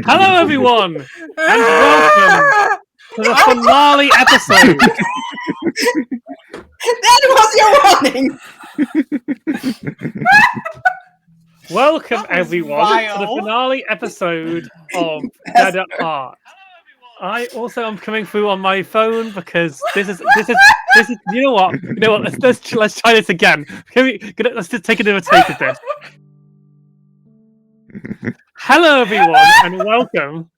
Hello, everyone, and welcome to the finale episode. That was your warning. Welcome, That was everyone, to the vile. finale episode of Dead at Heart. I also am coming through on my phone because this is. You know what? Let's try this again. Let's just take another take of this. Hello, everyone, and welcome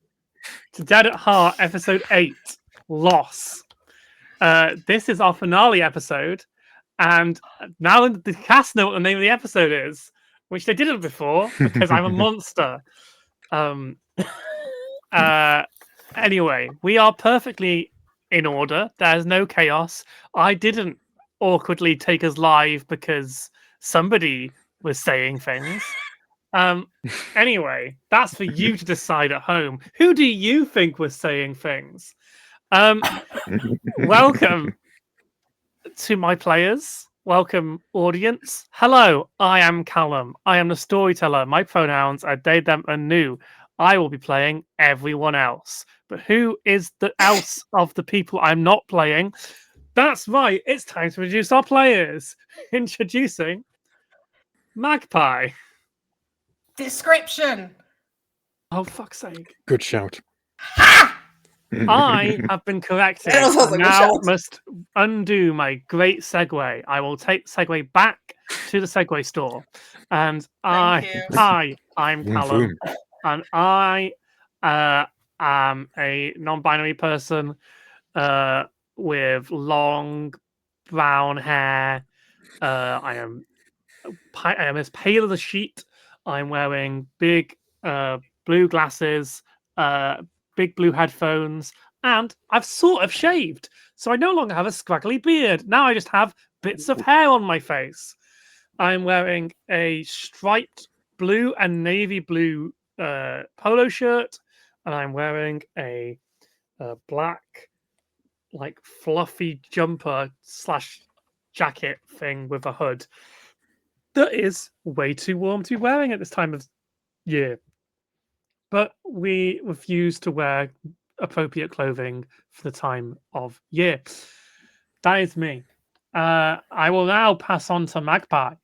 to Dead at Heart, episode 8, Loss. This is our finale episode, and now the cast know what the name of the episode is, which they didn't before because I'm a monster. Anyway, we are perfectly in order. There's no chaos. I didn't awkwardly take us live because somebody was saying things. Anyway, that's for you to decide at home. Who do you think was saying things? Welcome to my players. Welcome, audience. Hello, I am Callum. I am the storyteller. My pronouns are they, them, and new. I will be playing everyone else. But who is the else of the people I'm not playing? That's right, it's time to introduce our players. Introducing Magpie. Description. Oh, fuck's sake. Good shout. I have been corrected. That was also a good Now shout. must undo my great segue. I will take the segue back to the segue store. And Thank you. I'm Vroom, Callum. vroom. And I am a non-binary person with long brown hair. I am as pale as a sheet. I'm wearing big blue glasses, big blue headphones, and I've sort of shaved. So I no longer have a scraggly beard. Now I just have bits of hair on my face. I'm wearing a striped blue and navy blue polo shirt, and I'm wearing a black, like fluffy jumper / jacket thing with a hood. That is way too warm to be wearing at this time of year. But we refuse to wear appropriate clothing for the time of year. That is me. I will now pass on to Magpie.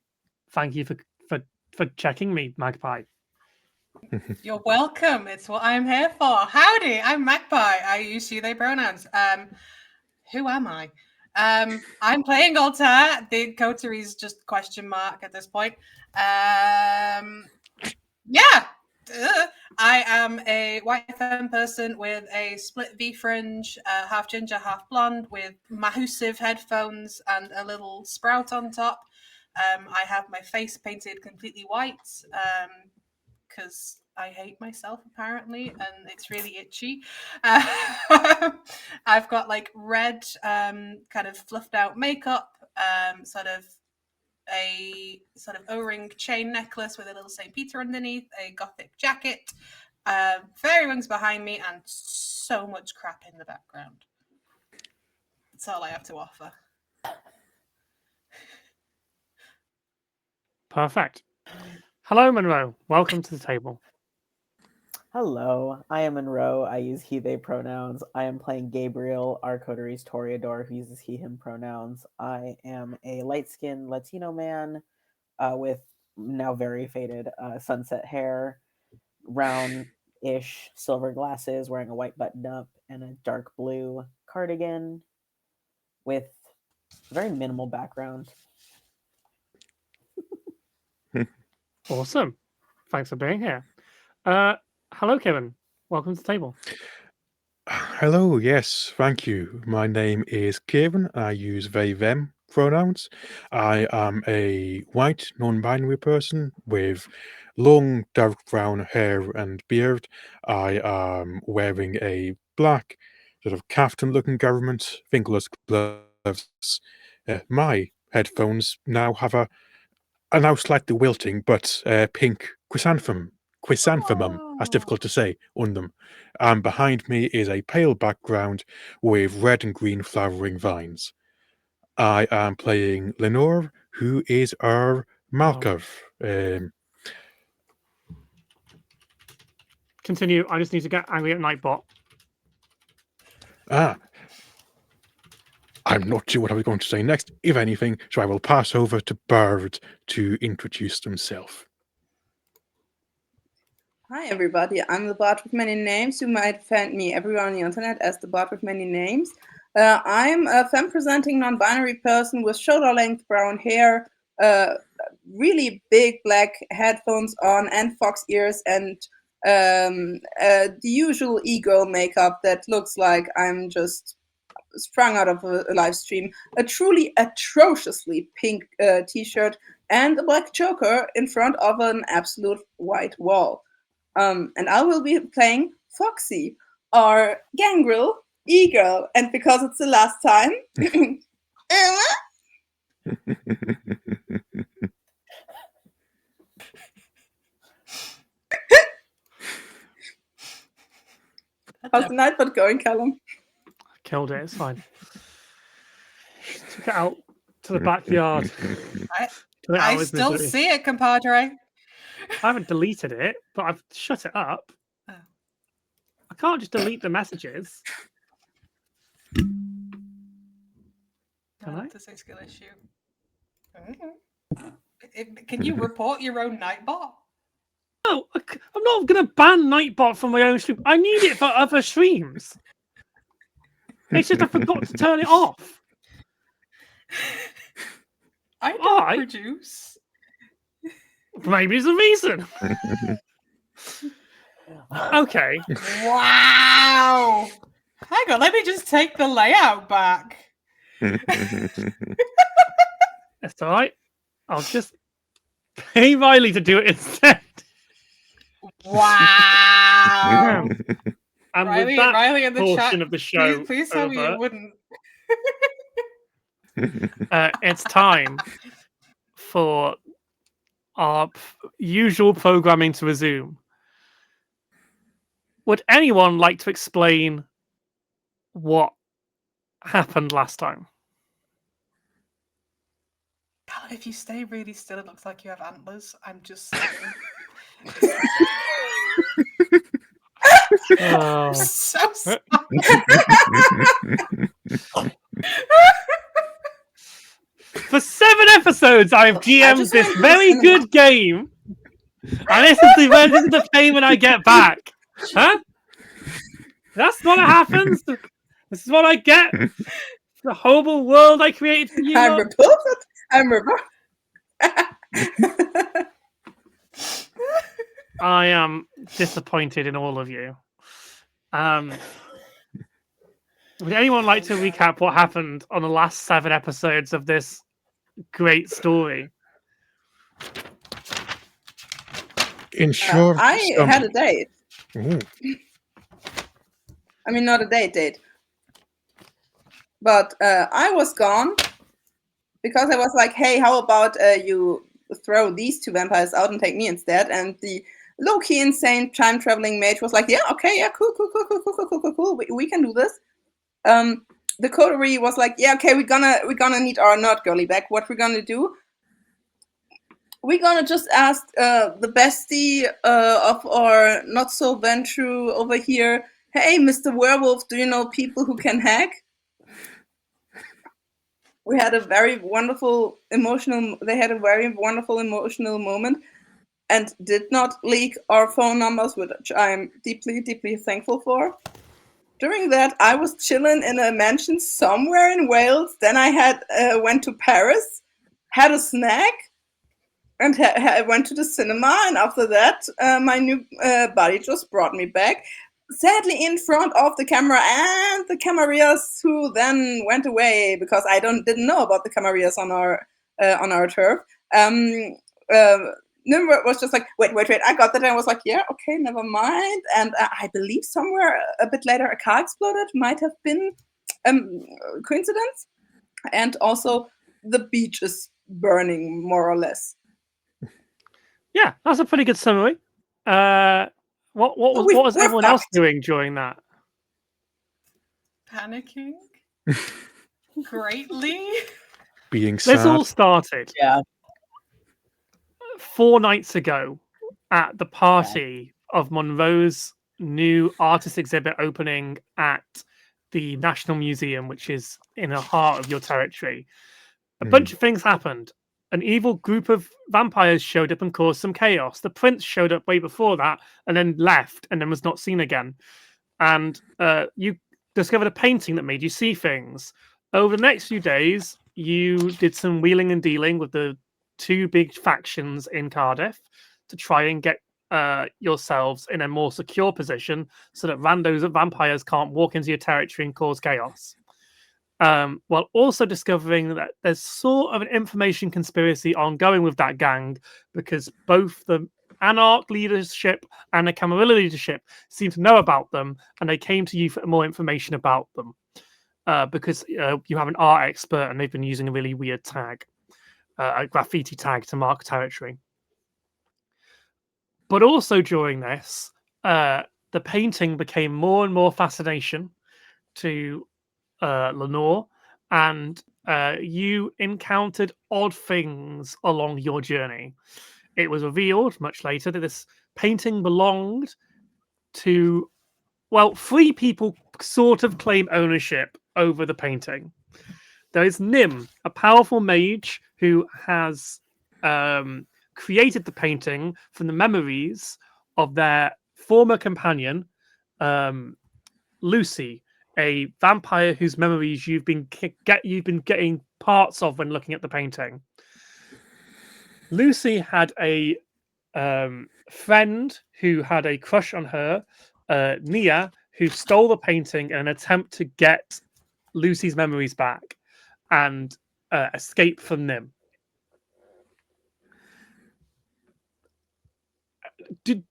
Thank you for checking me, Magpie. You're welcome. It's what I'm here for. Howdy, I'm Magpie. I use she, they pronouns. Who am I? I'm playing Altair. The coteries just question mark at this point. Yeah. I am a white femme person with a split V fringe, half ginger, half blonde, with massive headphones and a little sprout on top. I have my face painted completely white because I hate myself apparently, and it's really itchy. I've got like red, kind of fluffed out makeup, sort of a sort of O-ring chain necklace with a little St. Peter underneath, a gothic jacket, fairy wings behind me, and so much crap in the background. That's all I have to offer. Perfect. Hello, Monroe. Welcome to the table. Hello, I am Monroe. I use he, they pronouns. I am playing Gabriel, our coteries Toreador, who uses he, him pronouns. I am a light-skinned Latino man with now very faded sunset hair, round-ish silver glasses, wearing a white button-up and a dark blue cardigan with very minimal background. Awesome. Thanks for being here. Hello, Kevin. Welcome to the table. Hello, yes, thank you. My name is Kieran. I use they, them pronouns. I am a white, non-binary person with long, dark brown hair and beard. I am wearing a black, sort of caftan-looking garment, fingerless gloves. My headphones now have are now slightly wilting, but pink chrysanthemum. That's difficult to say, on them. And behind me is a pale background with red and green flowering vines. I am playing Lenore, who is our Malkov. continue. I just need to get angry at Nightbot. I'm not sure what I was going to say next, if anything, so I will pass over to Bird to introduce himself. Hi everybody, I'm the bard with many names. You might find me everywhere on the internet as the bard with many names. I'm a femme-presenting non-binary person with shoulder-length brown hair, really big black headphones on, and fox ears, and the usual e-girl makeup that looks like I'm just sprung out of a live stream. A truly atrociously pink t-shirt and a black choker in front of an absolute white wall. And I will be playing Foxy, or Gangrel, E-Girl, and because it's the last time, how's the Nightbot going, Callum? Killed it. It's fine. Took it out to the backyard. I still see it, compadre. I haven't deleted it, but I've shut it up. Oh. I can't just delete the messages. Can I? That's a skill issue. Can you report your own Nightbot? No, I'm not going to ban Nightbot from my own stream. I need it for other streams. It's just I forgot to turn it off. I don't produce. Maybe there's a reason. Okay. Wow. Hang on, let me just take the layout back. That's all right. I'll just pay Riley to do it instead. Wow. And Riley, with that Riley in the portion chat, of the show please tell me over, you wouldn't. It's time for our usual programming to resume. Would anyone like to explain what happened last time? God, if you stay really still, it looks like you have antlers. I'm just saying. Oh. So sorry. For 7 episodes, I've GM'd this very good game, and this is the payment I get back. Huh? That's what happens. This is what I get. The horrible world I created for you. I'm repulsed. I'm repulsed. I am disappointed in all of you. Would anyone like to recap what happened on the last 7 episodes of this great story? In short, I had a date. Ooh. I mean, not a date. But I was gone because I was like, hey, how about you throw these 2 vampires out and take me instead? And the low-key insane time-traveling mage was like, yeah, okay, yeah, cool. We can do this. The coterie was like, yeah, okay, we're gonna need our nerd girly back. What we're gonna do? We're gonna just ask the bestie of our not so ventru over here. Hey, Mr. Werewolf, do you know people who can hack? We had a very wonderful emotional. They had a very wonderful emotional moment, and did not leak our phone numbers, which I'm deeply, deeply thankful for. During that, I was chilling in a mansion somewhere in Wales. Then I went to Paris, had a snack, and went to the cinema. And after that, my new buddy just brought me back, sadly in front of the camera and the Camarias, who then went away because I didn't know about the Camarias on our turf. Nimrod was just like, wait, I got that. And I was like, yeah, okay, never mind. And I believe somewhere a bit later a car exploded. Might have been coincidence. And also the beach is burning, more or less. Yeah, that's a pretty good summary. What was everyone else doing during that? Panicking greatly. Being sad. This all started 4 nights ago at the party of Monroe's new artist exhibit opening at the National Museum, which is in the heart of your territory. A bunch of things happened. An evil group of vampires showed up and caused some chaos. The prince showed up way before that and then left and then was not seen again. And you discovered a painting that made you see things. Over the next few days, you did some wheeling and dealing with the two big factions in Cardiff to try and get yourselves in a more secure position so that randos and vampires can't walk into your territory and cause chaos. While also discovering that there's sort of an information conspiracy ongoing with that gang because both the Anarch leadership and the Camarilla leadership seem to know about them, and they came to you for more information about them because you have an art expert and they've been using a really weird tag, a graffiti tag to mark territory. But also during this, the painting became more and more fascination to Lenore, and you encountered odd things along your journey. It was revealed much later that this painting belonged to, well, 3 people sort of claim ownership over the painting. There is Nim, a powerful mage who has created the painting from the memories of their former companion, Lucy, a vampire whose memories you've been getting parts of when looking at the painting. Lucy had a friend who had a crush on her, Nia, who stole the painting in an attempt to get Lucy's memories back and escape from Nim.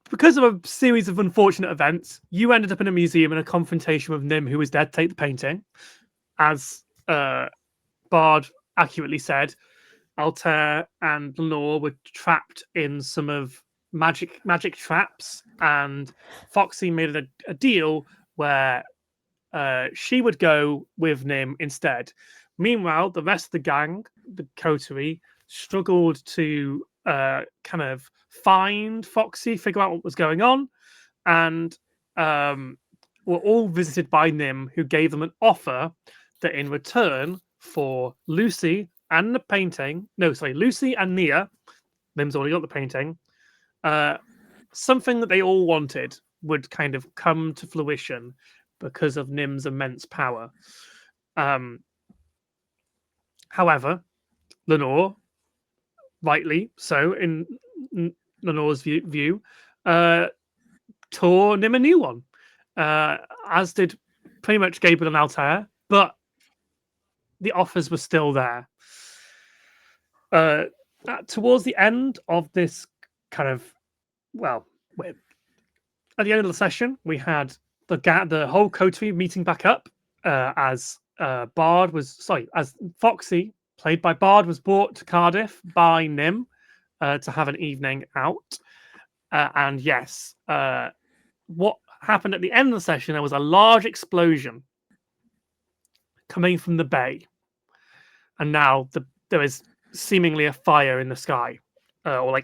Because of a series of unfortunate events, you ended up in a museum in a confrontation with Nim, who was there to take the painting. As Bard accurately said, Altair and Lenore were trapped in some of magic traps, and Foxy made a deal where she would go with Nim instead. Meanwhile, the rest of the gang, the coterie, struggled to kind of find Foxy, figure out what was going on, and were all visited by Nim, who gave them an offer that in return for Lucy and the painting, Lucy and Nia, Nim's already got the painting, something that they all wanted would kind of come to fruition because of Nim's immense power. However, Lenore, rightly so, in Lenore's view, tore Nim a new one, as did pretty much Gabriel and Altair, but the offers were still there. Towards the end of this kind of, at the end of the session, we had the whole coterie meeting back up as Foxy, played by Bard, was brought to Cardiff by Nim to have an evening out. And yes, what happened at the end of the session, there was a large explosion coming from the bay. And now there is seemingly a fire in the sky. There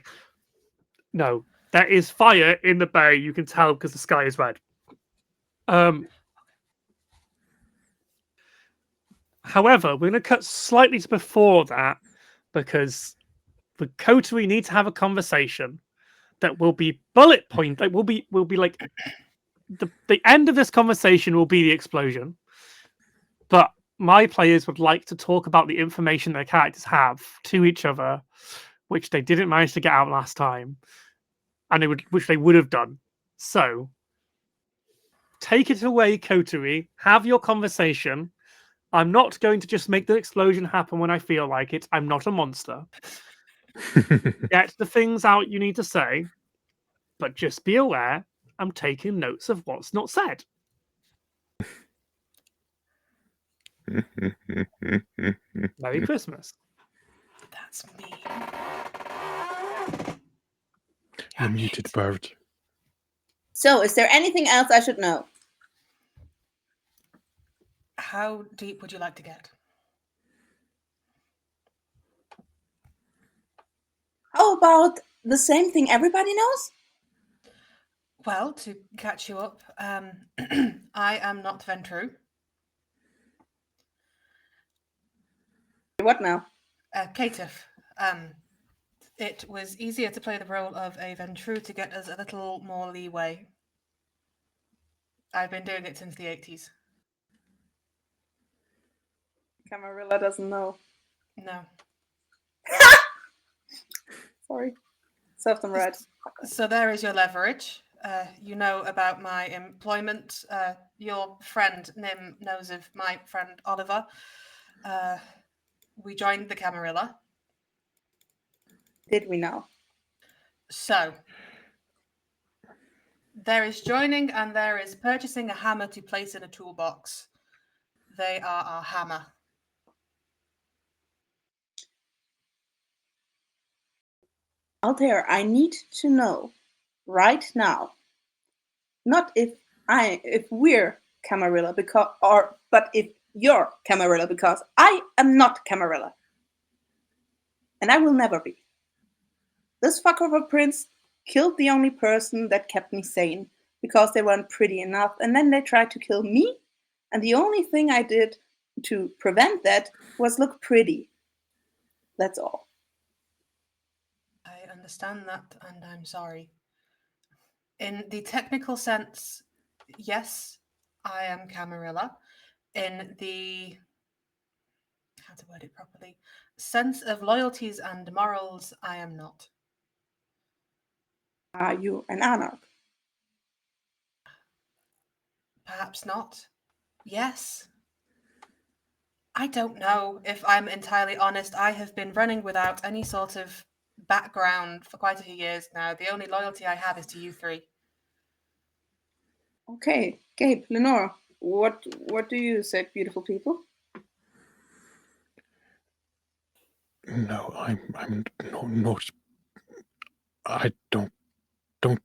is fire in the bay. You can tell because the sky is red. However, we're going to cut slightly to before that because the coterie need to have a conversation that will be bullet point. Like will be like the end of this conversation will be the explosion. But my players would like to talk about the information their characters have to each other, which they didn't manage to get out last time, and which they would have done. So take it away, coterie. Have your conversation. I'm not going to just make the explosion happen when I feel like it. I'm not a monster. Get the things out you need to say, but just be aware I'm taking notes of what's not said. Merry Christmas. That's me. You're muted, Bard. So, is there anything else I should know? How deep would you like to get? How about the same thing everybody knows? Well, to catch you up, I am not Ventru. What now? Caitiff. It was easier to play the role of a Ventru to get us a little more leeway. I've been doing it since the 80s. Camarilla doesn't know. No. Sorry. Serve them right. So there is your leverage. You know about my employment. Your friend Nim knows of my friend Oliver. We joined the Camarilla. Did we now? So there is joining and there is purchasing a hammer to place in a toolbox. They are our hammer. Altair, I need to know right now. Not if we're Camarilla but if you're Camarilla, because I am not Camarilla. And I will never be. This fucker of a prince killed the only person that kept me sane because they weren't pretty enough, and then they tried to kill me, and the only thing I did to prevent that was look pretty. That's all. I understand that, and I'm sorry. In the technical sense, yes, I am Camarilla. In the, how to word it properly, sense of loyalties and morals, I am not. Are you an anarch? Perhaps not. Yes. I don't know. If I'm entirely honest, I have been running without any sort of background for quite a few years now. The only loyalty I have is to you three. Okay, Gabe, Lenore, what do you say, beautiful people? No, I'm not. I don't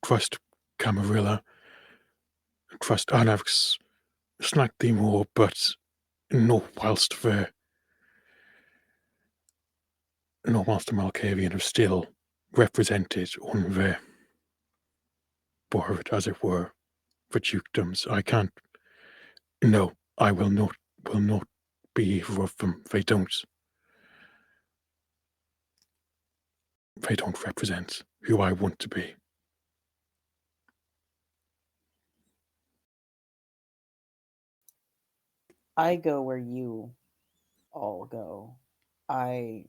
trust Camarilla. Trust Anarchs slightly more, but no whilst the Malkavian are still represented on the board, as it were, the dukedoms. I can't. No, I will not be either of them. They don't represent who I want to be. I go where you all go. I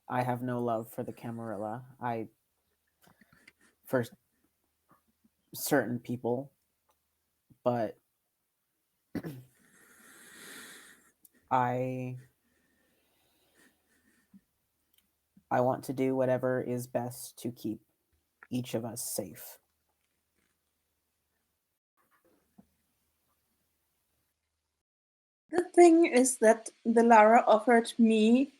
have no love for the Camarilla. For certain people, but I want to do whatever is best to keep each of us safe. The thing is that the Lara offered me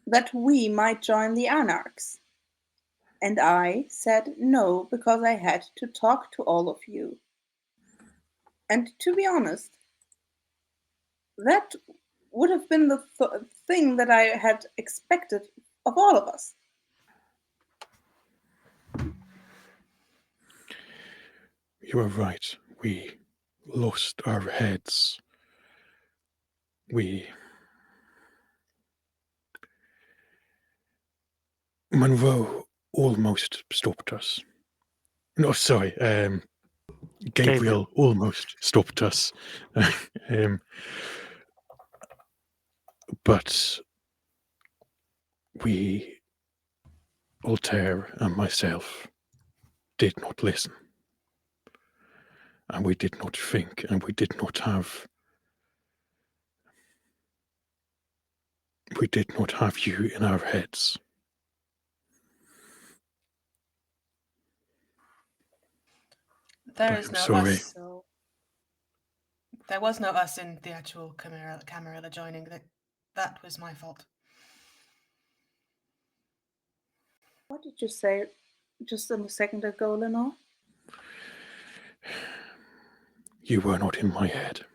that we might join the Anarchs. And I said no because I had to talk to all of you. And to be honest, that would have been the thing that I had expected of all of us. You are right. We lost our heads. Monroe almost stopped us. No, sorry. Gabriel almost stopped us. But we, Altair and myself, did not listen. And we did not think, and we did not have you in our heads. There is no sorry. us. There was no us in the actual Camarilla joining. That was my fault. What did you say just a second ago, Lenore? You were not in my head.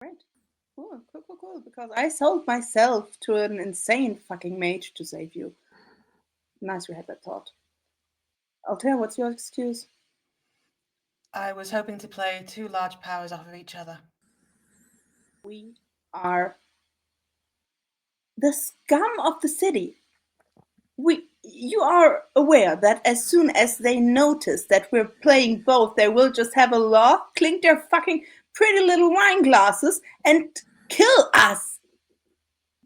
Right. Cool. because I sold myself to an insane fucking mage to save you. Nice we had that thought. Altair, what's your excuse? I was hoping to play two large powers off of each other. We are the scum of the city. You are aware that as soon as they notice that we're playing both, they will just have a law, clink their fucking pretty little wine glasses, and kill us.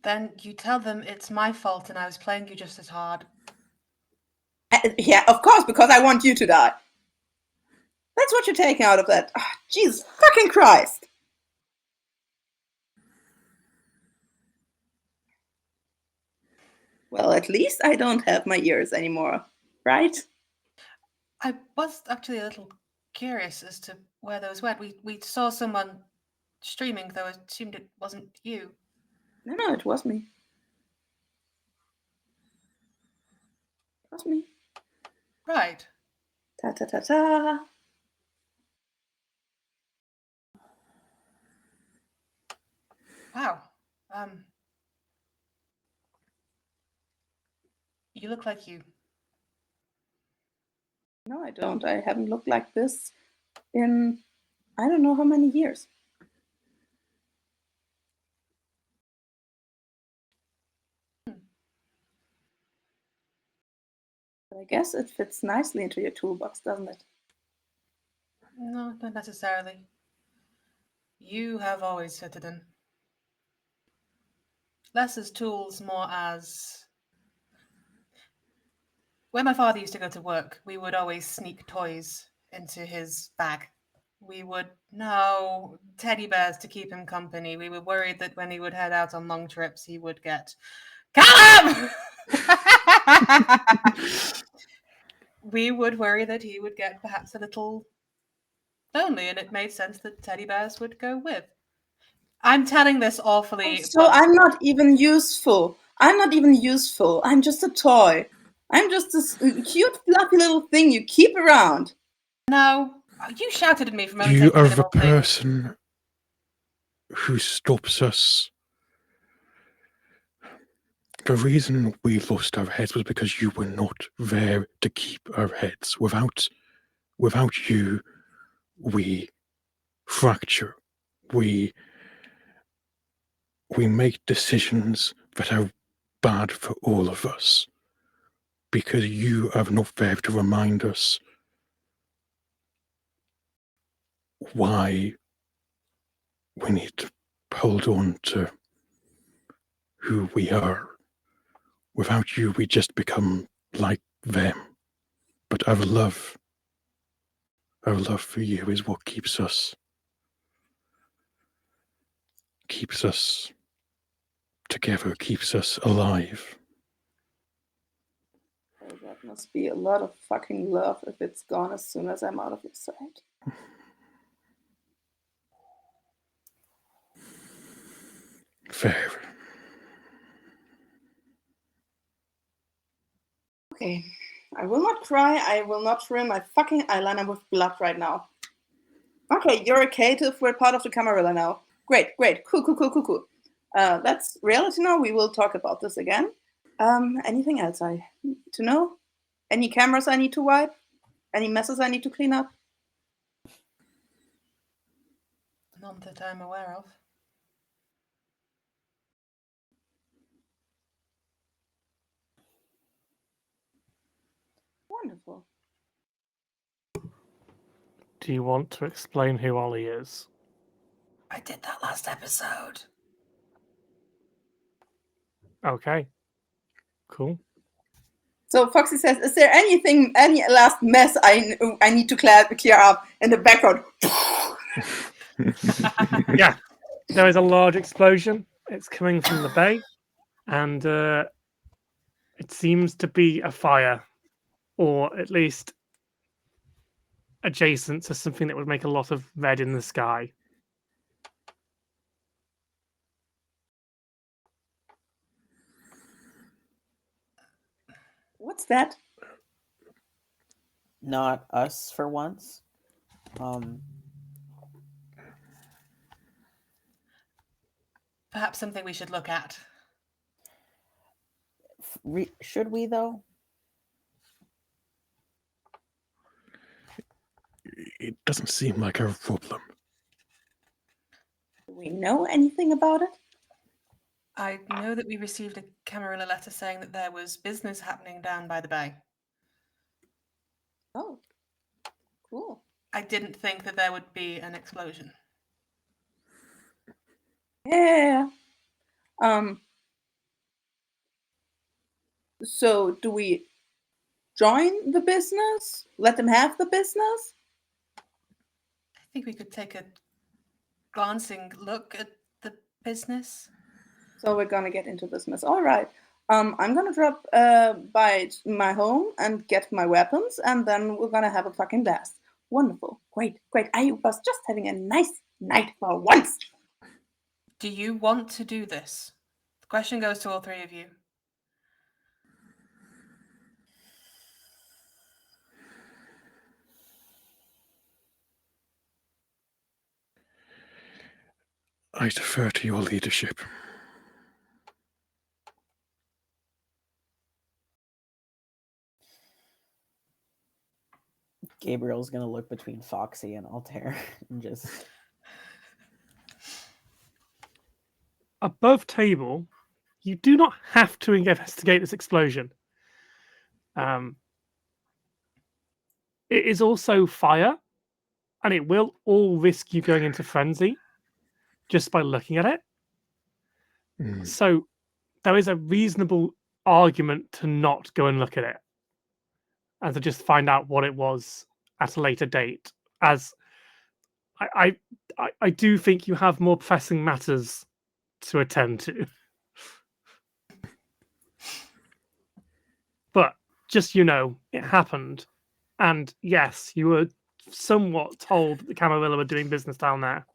Then you tell them it's my fault and I was playing you just as hard. Yeah, of course, because I want you to die. That's what you're taking out of that. Oh, Jesus fucking Christ. Well, at least I don't have my ears anymore, right? I was actually a little curious as to where those went. We saw someone streaming, though I assumed it wasn't you. No, it was me. It was me. Right. Ta ta ta ta. Wow. You look like you. No, I don't. I haven't looked like this in I don't know how many years. But I guess it fits nicely into your toolbox, doesn't it? No, not necessarily. You have always fitted in. Less as tools, more as... When my father used to go to work, we would always sneak toys into his bag. We would know teddy bears to keep him company. We were worried that when he would head out on long trips, he would get Callum! We would worry that he would get perhaps a little lonely, and it made sense that teddy bears would go with. I'm telling this awfully. So I'm not even useful. I'm not even useful. I'm just a toy. I'm just this cute, fluffy little thing you keep around. No, you shouted at me from only You taking are the the whole thing. person who stops us. The reason we lost our heads was because you were not there to keep our heads. Without you, we fracture. We make decisions that are bad for all of us. Because you are not there to remind us why we need to hold on to who we are. Without you, we just become like them. But our love for you is what keeps us together, keeps us alive. Oh, that must be a lot of fucking love if it's gone as soon as I'm out of your sight. Fair. Okay, I will not cry. I will not ruin my fucking eyeliner with blood right now. Okay, you're a caitiff. We're part of the Camarilla now. Great. Cool. That's reality now. We will talk about this again. Anything else I need to know? Any cameras I need to wipe? Any messes I need to clean up? None that I'm aware of. Wonderful. Do you want to explain who Ollie is? I did that last episode. Okay. Cool. So Foxy says, is there any last mess I need to clear up in the background? Yeah. There is a large explosion. It's coming from the bay. And it seems to be a fire. Or at least adjacent to something that would make a lot of red in the sky. What's that? Not us for once. perhaps something we should look at. Should we, though? It doesn't seem like a problem. Do we know anything about it? I know that we received a Camarilla letter saying that there was business happening down by the bay. Oh, cool. I didn't think that there would be an explosion. Yeah. So do we join the business? Let them have the business? I think we could take a glancing look at the business. So we're gonna get into business. All right. I'm gonna drop by my home and get my weapons, and then we're gonna have a fucking blast. Wonderful. Great, great. I was just having a nice night for once. Do you want to do this? The question goes to all three of you. I defer to your leadership. Gabriel's gonna look between Foxy and Altair and just... Above table, you do not have to investigate this explosion. It is also fire, and it will all risk you going into frenzy just by looking at it. So there is a reasonable argument to not go and look at it and to just find out what it was at a later date. As I do think you have more pressing matters to attend to. But just, it happened. And yes, you were somewhat told that the Camarilla were doing business down there.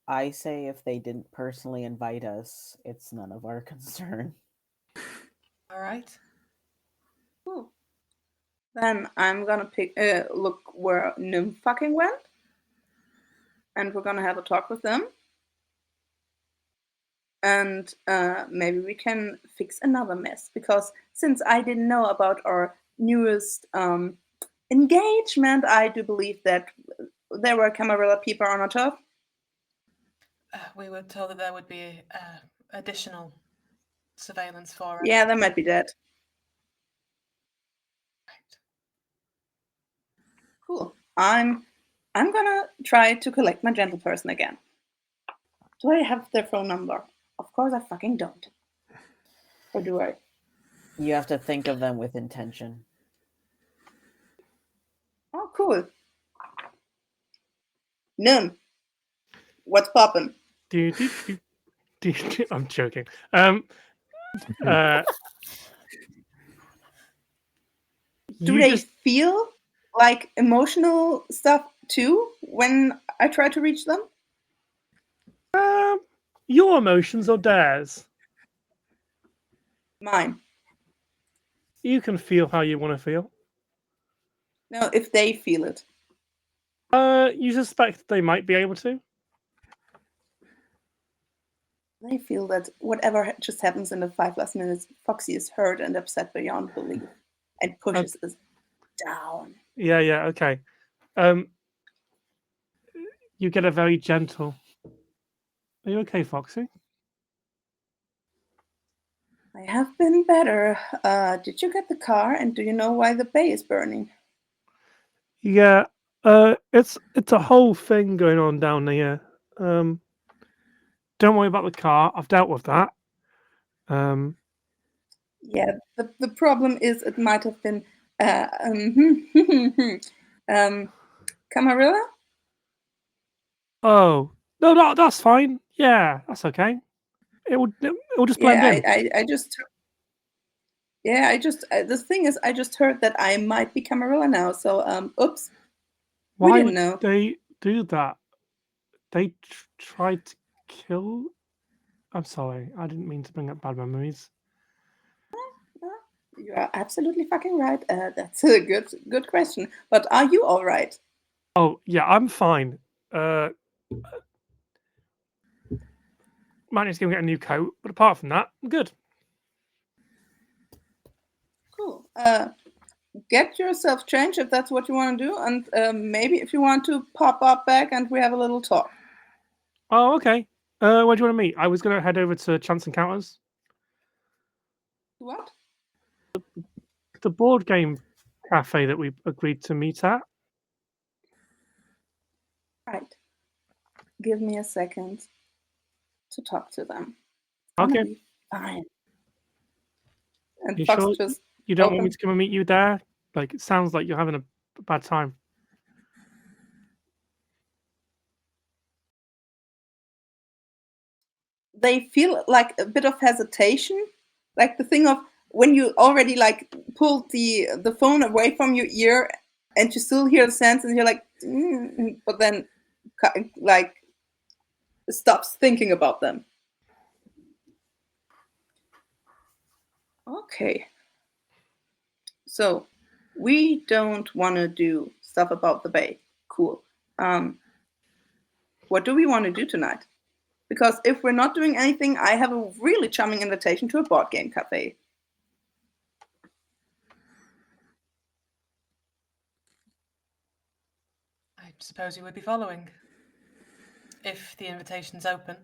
I say if they didn't personally invite us, it's none of our concern. All right. Cool. Then I'm gonna look where Nim fucking went, and we're gonna have a talk with them. And maybe we can fix another mess, because since I didn't know about our newest engagement, I do believe that there were Camarilla people on our top. We were told that there would be additional surveillance for us. Yeah, that might be that. Right. Cool. I'm gonna try to collect my gentle person again. Do I have their phone number? Of course I fucking don't. Or do I? You have to think of them with intention. Oh, cool. None. What's poppin'? I'm joking. Do they feel like emotional stuff too when I try to reach them? Your emotions or theirs? Mine. You can feel how you want to feel. No, if they feel it. You suspect they might be able to? They feel that whatever just happens in the 5 last minutes, Foxy is hurt and upset beyond belief and pushes us down. Yeah, okay. You get a very gentle. Are you okay, Foxy? I have been better. Did you get the car, and do you know why the bay is burning? Yeah, it's a whole thing going on down here. Don't worry about the car. I've dealt with that. Yeah, the problem is it might have been Camarilla? Oh no, that's fine. Yeah, that's okay. It will just blend in. I just. Yeah, the thing is, I just heard that I might be Camarilla now. So, oops. Why didn't would know. they do that? They tried to kill. I'm sorry, I didn't mean to bring up bad memories. You are absolutely fucking right. That's a good question. But are you all right? Oh yeah, I'm fine. Might need to go and get a new coat, but apart from that, I'm good. Cool. Get yourself changed if that's what you want to do, and maybe if you want to pop up back and we have a little talk. Oh, okay. Where do you want to meet? I was going to head over to Chance Encounters, What? the board game cafe that we agreed to meet at. Right. Give me a second to talk to them. It's gonna Okay. be fine. And You Fox sure just you don't want me opened. to come and meet you there? Like, it sounds like you're having a bad time. They feel like a bit of hesitation, like the thing of when you already like pulled the phone away from your ear and you still hear the sounds and you're like, but then like stops thinking about them. Okay. So we don't want to do stuff about the bay. Cool. What do we want to do tonight? Because if we're not doing anything, I have a really charming invitation to a board game cafe. I suppose you would be following. If the invitation's open.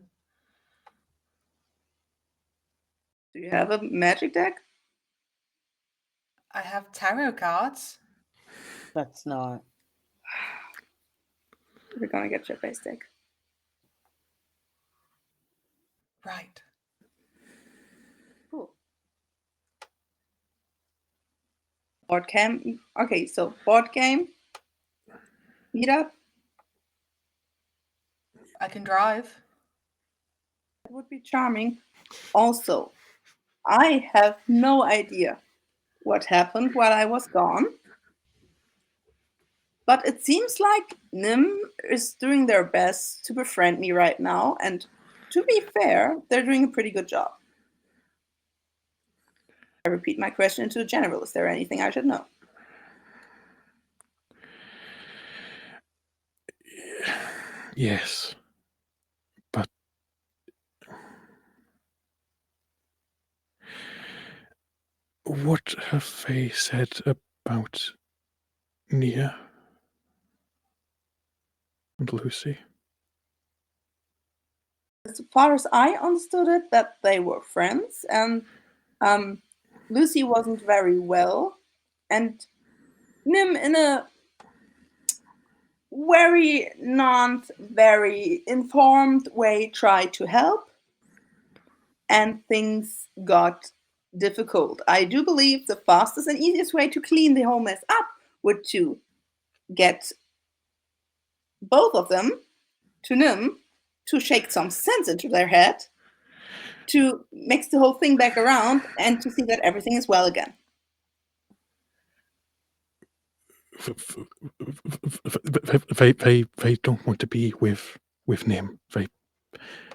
Do you have a magic deck? I have tarot cards. That's not. We're gonna get your base deck. Right. Cool. Board game. Okay, so board game. Meetup. I can drive. That would be charming. Also, I have no idea what happened while I was gone. But it seems like Nim is doing their best to befriend me right now, and to be fair, they're doing a pretty good job. I repeat my question to the general. Is there anything I should know? Yes. But what have they said about Nia and Lucy? As far as I understood it, that they were friends, and Lucy wasn't very well, and Nim, in a very not very informed way, tried to help, and things got difficult. I do believe the fastest and easiest way to clean the whole mess up would to get both of them to Nim to shake some sense into their head, to mix the whole thing back around, and to see that everything is well again. They don't want to be with Nim.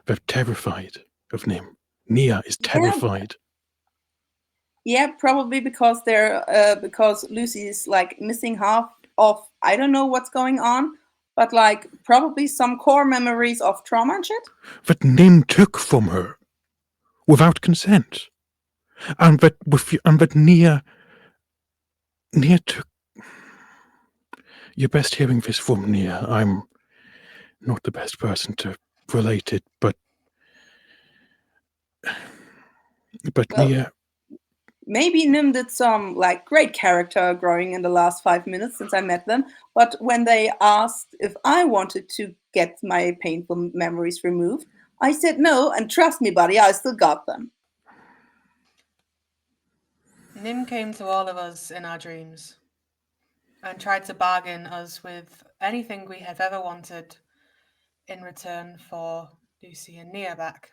They're terrified of Nim. Nia is terrified. Yeah, probably because because Lucy is like missing half of, I don't know what's going on, but like probably some core memories of trauma and shit. That Nim took from her without consent, and that Nia took. You're best hearing this from Nia. I'm not the best person to relate it, but Well, Nia. maybe Nim did some like great character growing in the last 5 minutes since I met them, but when they asked if I wanted to get my painful memories removed, I said no, and trust me, buddy, I still got them. Nim came to all of us in our dreams and tried to bargain us with anything we have ever wanted in return for Lucy and Nia back.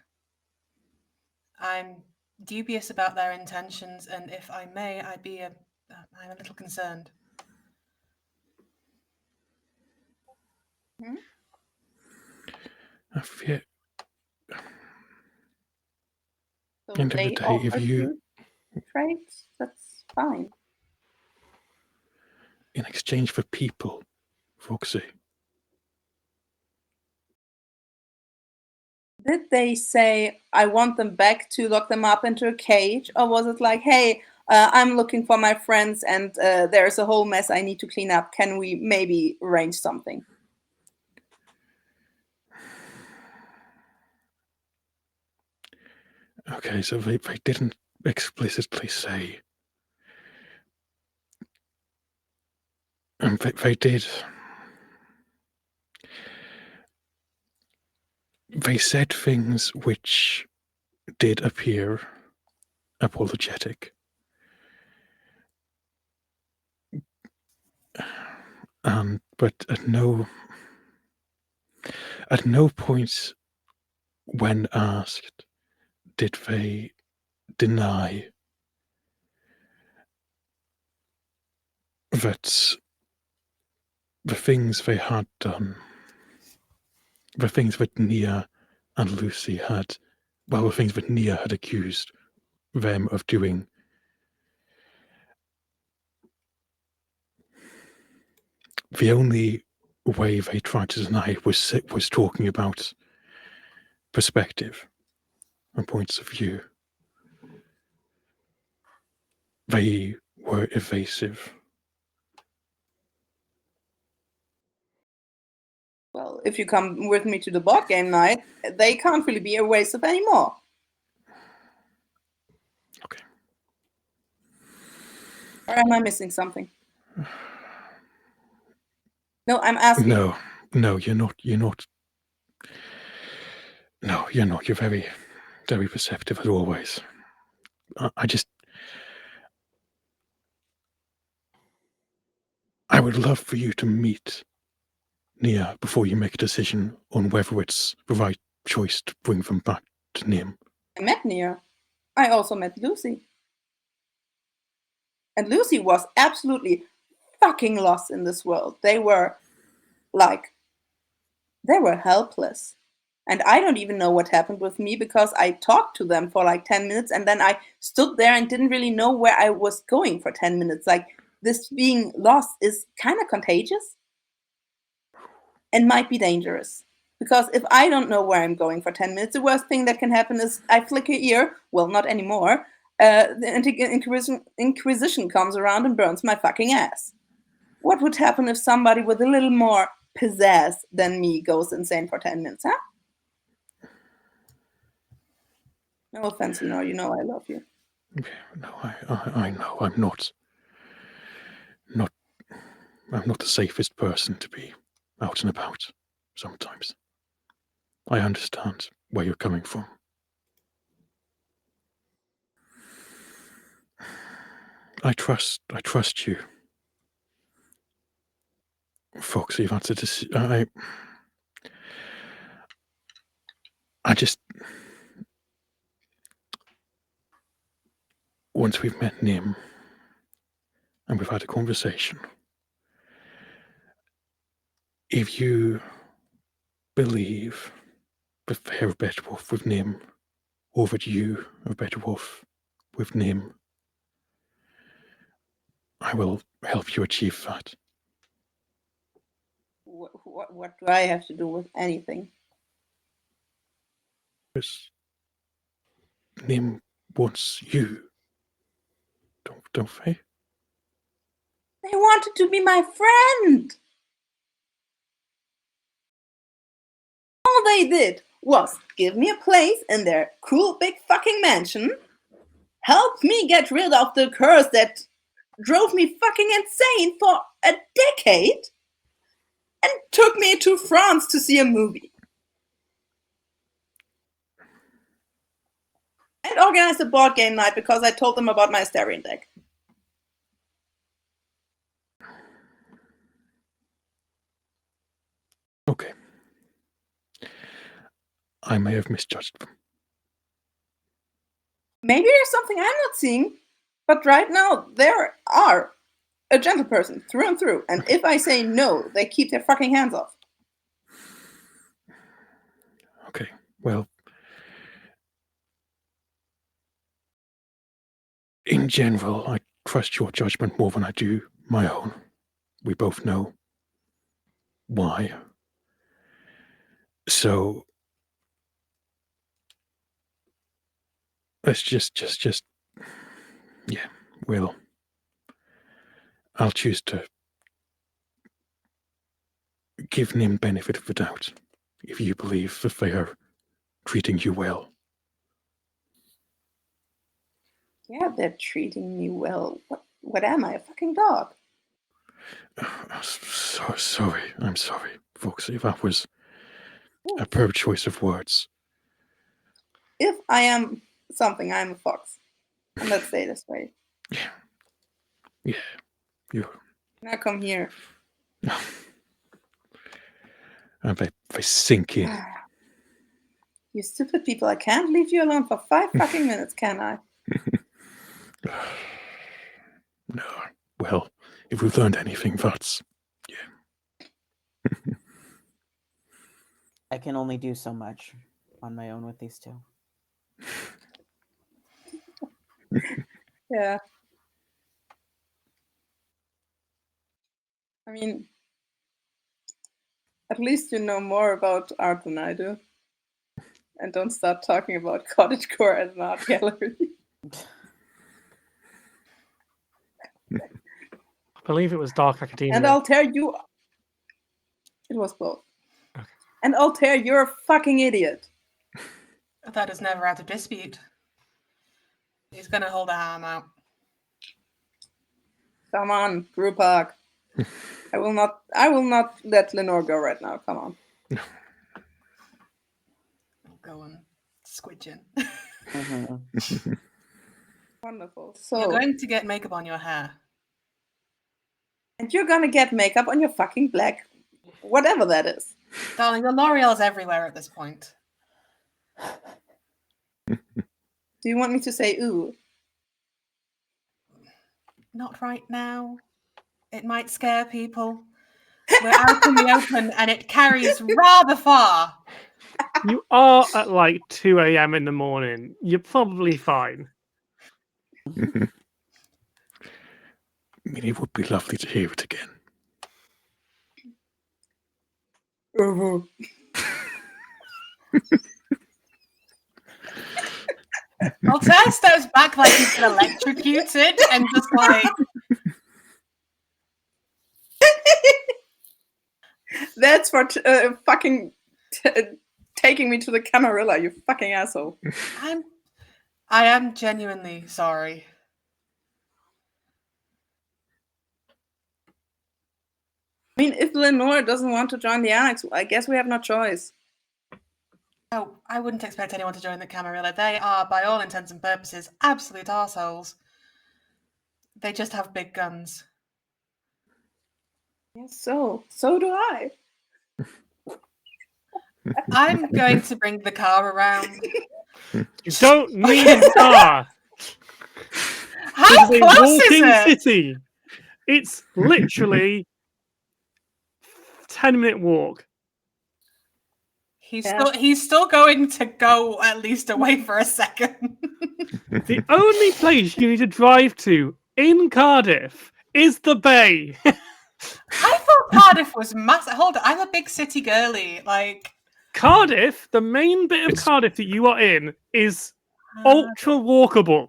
I'm dubious about their intentions, and if I may, I'm a little concerned. I fear. So End of the they day, offered you trade, that's fine. In exchange for people, Foxy. Did they say, I want them back to lock them up into a cage? Or was it like, hey, I'm looking for my friends and there's a whole mess I need to clean up. Can we maybe arrange something? Okay, so they didn't explicitly say. And they did. They said things which did appear apologetic. But at no point when asked did they deny that the things they had done, the things that Nia and Lucy had, well, the things that Nia had accused them of doing, the only way they tried to deny it was talking about perspective and points of view. They were evasive. Well, if you come with me to the board game night, they can't really be evasive anymore. Okay. Or am I missing something? No, I'm asking. No, you're not. No, you're not. You're very, very perceptive as always. I would love for you to meet Nia before you make a decision on whether it's the right choice to bring them back to Nim. I met Nia. I also met Lucy. And Lucy was absolutely fucking lost in this world. They were helpless. And I don't even know what happened with me because I talked to them for like 10 minutes and then I stood there and didn't really know where I was going for 10 minutes. Like, this being lost is kind of contagious and might be dangerous. Because if I don't know where I'm going for 10 minutes, the worst thing that can happen is I flick an ear. Well, not anymore. The Inquisition comes around and burns my fucking ass. What would happen if somebody with a little more pizzazz than me goes insane for 10 minutes, huh? No offense, Lenore, you know I love you. No, I know I'm not the safest person to be out and about sometimes. I understand where you're coming from. I trust you. Foxy, that's a decision. I just, once we've met Nim and we've had a conversation, if you believe that they're better off with Nim, or that you are better off with Nim, I will help you achieve that. What do I have to do with anything? Because Nim wants you, don't they? They wanted to be my friend. All they did was give me a place in their cool big fucking mansion, help me get rid of the curse that drove me fucking insane for a decade, and took me to France to see a movie. And organized a board game night because I told them about my Astarian deck. Okay. I may have misjudged them. Maybe there's something I'm not seeing, but right now there are a gentle person through and through, and if I say no, they keep their fucking hands off. Okay, well, in general, I trust your judgment more than I do my own. We both know why. So let's just, yeah, well, I'll choose to give Nim benefit of the doubt if you believe that they are treating you well. Yeah, they're treating me well. What am I, a fucking dog? So sorry. I'm sorry, Foxy. That was a poor choice of words. If I am something, I'm a fox. And let's say it this way. Yeah, you. Now come here. And they sink in. You stupid people, I can't leave you alone for 5 fucking minutes, can I? No. Well, if we've learned anything, that's I can only do so much on my own with these two. Yeah. I mean, at least you know more about art than I do. And don't start talking about cottagecore at an art gallery. I believe it was Dark Academia. And I'll tear you. It was both. Okay. And I'll tear, you're a fucking idiot. That is never out of dispute. He's going to hold a ham out. Come on, Brew Park. I will not let Lenore go right now. Come on. Go on, squidging. Mm-hmm. Wonderful. So You're going to get makeup on your hair. and you're gonna get makeup on your fucking black, whatever that is. Darling, the L'Oreal's everywhere at this point. Do you want me to say ooh? Not right now. It might scare people. We're out in the open and it carries rather far. You are at like 2 a.m. in the morning. You're probably fine. I mean, it would be lovely to hear it again. Altair steps back like he's been electrocuted and just like... That's for fucking taking me to the Camarilla, you fucking asshole. I am genuinely sorry. I mean, if Lenore doesn't want to join the Annex, I guess we have no choice. Oh, I wouldn't expect anyone to join the Camarilla. They are, by all intents and purposes, absolute arseholes. They just have big guns. Yes, so do I. I'm going to bring the car around. You don't need a car. How It's a close is walking it? city. It's literally 10-minute walk. He's Yeah. still going to go at least away for a second. The only place you need to drive to in Cardiff is the Bay. I thought Cardiff was massive. Hold on, I'm a big city girly. Like Cardiff, the main bit of Cardiff that you are in is ultra walkable.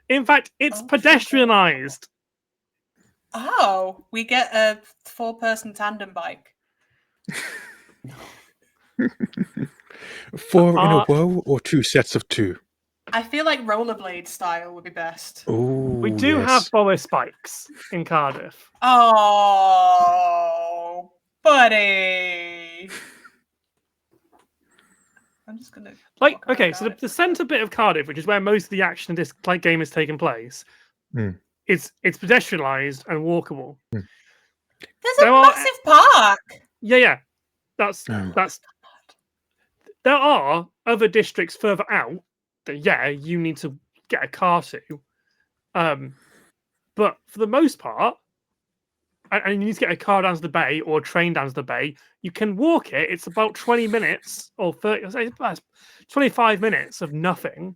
In fact, it's Ultra pedestrianized. Oh, we get a 4-person tandem bike. 4 in a row or 2 sets of 2? I feel like rollerblade style would be best. Oh, We do yes. have Boa spikes in Cardiff. Oh, buddy. I'm just gonna Okay, so the center bit of Cardiff, which is where most of the action of this game is taking place, it's pedestrianized and walkable. There's a massive park. Yeah. That's. There are other districts further out that you need to get a car to. But for the most part, and you need to get a car down to the bay or a train down to the bay, you can walk it. It's about 20 minutes or 30, 25 minutes of nothing.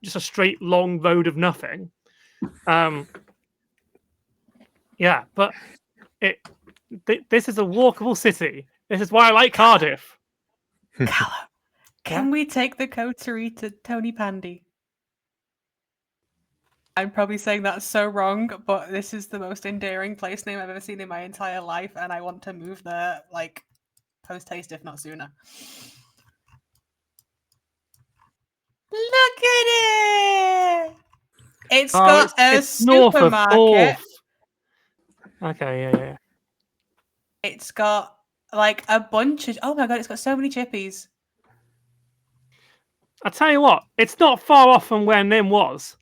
just a straight long road of nothing. Yeah, but this is a walkable city. This is why I like Cardiff. Callum, can we take the coterie to Tony Pandy? I'm probably saying that so wrong, but this is the most endearing place name I've ever seen in my entire life, and I want to move there, like, post-haste, if not sooner. Look at it! It's got it's north of supermarket. Forth. Okay, yeah. It's got, like, a bunch of... Oh my god, it's got so many chippies. I tell you what, it's not far off from where Nim was.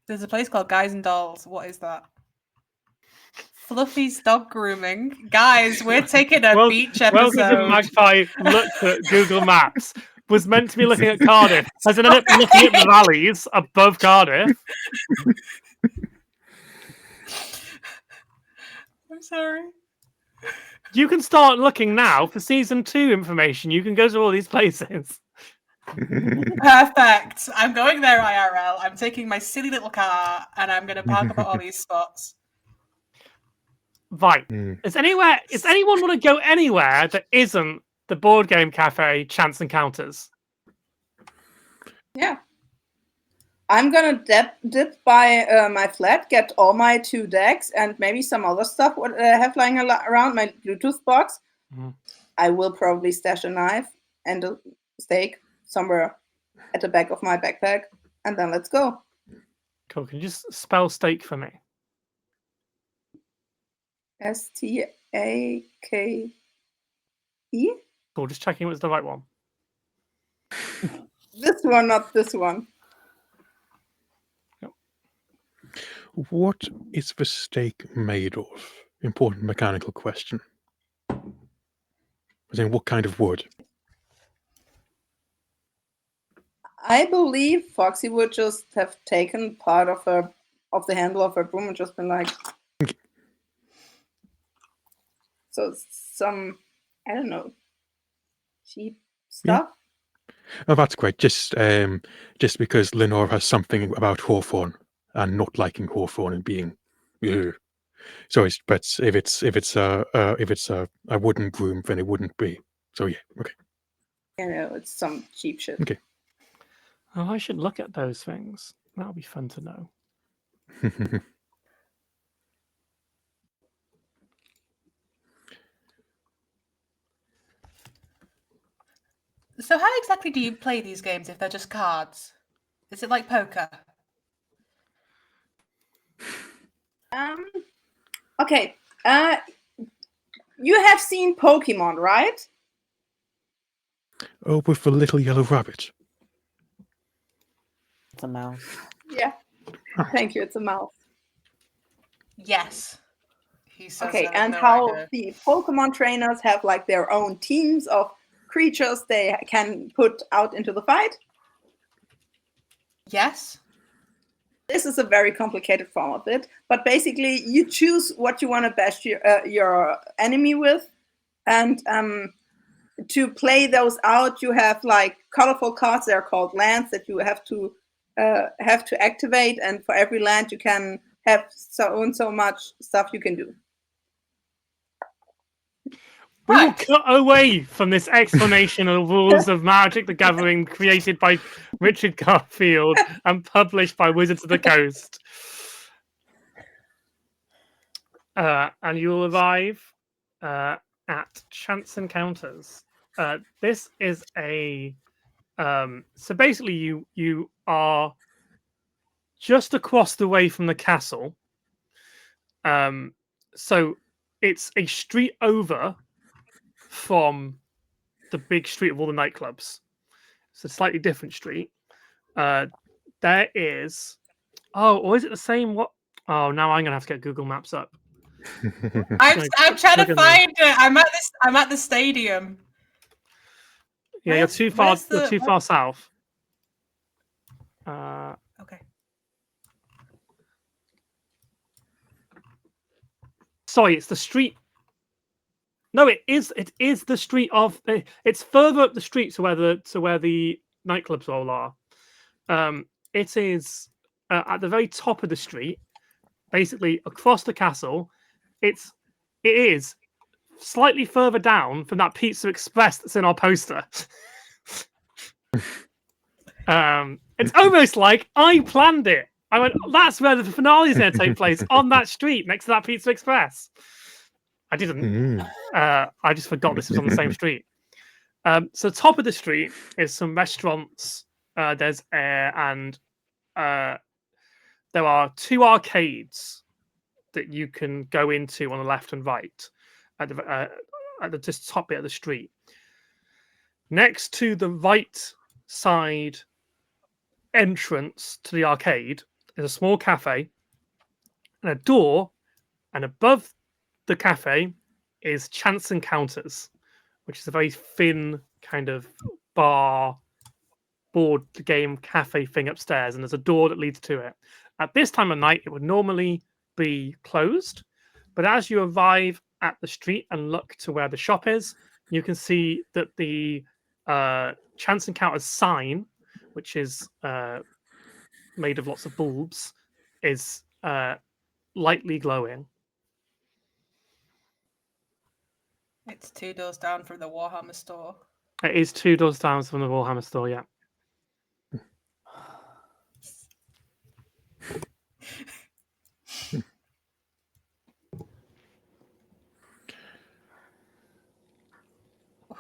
There's a place called Guys and Dolls. What is that? Fluffy's dog grooming. Guys, we're taking a beach Welcome to episode. Magpie looked at Google Maps. Was meant to be looking at Cardiff. Has ended up looking at the valleys above Cardiff. I'm sorry. You can start looking now for season 2 information. You can go to all these places. Perfect. I'm going there IRL. I'm taking my silly little car and I'm going to park up at all these spots. Right. Is anyone want to go anywhere that isn't the board game cafe Chance Encounters? Yeah. I'm gonna dip by my flat, get all my 2 decks and maybe some other stuff what I have lying around my Bluetooth box. I will probably stash a knife and a steak somewhere at the back of my backpack, and then let's go. Cool. Can you just spell steak for me? Stake. Cool. Just checking it was the right one. This one, not this one. What is the steak made of? Important mechanical question. I mean, what kind of wood? I believe Foxy would just have taken part of the handle of her broom and just been like. So some, I don't know, cheap stuff. Yeah. Oh, that's great. Just because Lenore has something about Hawthorne and not liking Hawthorne and being, so but if it's a wooden broom, then it wouldn't be. So yeah, okay. You know, it's some cheap shit. Okay. Oh, I should look at those things. That'll be fun to know. So how exactly do you play these games if they're just cards? Is it like poker? Okay. You have seen Pokemon, right? Oh, with the little yellow rabbit. It's a mouse. Yeah. Thank you. It's a mouse. Yes. He says Okay, I have and no how idea. the Pokemon trainers have like their own teams of creatures they can put out into the fight. Yes. This is a very complicated form of it, but basically you choose what you want to bash your enemy with, and to play those out, you have like colorful cards. They're called lands that you have to activate, and for every land you can have so much stuff you can do. We will cut away from this explanation of the rules of Magic the Gathering created by Richard Garfield and published by Wizards of the Coast. And you'll arrive at Chance Encounters. This is a... so basically you are just across the way from the castle. So it's a street over from the big street of all the nightclubs. It's a slightly different street. There is... Oh, or is it the same? What? Oh, now I'm gonna have to get Google Maps up. I'm trying to find it. I'm at the stadium. Yeah, you're too far. You're too far south. Okay. Sorry, it's the street. No, it is. It is the street of. It's further up the street to where the nightclubs all are. It is at the very top of the street, basically across the castle. It is slightly further down from that Pizza Express that's in our poster. It's almost like I planned it. I went, that's where the finale is going to take place, on that street next to that Pizza Express. I didn't. I just forgot this was on the same street. So top of the street is some restaurants. There's and there are 2 arcades that you can go into on the left and right at the just top bit of the street. Next to the right side entrance to the arcade is a small cafe and a door, and above the cafe is Chance Encounters, which is a very thin kind of bar board game cafe thing upstairs, and there's a door that leads to it. At this time of night, it would normally be closed, but as you arrive at the street and look to where the shop is, you can see that the Chance Encounters sign, which is made of lots of bulbs, is lightly glowing. It's 2 doors down from the Warhammer store. It is 2 doors down from the Warhammer store, yeah.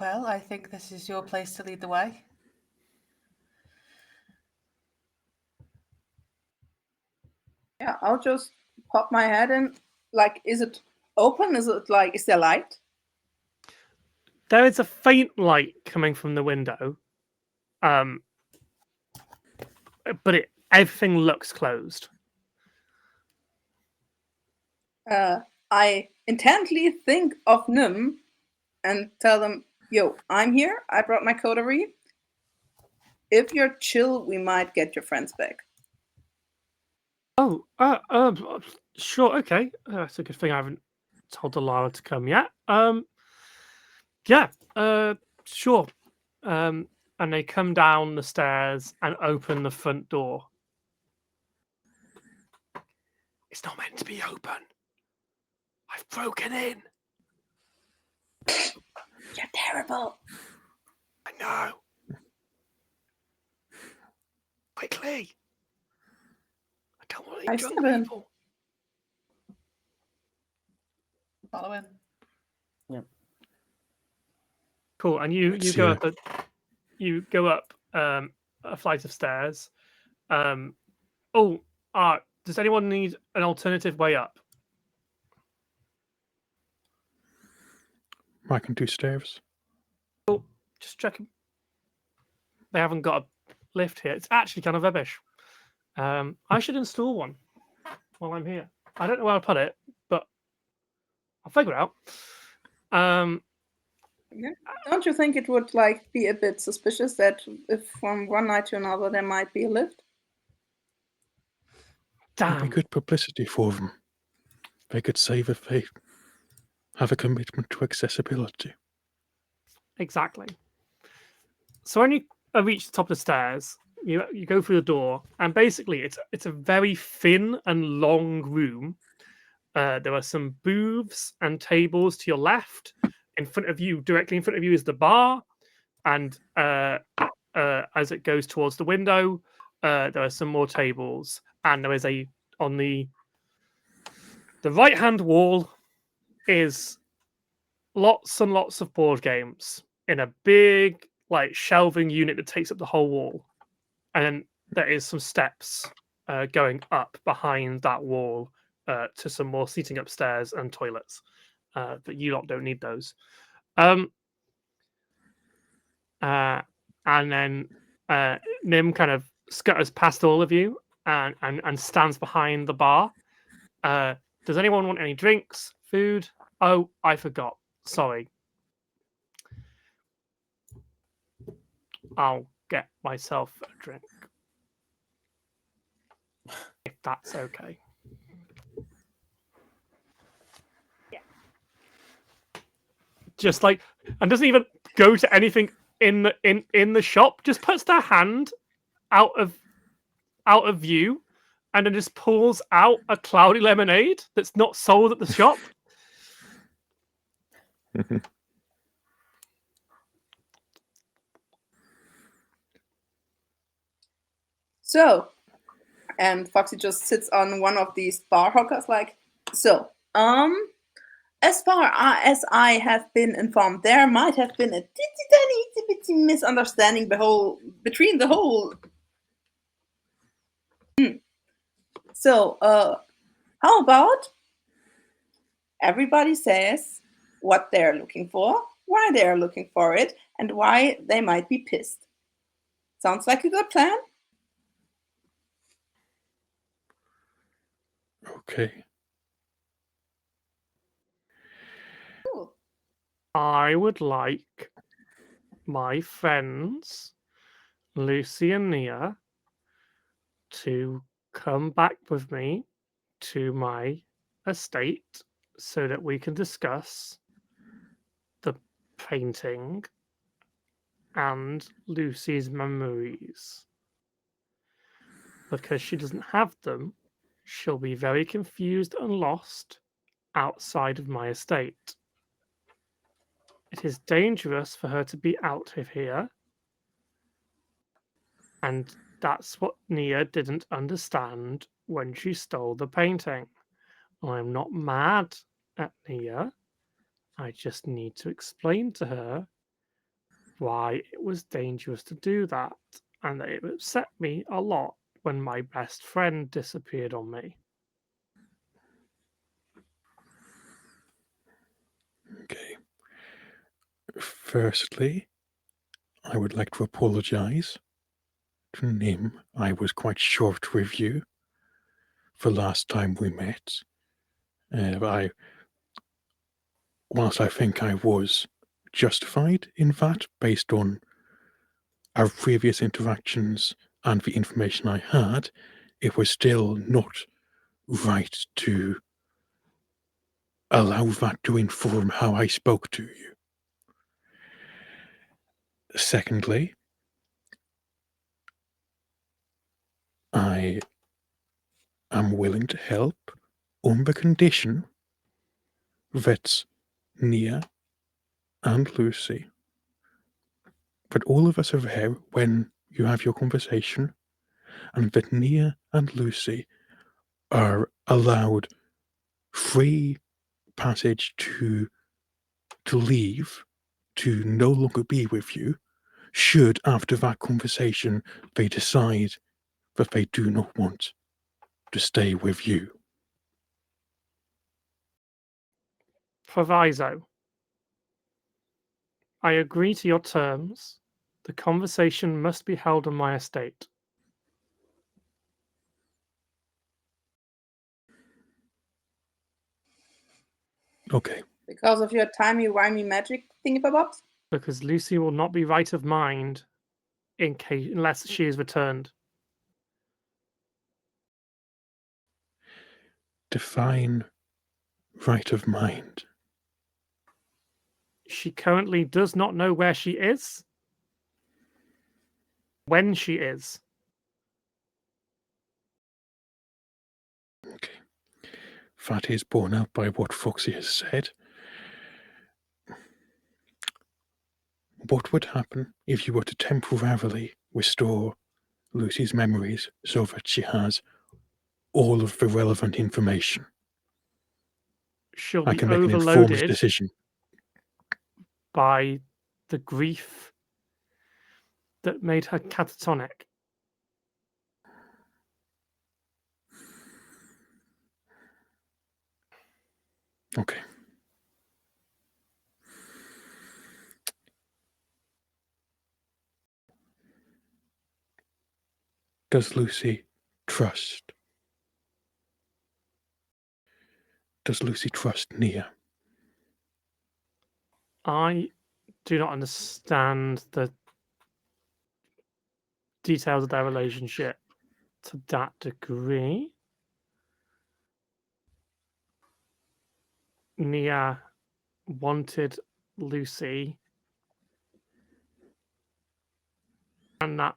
Well, I think this is your place to lead the way. Yeah, I'll just pop my head in. Like, is it open? Is there light? There is a faint light coming from the window, but everything looks closed. I intently think of Nim and tell them, yo, I'm here. I brought my coterie. If you're chill, we might get your friends back. Oh, sure, okay. That's a good thing I haven't told Delara to come yet. Yeah, sure. And they come down the stairs and open the front door. It's not meant to be open. I've broken in. You're terrible. I know. Quickly. I don't want any drunk people. Follow in. Yep. Cool. And you go up a flight of stairs. Does anyone need an alternative way up? I can do stairs. Just checking. They haven't got a lift here. It's actually kind of rubbish. I should install one while I'm here. I don't know where I'll put it, but I'll figure it out. Yeah. Don't you think it would be a bit suspicious that if from one night to another there might be a lift? Damn. It'd be good publicity for them. They could save if they have a commitment to accessibility. Exactly. So when you reach the top of the stairs, you go through the door, and basically it's a very thin and long room. There are some booths and tables to your left. Directly in front of you, is the bar, and as it goes towards the window, there are some more tables, and there is on the right-hand wall is lots and lots of board games in a big shelving unit that takes up the whole wall, and then there is some steps going up behind that wall to some more seating upstairs and toilets, but you lot don't need those. And then Nim kind of scutters past all of you and stands behind the bar. Does anyone want any drinks, food? Oh, I forgot. Sorry. I'll get myself a drink. If that's okay. just like, and doesn't even go to anything in the shop. Just puts their hand out of view, and then just pulls out a cloudy lemonade that's not sold at the shop. So, and Foxy just sits on one of these bar hookers, like, so, as far as I have been informed, there might have been a itty misunderstanding between the whole. So, how about everybody says what they're looking for, why they're looking for it, and why they might be pissed. Sounds like a good plan? Okay. Cool. I would like my friends, Lucy and Nia, to come back with me to my estate so that we can discuss the painting and Lucy's memories. Because she doesn't have them, she'll be very confused and lost outside of my estate. It is dangerous for her to be out of here, and that's what Nia didn't understand when she stole the painting. I'm not mad at Nia. I just need to explain to her why it was dangerous to do that, and that it upset me a lot when my best friend disappeared on me. Okay. Firstly, I would like to apologize to Nim. I was quite short with you for last time we met. Whilst I think I was justified in that based on our previous interactions and the information I had, it was still not right to allow that to inform how I spoke to you. Secondly, I am willing to help on the condition that Nia and Lucy, that all of us are there when you have your conversation, and that Nia and Lucy are allowed free passage to leave, to no longer be with you, should after that conversation they decide that they do not want to stay with you. Proviso. I agree to your terms. The conversation must be held on my estate. Okay. Because of your timey-wimey magic thingy-bobs? Because Lucy will not be right of mind unless she is returned. Define right of mind. She currently does not know where she is, when she is. Okay. That is borne out by what Foxy has said. What would happen if you were to temporarily restore Lucy's memories so that she has all of the relevant information? She'll I be can make an informed overloaded decision. by the grief that made her catatonic. Okay. Does Lucy trust? Does Lucy trust Nia? I do not understand the details of their relationship to that degree. Nia wanted Lucy, and that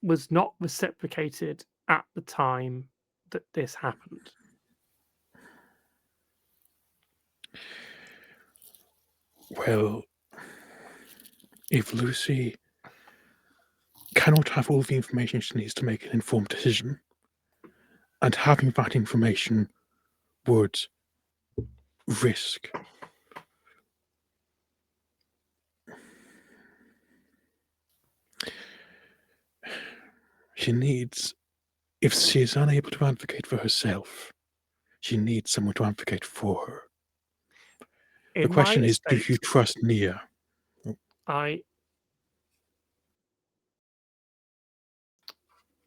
was not reciprocated at the time that this happened. Well, if Lucy cannot have all the information she needs to make an informed decision, and having that information would risk she needs, if she is unable to advocate for herself, she needs someone to advocate for her. The question is, do you trust Nia? I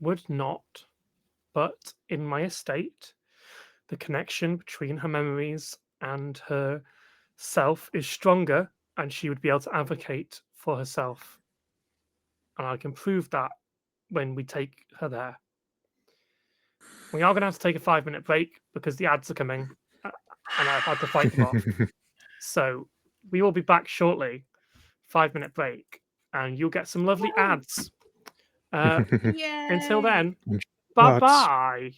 would not, but in my estate, the connection between her memories and her self is stronger, and she would be able to advocate for herself. And I can prove that when we take her there. We are going to have to take a 5-minute break because the ads are coming, and I've had to fight them off. So we will be back shortly. 5-minute break, and you'll get some lovely ads. Until then, bye bye.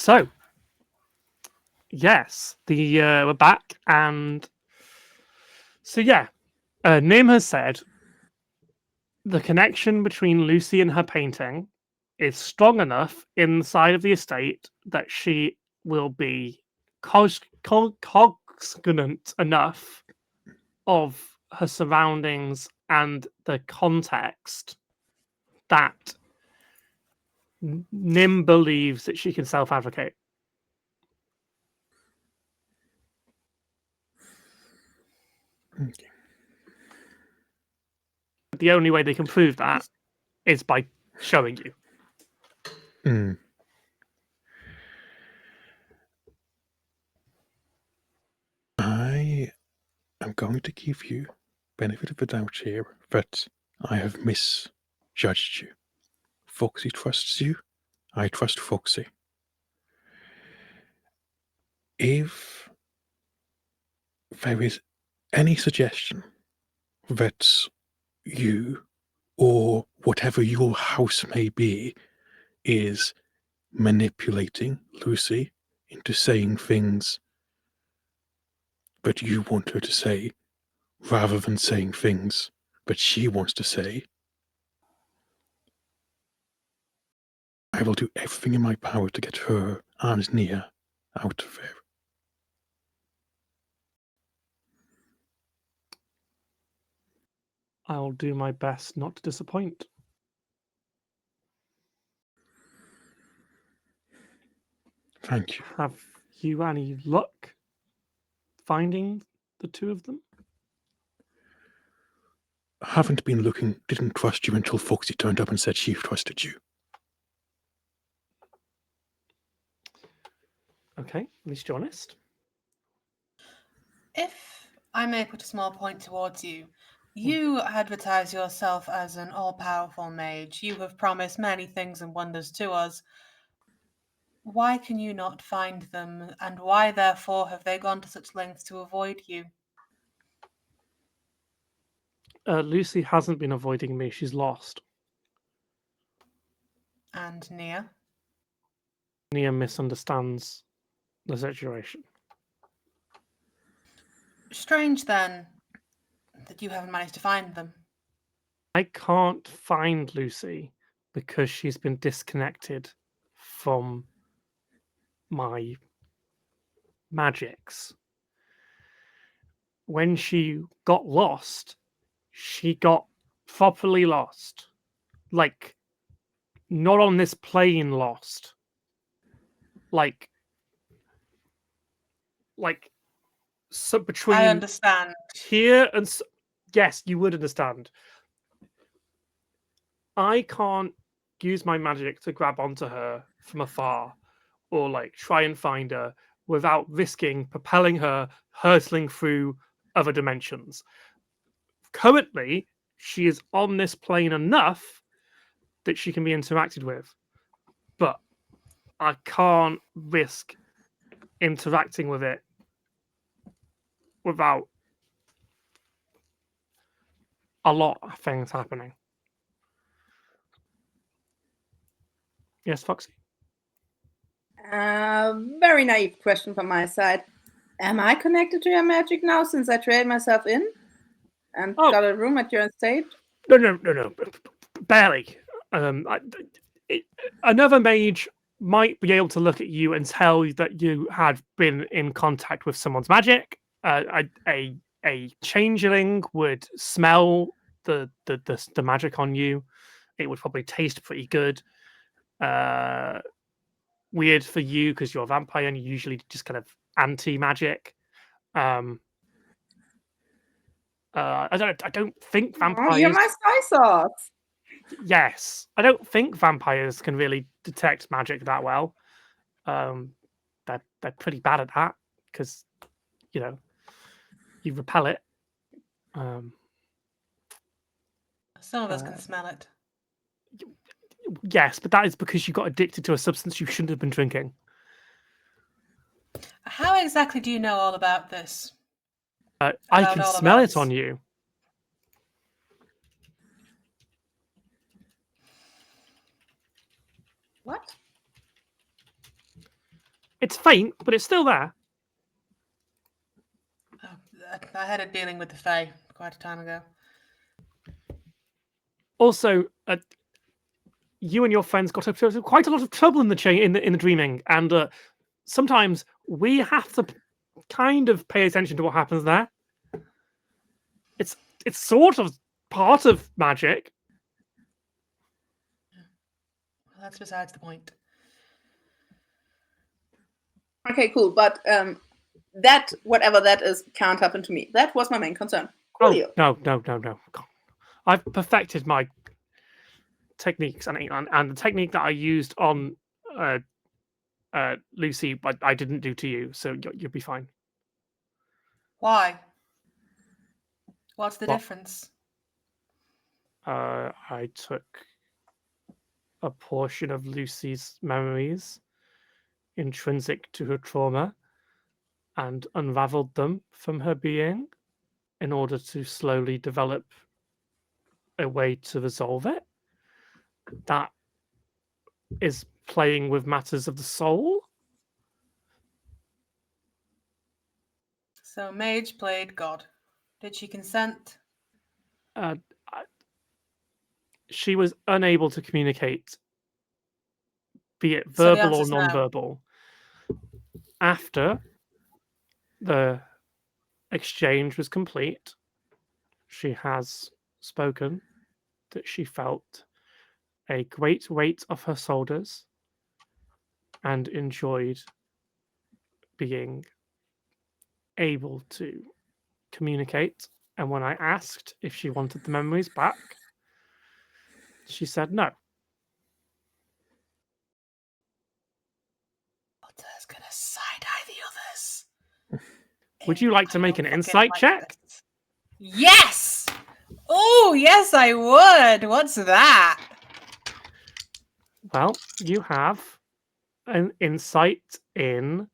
So, yes, we're back, and so yeah, Nim has said the connection between Lucy and her painting is strong enough inside of the estate that she will be cognizant enough of her surroundings and the context that Nim believes that she can self-advocate. Okay. The only way they can prove that is by showing you. Mm. I am going to give you benefit of the doubt here that I have misjudged you. Foxy trusts you. I trust Foxy. If there is any suggestion that you, or whatever your house may be, is manipulating Lucy into saying things that you want her to say, rather than saying things that she wants to say, I will do everything in my power to get her and Nia out of there. I'll do my best not to disappoint. Thank you. Have you any luck finding the two of them? I haven't been looking, didn't trust you until Foxy turned up and said she trusted you. Okay, at least you're honest. If I may put a small point towards you, you advertise yourself as an all-powerful mage. You have promised many things and wonders to us. Why can you not find them, and why, therefore, have they gone to such lengths to avoid you? Lucy hasn't been avoiding me. She's lost. And Nia? Nia misunderstands the situation. Strange, then, that you haven't managed to find them. I can't find Lucy because she's been disconnected from my magics. When she got lost, she got properly lost. Like, not on this plane lost. Like so between I understand. here and yes, you would understand. I can't use my magic to grab onto her from afar or like try and find her without risking propelling her hurtling through other dimensions. Currently, she is on this plane enough that she can be interacted with, but I can't risk interacting with it without a lot of things happening. Yes, Foxy? Very naive question from my side. Am I connected to your magic now since I traded myself in and got a room at your estate? No. Barely. Another mage might be able to look at you and tell that you had been in contact with someone's magic. A changeling would smell the magic on you. It would probably taste pretty good. Weird for you because you're a vampire and you usually just kind of anti-magic. I don't think vampires. Oh, you're my spy sauce. Yes, I don't think vampires can really detect magic that well. They're pretty bad at that because you repel it. Some of us can smell it. Yes, but that is because you got addicted to a substance you shouldn't have been drinking. How exactly do you know all about this? I can all smell of it us. on you. What? It's faint, but it's still there. Oh, I had a dealing with the Fae quite a time ago. Also, you and your friends got up to quite a lot of trouble in the dreaming, and sometimes we have to kind of pay attention to what happens there. It's sort of part of magic. Well, that's besides the point. Okay, cool. But that, whatever that is, can't happen to me. That was my main concern. Coolio. Oh, no. I've perfected my techniques, and the technique that I used on Lucy, but I didn't do to you, so you'll be fine. Why? What's the What? difference? I took a portion of Lucy's memories intrinsic to her trauma and unraveled them from her being in order to slowly develop a way to resolve it. That is playing with matters of the soul. So Mage played God. Did she consent? She was unable to communicate, be it So the verbal or answer's no. non-verbal. After the exchange was complete, she has spoken that she felt a great weight off her shoulders and enjoyed being able to communicate. And when I asked if she wanted the memories back, she said no. Potter's gonna side-eye the others. Would you like to make an insight check? This. Yes! Oh, yes, I would. What's that? Well, you have an insight in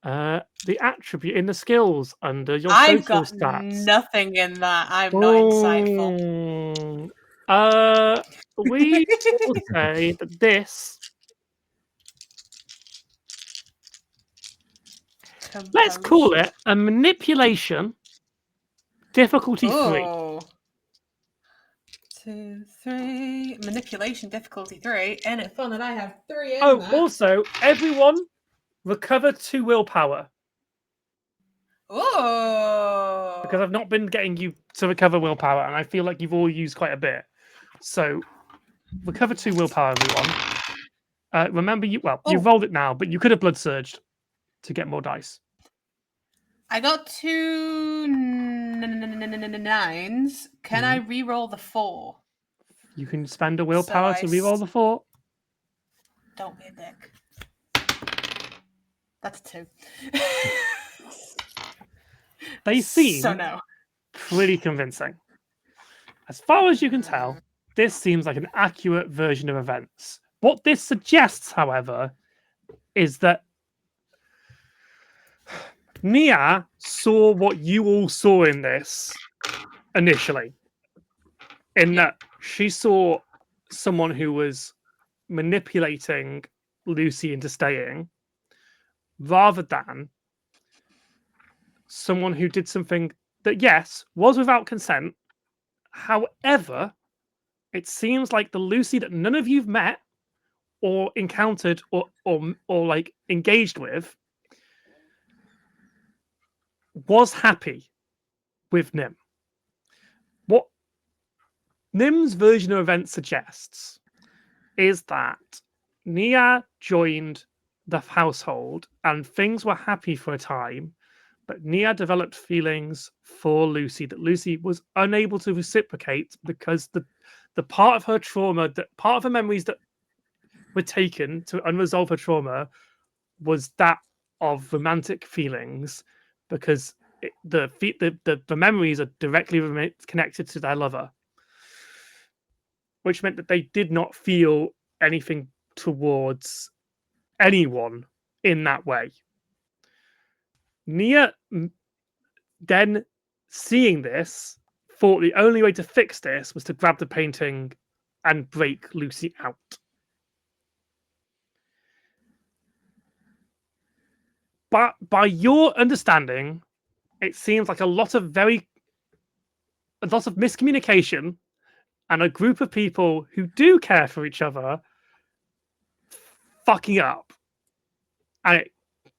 the attribute, in the skills under your I've social got stats. nothing in that. I'm not insightful. We will say that this. Let's call it a manipulation difficulty 3. Oh. 2, 3. Manipulation difficulty 3. Ain't it fun that I have 3 in that? Also, everyone recover 2 willpower. Oh. Because I've not been getting you to recover willpower, and I feel like you've all used quite a bit. So, recover 2 willpower, everyone. Remember, you rolled it now, but you could have blood surged to get more dice. I got 2 9s. Can I re-roll the 4? You can spend a willpower to re-roll the 4. Don't be a dick. That's 2. They seem pretty convincing. As far as you can tell, this seems like an accurate version of events. What this suggests, however, is that Nia saw what you all saw in this initially. In that she saw someone who was manipulating Lucy into staying, rather than someone who did something that, yes, was without consent. However, it seems like the Lucy that none of you've met or encountered or like engaged with was happy with Nim. What Nim's version of events suggests is that Nia joined the household and things were happy for a time, but Nia developed feelings for Lucy that Lucy was unable to reciprocate because the part of her trauma, that part of her memories that were taken to unresolve her trauma was that of romantic feelings, because the memories are directly connected to their lover, which meant that they did not feel anything towards anyone in that way. Nia then, seeing this, thought the only way to fix this was to grab the painting and break Lucy out. But by your understanding, it seems like a lot of miscommunication and a group of people who do care for each other fucking up, and it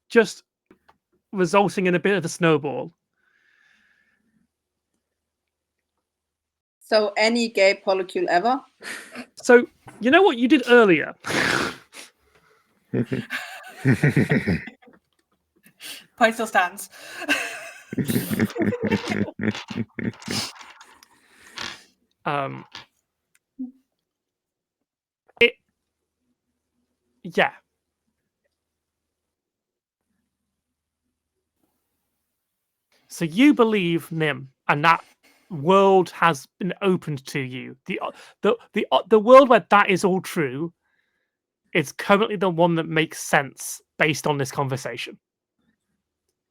just resulting in a bit of a snowball. So any gay polycule ever? So you know what you did earlier? Point still stands. Yeah. So you believe Nim, and that world has been opened to you. The world where that is all true is currently the one that makes sense based on this conversation,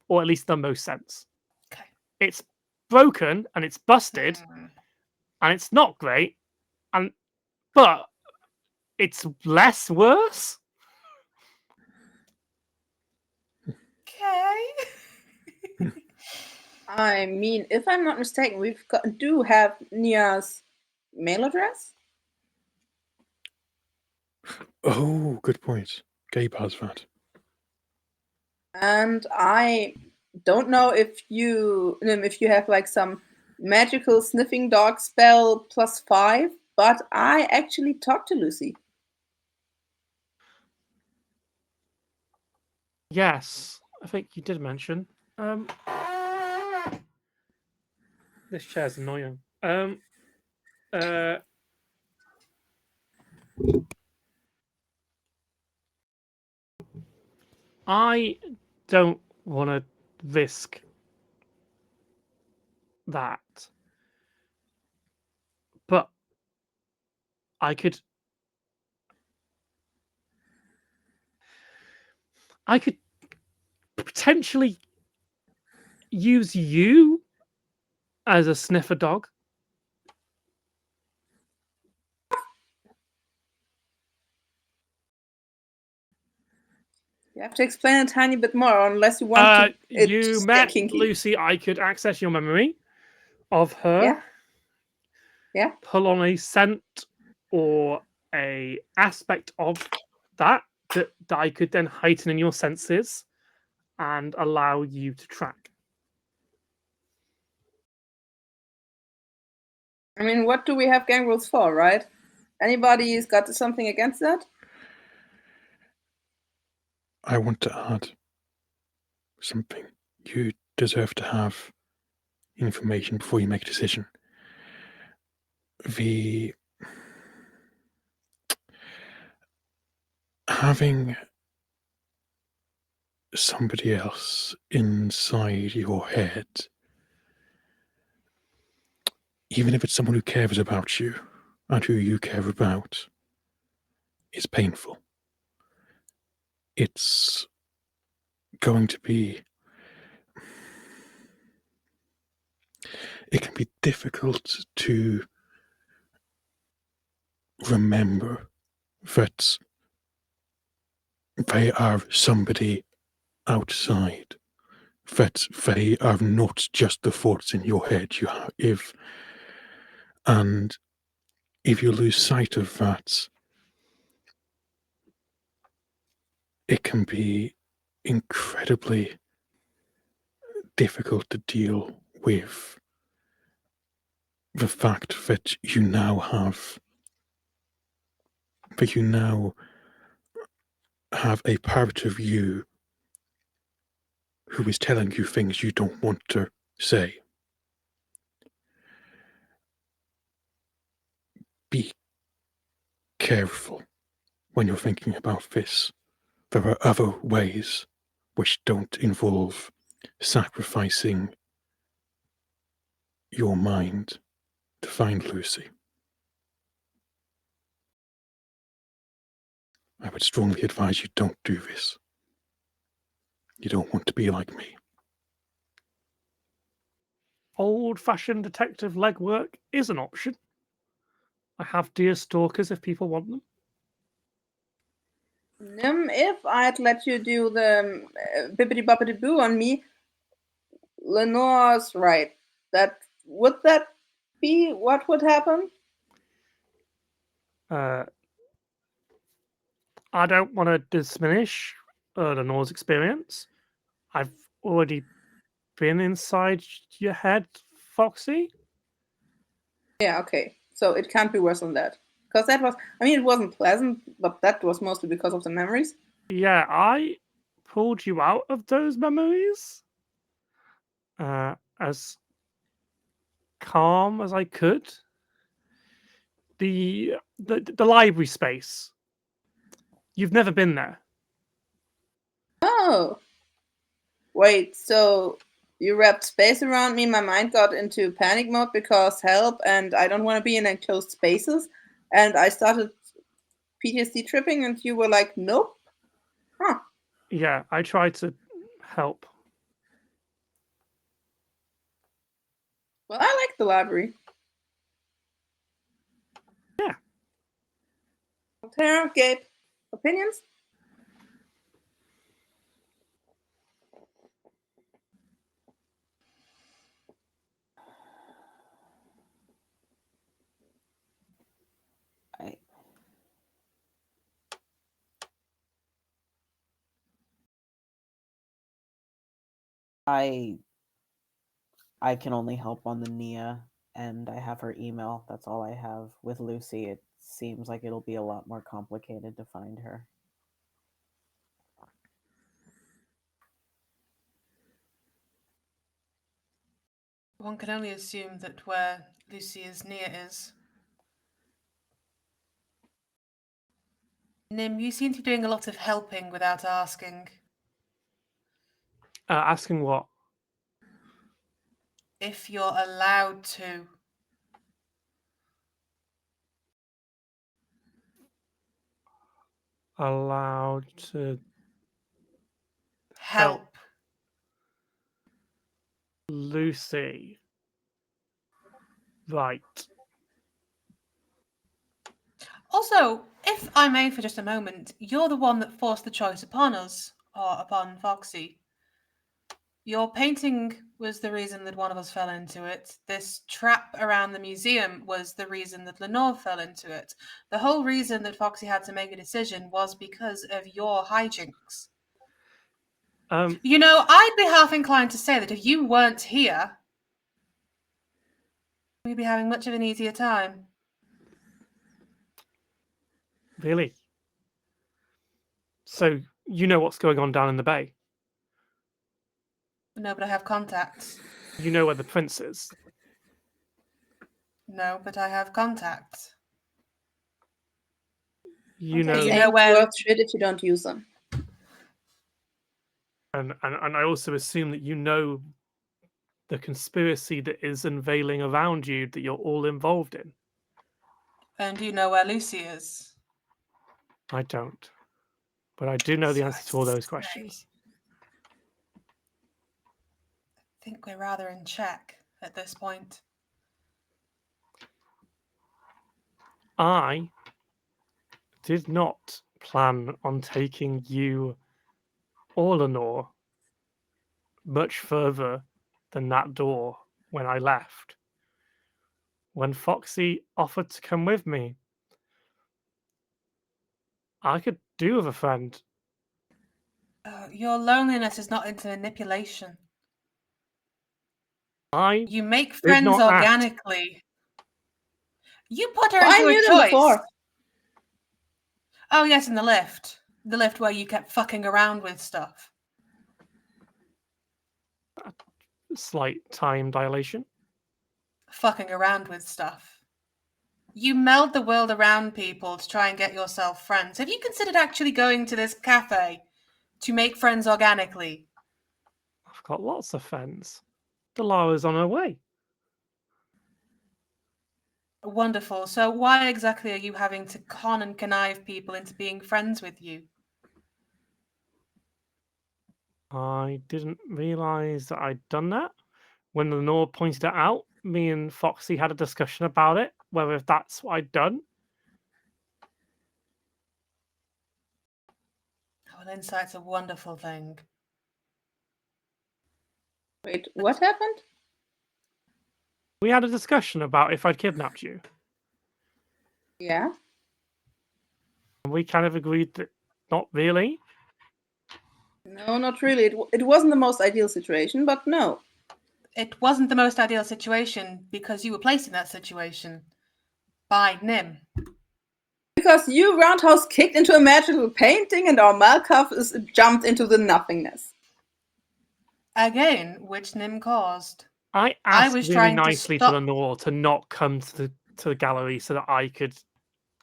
or at least the most sense. Okay. It's broken and it's busted, Mm. and it's not great, but it's less worse. Okay. I mean, if I'm not mistaken, do have Nia's mail address. Oh, good point. Gabe has that. And I don't know if you have like some magical sniffing dog spell +5, but I actually talked to Lucy. Yes, I think you did mention. This chair's annoying. I don't want to risk that, but I could potentially use you as a sniffer dog. You have to explain a tiny bit more, unless you want You to met kinky. Lucy. I could access your memory of her. Yeah. Yeah. Pull on a scent or a aspect of that I could then heighten in your senses and allow you to track. I mean, what do we have gang rules for, right? Anybody's got something against that? I want to add something. You deserve to have information before you make a decision. Having somebody else inside your head, even if it's someone who cares about you and who you care about, is painful. It's going to be... It can be difficult to remember that they are somebody outside, that they are not just the thoughts in your head. And if you lose sight of that, it can be incredibly difficult to deal with the fact that you now have a part of you who is telling you things you don't want to say. Be careful when you're thinking about this. There are other ways which don't involve sacrificing your mind to find Lucy. I would strongly advise you don't do this. You don't want to be like me. Old-fashioned detective legwork is an option. I have deer stalkers if people want them. Nim, if I'd let you do the bippity boppity boo on me, Lenore's right. Would that be what would happen? I don't want to diminish Lenore's experience. I've already been inside your head, Foxy. Yeah, okay. So it can't be worse than that. Because that was, I mean, it wasn't pleasant, but that was mostly because of the memories. Yeah, I pulled you out of those memories as calm as I could. The library space. You've never been there. Oh. Wait, so you wrapped space around me, my mind got into panic mode because help, and I don't want to be in enclosed spaces. And I started PTSD tripping, and you were like, nope. Huh. Yeah, I tried to help. Well, I like the library. Yeah. Tara, Gabe, opinions? I can only help on the Nia, and I have her email. That's all I have. With Lucy, it seems like it'll be a lot more complicated to find her. One can only assume that where Lucia's Nia is. Nim, you seem to be doing a lot of helping without asking. Asking what? If you're allowed to. Allowed to Help. Lucy. Right. Also, if I may for just a moment, you're the one that forced the choice upon us, or upon Foxy. Your painting was the reason that one of us fell into it. This trap around the museum was the reason that Lenore fell into it. The whole reason that Foxy had to make a decision was because of your hijinks. You know, I'd be half inclined to say that if you weren't here, we'd be having much of an easier time. Really? So you know what's going on down in the bay? No, but I have contacts. You know where the prince is? No, but I have contacts. You know, You know where- worth shit if you don't use them. and I also assume that you know the conspiracy that is unveiling around you that you're all involved in. And you know where Lucy is? I don't. But I do know the So answer to all those it's questions. I think we're rather in check at this point. I did not plan on taking you or Lenore much further than that door when I left. When Foxy offered to come with me, I could do with a friend. Your loneliness is not into manipulation. I You make did friends not act. organically. You put her Well, I into a knew them choice. before. Oh yes, in the lift. The lift where you kept fucking around with stuff. Slight time dilation. Fucking around with stuff. You meld the world around people to try and get yourself friends. Have you considered actually going to this cafe to make friends organically? I've got lots of friends. Delara's on her way. Wonderful. So why exactly are you having to con and connive people into being friends with you? I didn't realise that I'd done that. When Lenore pointed it out, me and Foxy had a discussion about it, whether if that's what I'd done. an insight's a wonderful thing. Wait, what happened? We had a discussion about if I'd kidnapped you, Yeah. and we kind of agreed that not really. No, not really. It wasn't the most ideal situation, but no. It wasn't the most ideal situation because you were placed in that situation by Nim. Because you roundhouse kicked into a magical painting and our Malkav is jumped into the nothingness. Again, which Nim caused. I asked was really trying to nicely to stop- Lenore to not come to the gallery so that I could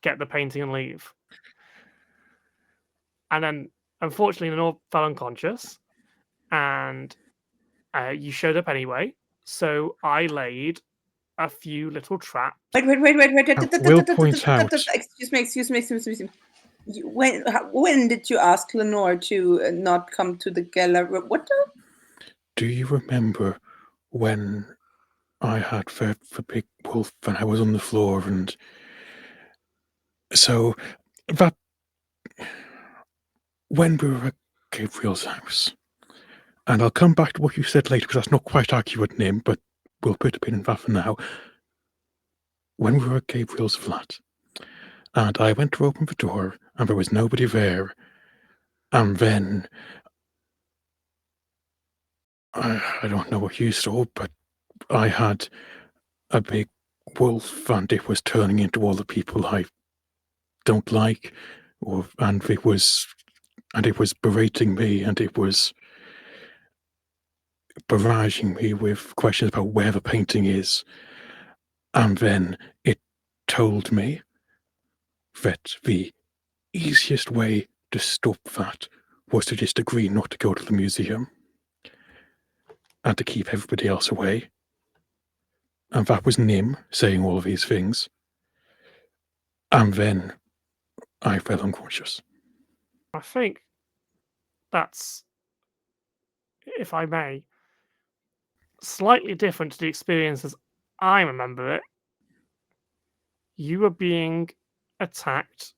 get the painting and leave. And then, unfortunately, Lenore fell unconscious, and you showed up anyway. So I laid a few little traps. Wait. Will points out. Excuse me. When did you ask Lenore to not come to the gallery? What the? Do you remember when I had the big wolf and I was on the floor, and so that when we were at Gabriel's house, and I'll come back to what you said later because that's not quite accurate, Nim, but we'll put a pin in that for now. When we were at Gabriel's flat, and I went to open the door, and there was nobody there, and then I don't know what you saw, but I had a big wolf, and it was turning into all the people I don't like, and it was berating me, and it was barraging me with questions about where the painting is, and then it told me that the easiest way to stop that was to just agree not to go to the museum and to keep everybody else away. And that was Nim saying all of these things. And then I fell unconscious. I think that's, if I may, slightly different to the experience as I remember it. You were being attacked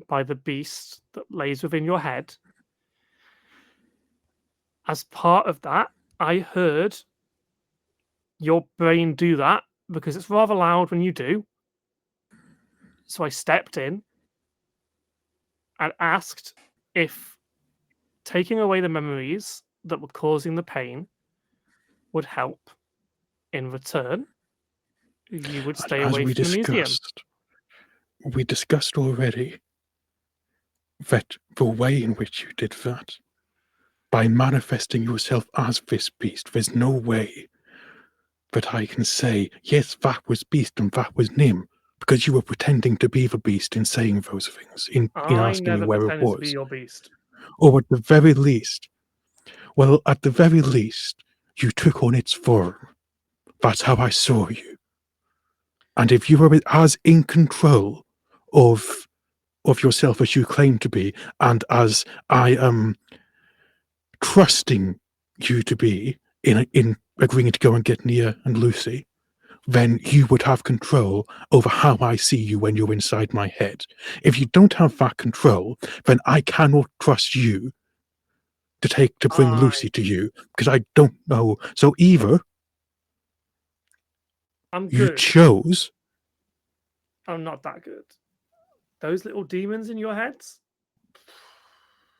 by the beast that lays within your head. As part of that, I heard your brain do that because it's rather loud when you do. So I stepped in and asked if taking away the memories that were causing the pain would help. In return, you would stay away from the museum. We discussed already that the way in which you did that, by manifesting yourself as this beast, there's no way that I can say, yes, that was Beast and that was Nim, because you were pretending to be the Beast in saying those things, in I asking me never where it pretended to be was. your beast. Or at the very least, you took on its form. That's how I saw you. And if you were as in control of yourself as you claim to be, and as I am trusting you to be in agreeing to go and get Nia and Lucy, then you would have control over how I see you when you're inside my head. If you don't have that control, then I cannot trust you to bring Lucy to you, because I don't know. So either I'm you good. chose. I'm not that good. Those little demons in your heads,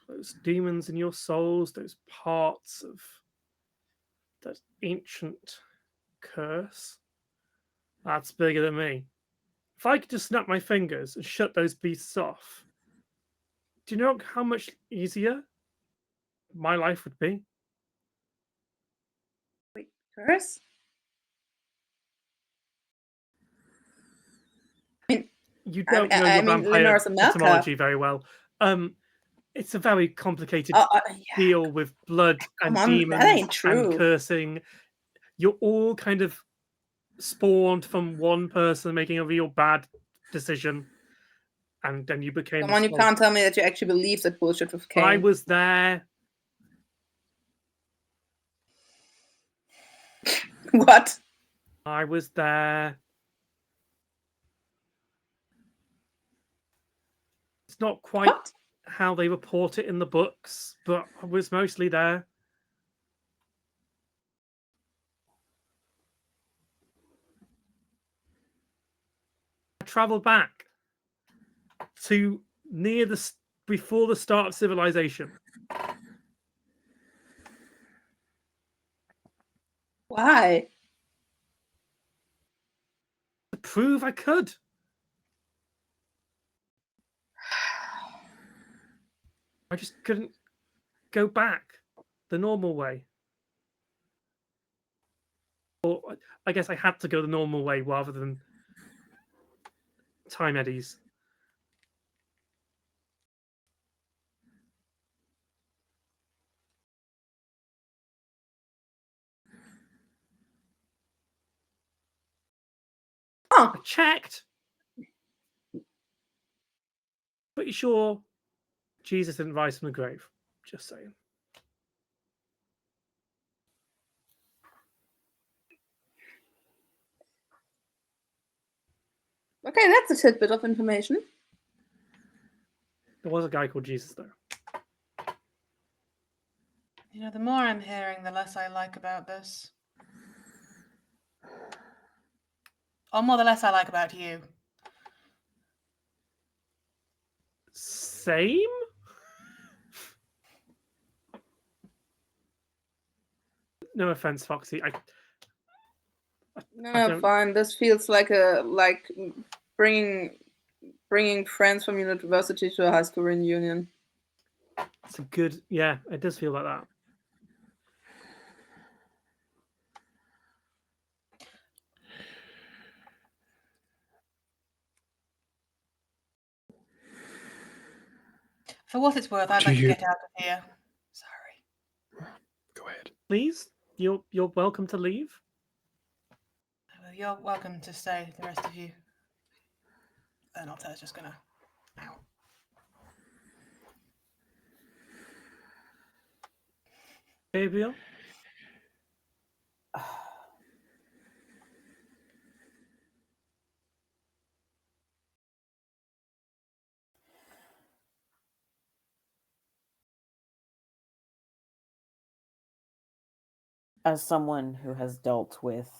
those demons in your souls, those parts of that ancient curse, that's bigger than me. If I could just snap my fingers and shut those beasts off, do you know how much easier my life would be? Wait, curse? You don't know your vampire Lenore's a Malkav. etymology very well. It's a very complicated deal with blood and demons and cursing. You're all kind of spawned from one person making a real bad decision, and then you became. Come on, you can't tell me that you actually believe that bullshit with Cain. I was there. What? I was there. It's not quite how they report it in the books, but I was mostly there. I travelled back to before the start of civilization. Why? To prove I could. I just couldn't go back the normal way. Or I guess I had to go the normal way rather than time eddies. Oh, I checked. Pretty sure Jesus didn't rise from the grave. Just saying. okay, that's a tidbit of information. There was a guy called Jesus, though. You know, the more I'm hearing, the less I like about this. Or more the less I like about you. Same? No offense, Foxy. No, I no, don't- fine. This feels like bringing friends from university to a high school reunion. It's a good. Yeah, it does feel like that. For what it's worth, I'd Do like to you- get out of here. Sorry. Go ahead. Please, you're welcome to leave. Well, you're welcome to stay, the rest of you. And Altair's just gonna... Ow. Gabriel? As someone who has dealt with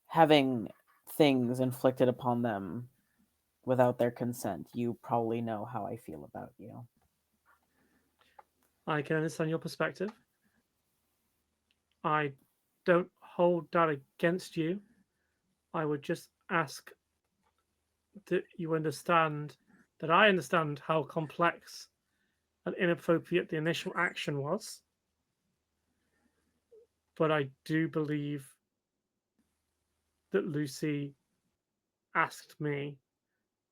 having things inflicted upon them without their consent, you probably know how I feel about you. I can understand your perspective. I don't hold that against you. I would just ask that you understand that I understand how complex and inappropriate the initial action was. But I do believe that Lucy asked me,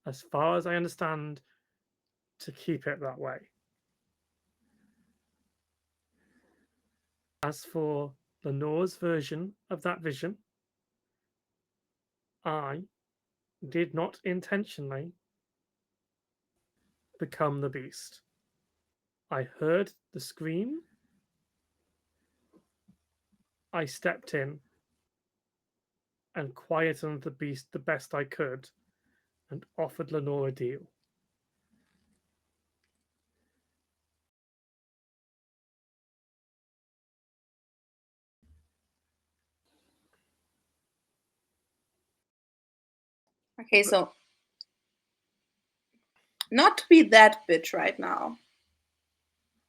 as far as I understand, to keep it that way. As for Lenore's version of that vision, I did not intentionally become the beast. I heard the scream. I stepped in and quietened the beast the best I could and offered Lenore a deal. Okay, so not to be that bitch right now,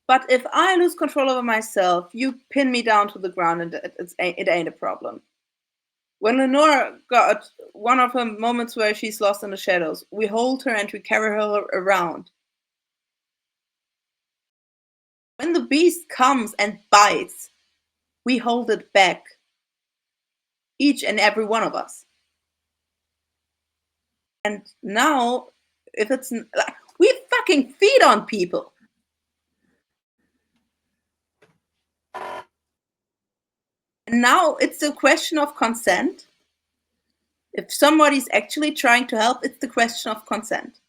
but if I lose control over myself, you pin me down to the ground and it ain't a problem. When Lenore got one of her moments where she's lost in the shadows, we hold her and we carry her around. When the beast comes and bites, we hold it back. Each and every one of us. And now, if it's like, we fucking feed on people. And now it's a question of consent. If somebody's actually trying to help, it's the question of consent.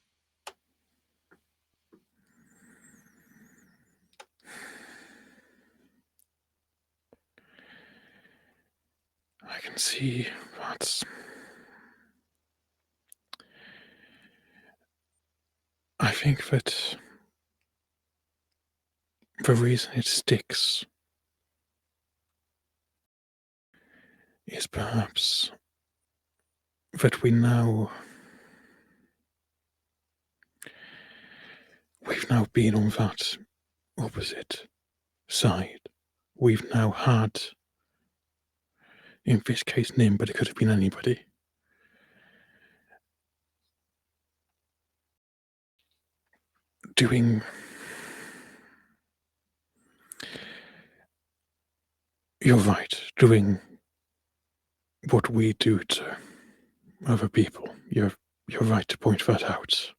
I can see that's I think that the reason it sticks is perhaps that we've now been on that opposite side. We've now had, in this case, Nim, but it could have been anybody. Doing you're right, doing what we do to other people. You're right to point that out.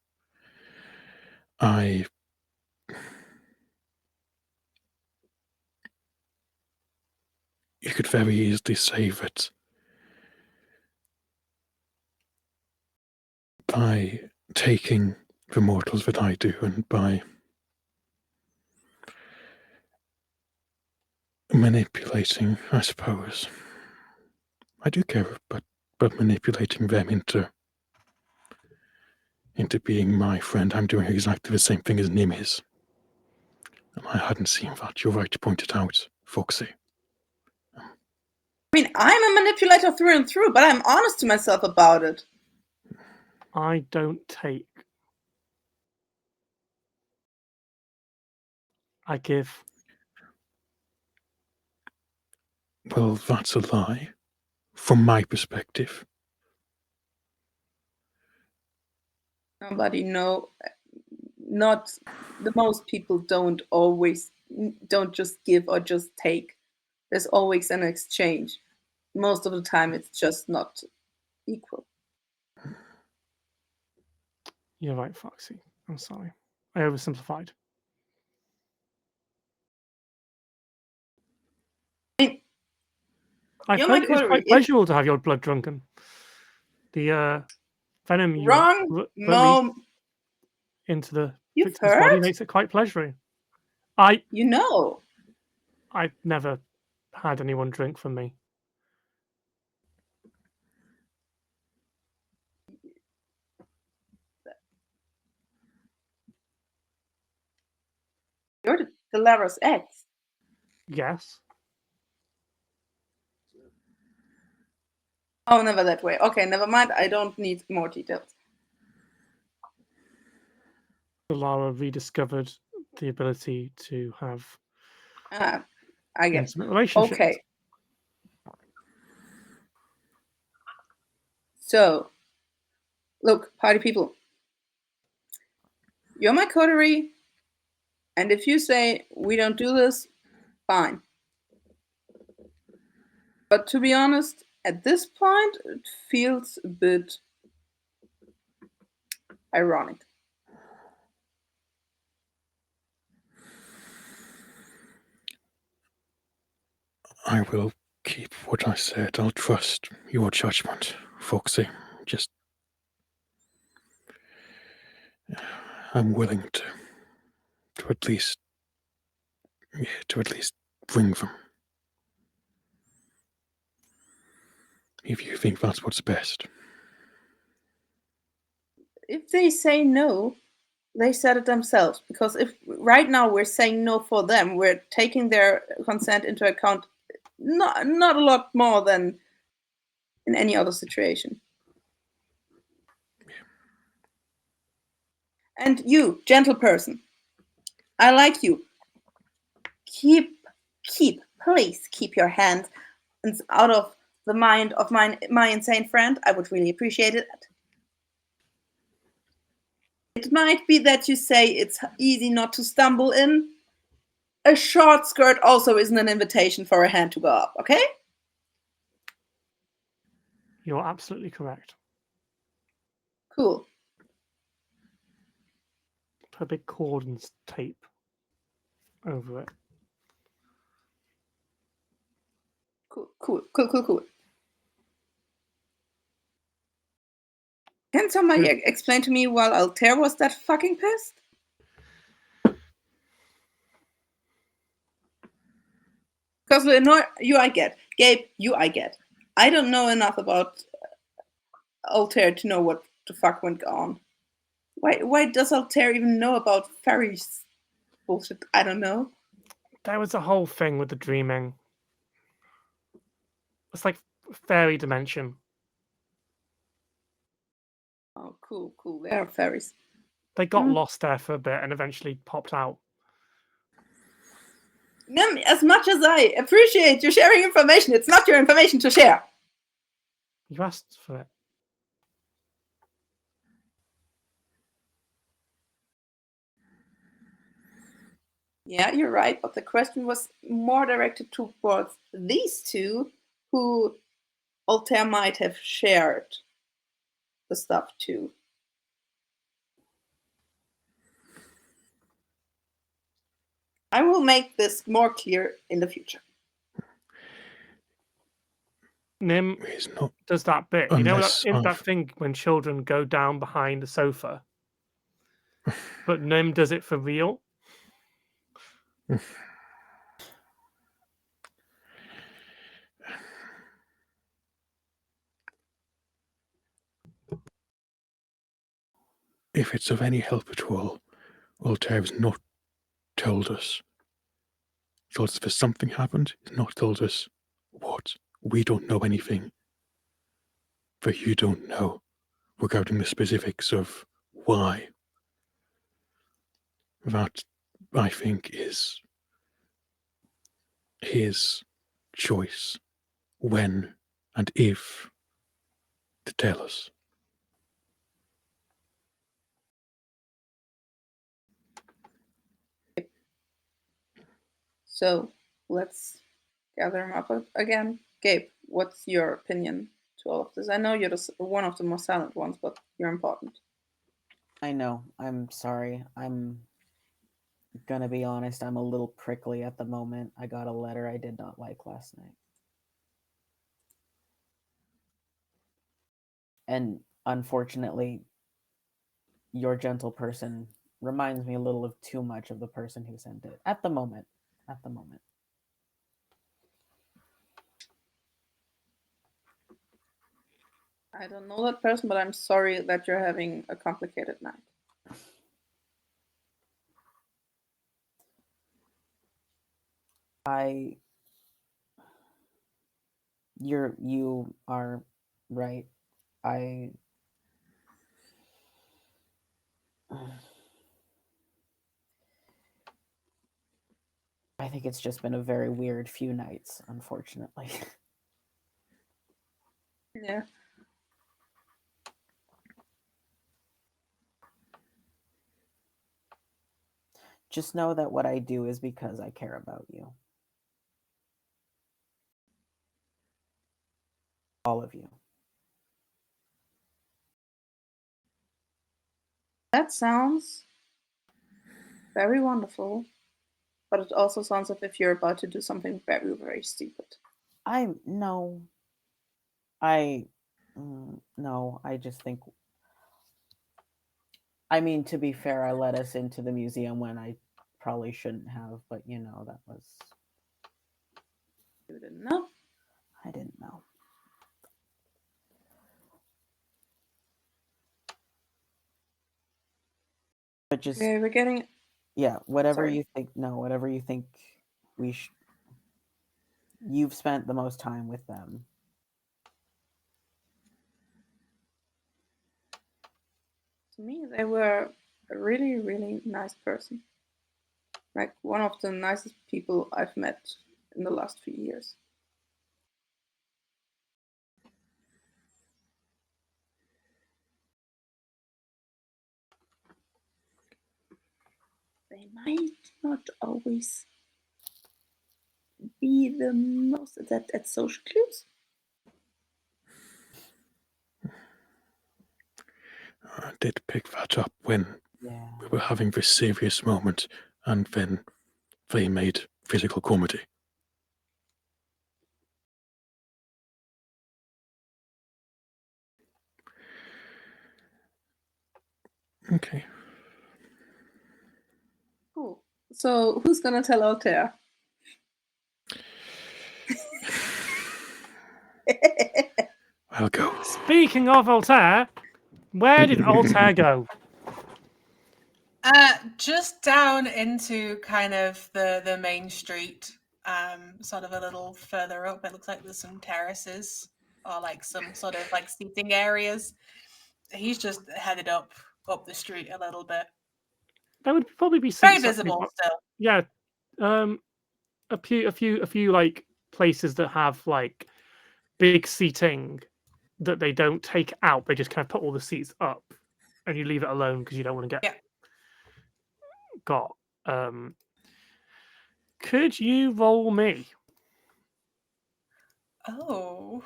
You could very easily say that by taking the mortals that I do and by manipulating, I suppose, I do care, but manipulating them into being my friend, I'm doing exactly the same thing as Nim is. And I hadn't seen that. You're right to point it out, Foxy. I mean, I'm a manipulator through and through, but I'm honest to myself about it. I don't take. I give. Well, that's a lie, from my perspective. Nobody know. Not the most people don't just give or just take. There's always an exchange. Most of the time, it's just not equal. You're right, Foxy. I'm sorry. I oversimplified. I've You're heard my it is coterie. quite pleasurable to have your blood drunken. The venom you Wrong, release into the You've victim's body heard? makes it quite pleasuring. You know. I've never had anyone drink from me. You're the Lara's ex. Yes. Oh, never that way. Okay, never mind. I don't need more details. Lara rediscovered the ability to have I get it. intimate relationships. Okay. So, look, party people. You're my coterie, and if you say we don't do this, fine. But to be honest, at this point, it feels a bit ironic. I will keep what I said. I'll trust your judgment, Foxy. Just I'm willing to at least bring them. If you think that's what's best. If they say no, they said it themselves. Because if right now we're saying no for them, we're taking their consent into account not a lot more than in any other situation. And you, gentle person, I like you. Please keep your hands out of the mind of my insane friend. I would really appreciate it. It might be that you say it's easy not to stumble in. A short skirt also isn't an invitation for a hand to go up, okay? You're absolutely correct. Cool. Put a big cord and tape over it. Cool. Can somebody explain to me why Altair was that fucking pissed? Because you I get. Gabe, you I get. I don't know enough about Altair to know what the fuck went on. Why does Altair even know about fairies? Bullshit. I don't know. There was a whole thing with the dreaming. It's like fairy dimension. Oh, cool. They are fairies. They got lost there for a bit and eventually popped out. Nim, as much as I appreciate you sharing information, it's not your information to share. You asked for it. Yeah, you're right, but the question was more directed towards these two who Altair might have shared the stuff to. I will make this more clear in the future. Nim He's not. does that bit. You know Unless that I've- thing when children go down behind the sofa? But Nim does it for real. If it's of any help at all, Altair has not told us. He told us if something happened, he's not told us what. We don't know anything. But you don't know regarding the specifics of why. That, I think, is his choice when and if to tell us. So let's gather them up again. Gabe, what's your opinion to all of this? I know you're one of the more silent ones, but you're important. I know. I'm sorry. I'm gonna be honest. I'm a little prickly at the moment. I got a letter I did not like last night. And unfortunately, your gentle person reminds me a little of too much of the person who sent it. At the moment. I don't know that person, but I'm sorry that you're having a complicated night. You are right. I think it's just been a very weird few nights, unfortunately. Yeah. Just know that what I do is because I care about you. All of you. That sounds very wonderful, but it also sounds as if you're about to do something very, very stupid. No, I just think. I mean, to be fair, I let us into the museum when I probably shouldn't have, but that was. You didn't know? I didn't know. But just. Okay, we're getting. Yeah, whatever Sorry. you think. No, whatever you think we should. You've spent the most time with them. To me, they were a really, really nice person. Like one of the nicest people I've met in the last few years. They might not always be the most adept at social clues. I did pick that up when Yeah. we were having this serious moment, and then they made physical comedy. Okay. Cool. So who's gonna tell Altair? I'll go. Speaking of Altair, where did Altair go? Just down into kind of the main street, sort of a little further up. It looks like there's some terraces or like some sort of like seating areas. He's just headed up the street a little bit. There would probably be Very seats. visible still. Yeah, a few like places that have like big seating that they don't take out. They just kind of put all the seats up, and you leave it alone because you don't want to get got. Could you roll me? Oh,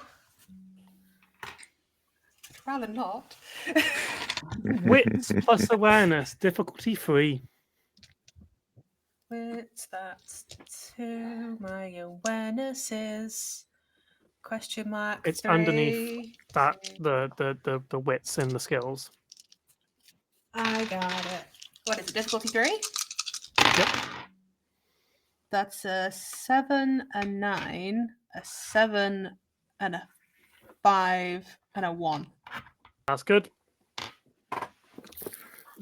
rather not. Wits plus awareness, difficulty 3. Wits, that's 2. My awareness is question mark. It's 3. underneath that the wits and the skills. I got it. What is it? Difficulty 3? Yep. That's a 7, a 9, a 7, and a 5, and a 1. That's good.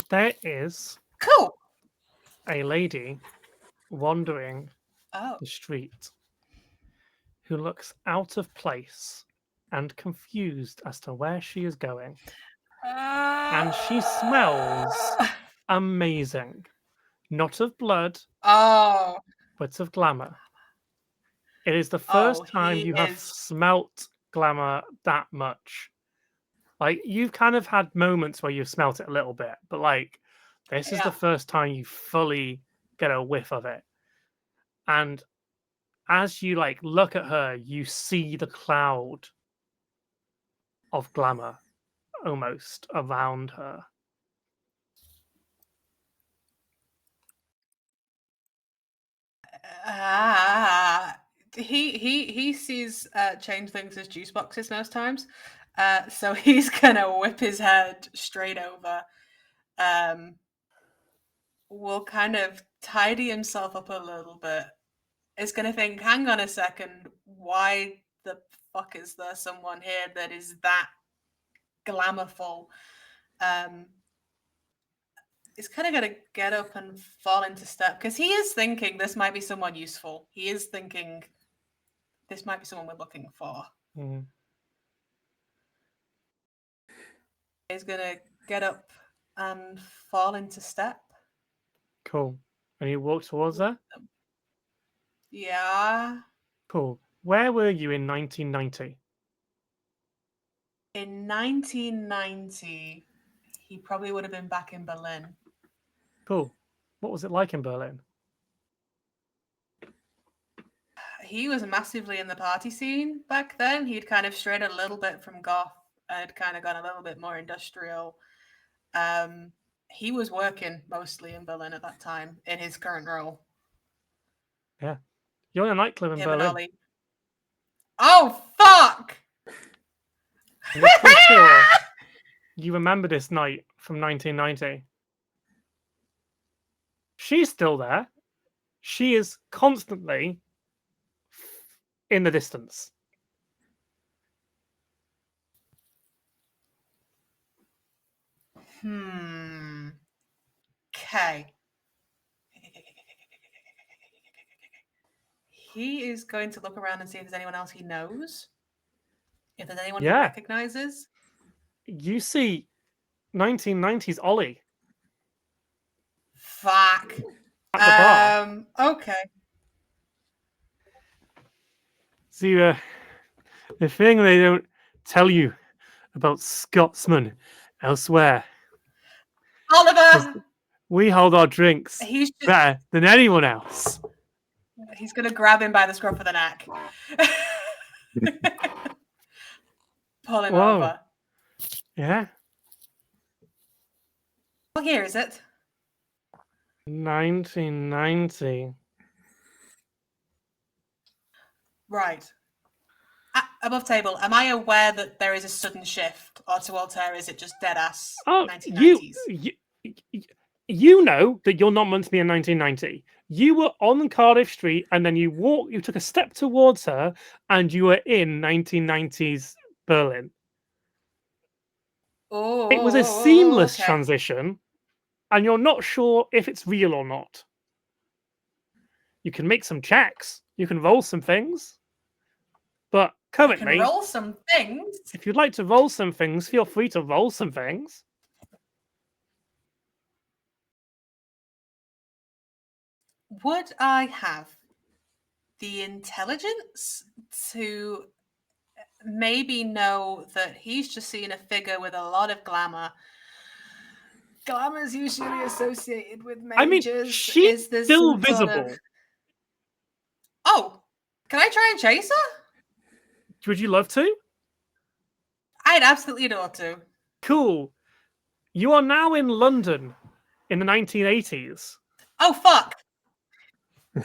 There is Cool. a lady wandering Oh. the street who looks out of place and confused as to where she is going. And she smells amazing. Not of blood, Oh. but of glamour. It is the first time he you have is- smelt glamour that much. Like, you've kind of had moments where you've smelt it a little bit, but like, this is Yeah. the first time you fully get a whiff of it. And as you like look at her, you see the cloud of glamour almost around her. He sees changelings as juice boxes most times, so he's gonna whip his head straight over. Will kind of tidy himself up a little bit. Is gonna think, hang on a second, why the fuck is there someone here that is that glamourful? Is kind of going to get up and fall into step because he is thinking this might be someone useful. He is thinking this might be someone we're looking for. Mm. He's going to get up and fall into step. Cool. And you walk towards her? Yeah. Cool. Where were you in 1990? In 1990, he probably would have been back in Berlin. Cool. What was it like in Berlin? He was massively in the party scene back then. He'd kind of strayed a little bit from goth and had kind of gone a little bit more industrial. He was working mostly in Berlin at that time in his current role. Yeah. You're in a nightclub in Him and Berlin. Ollie. Oh, fuck! And you're pretty sure you remember this night from 1990. She's still there. She is constantly in the distance. Okay. He is going to look around and see if there's anyone else he knows. If there's anyone he recognizes. You see 1990s Ollie. Fuck. At the bar. Okay. See, the thing they don't tell you about Scotsmen elsewhere. Oliver! We hold our drinks He's just, better than anyone else. He's going to grab him by the scruff of the neck. Pull him over. Yeah. What year is it? 1990. Right. Above table, am I aware that there is a sudden shift, or to Altair is it just dead ass 1990s? You know that you're not meant to be in 1990. You were on Cardiff Street, and then you took a step towards her, and you were in 1990s Berlin. Oh, it was a seamless transition. and you're not sure if it's real or not. You can make some checks. You can roll some things. But I can currently, roll some things. if you'd like to roll some things, feel free to roll some things. Would I have the intelligence to maybe know that he's just seen a figure with a lot of glamour? Glamour is usually associated with mages. I mean, she's Is this still some sort visible. of... Oh, can I try and chase her? Would you love to? I'd absolutely adore to. Cool. You are now in London in the 1980s. Oh, fuck.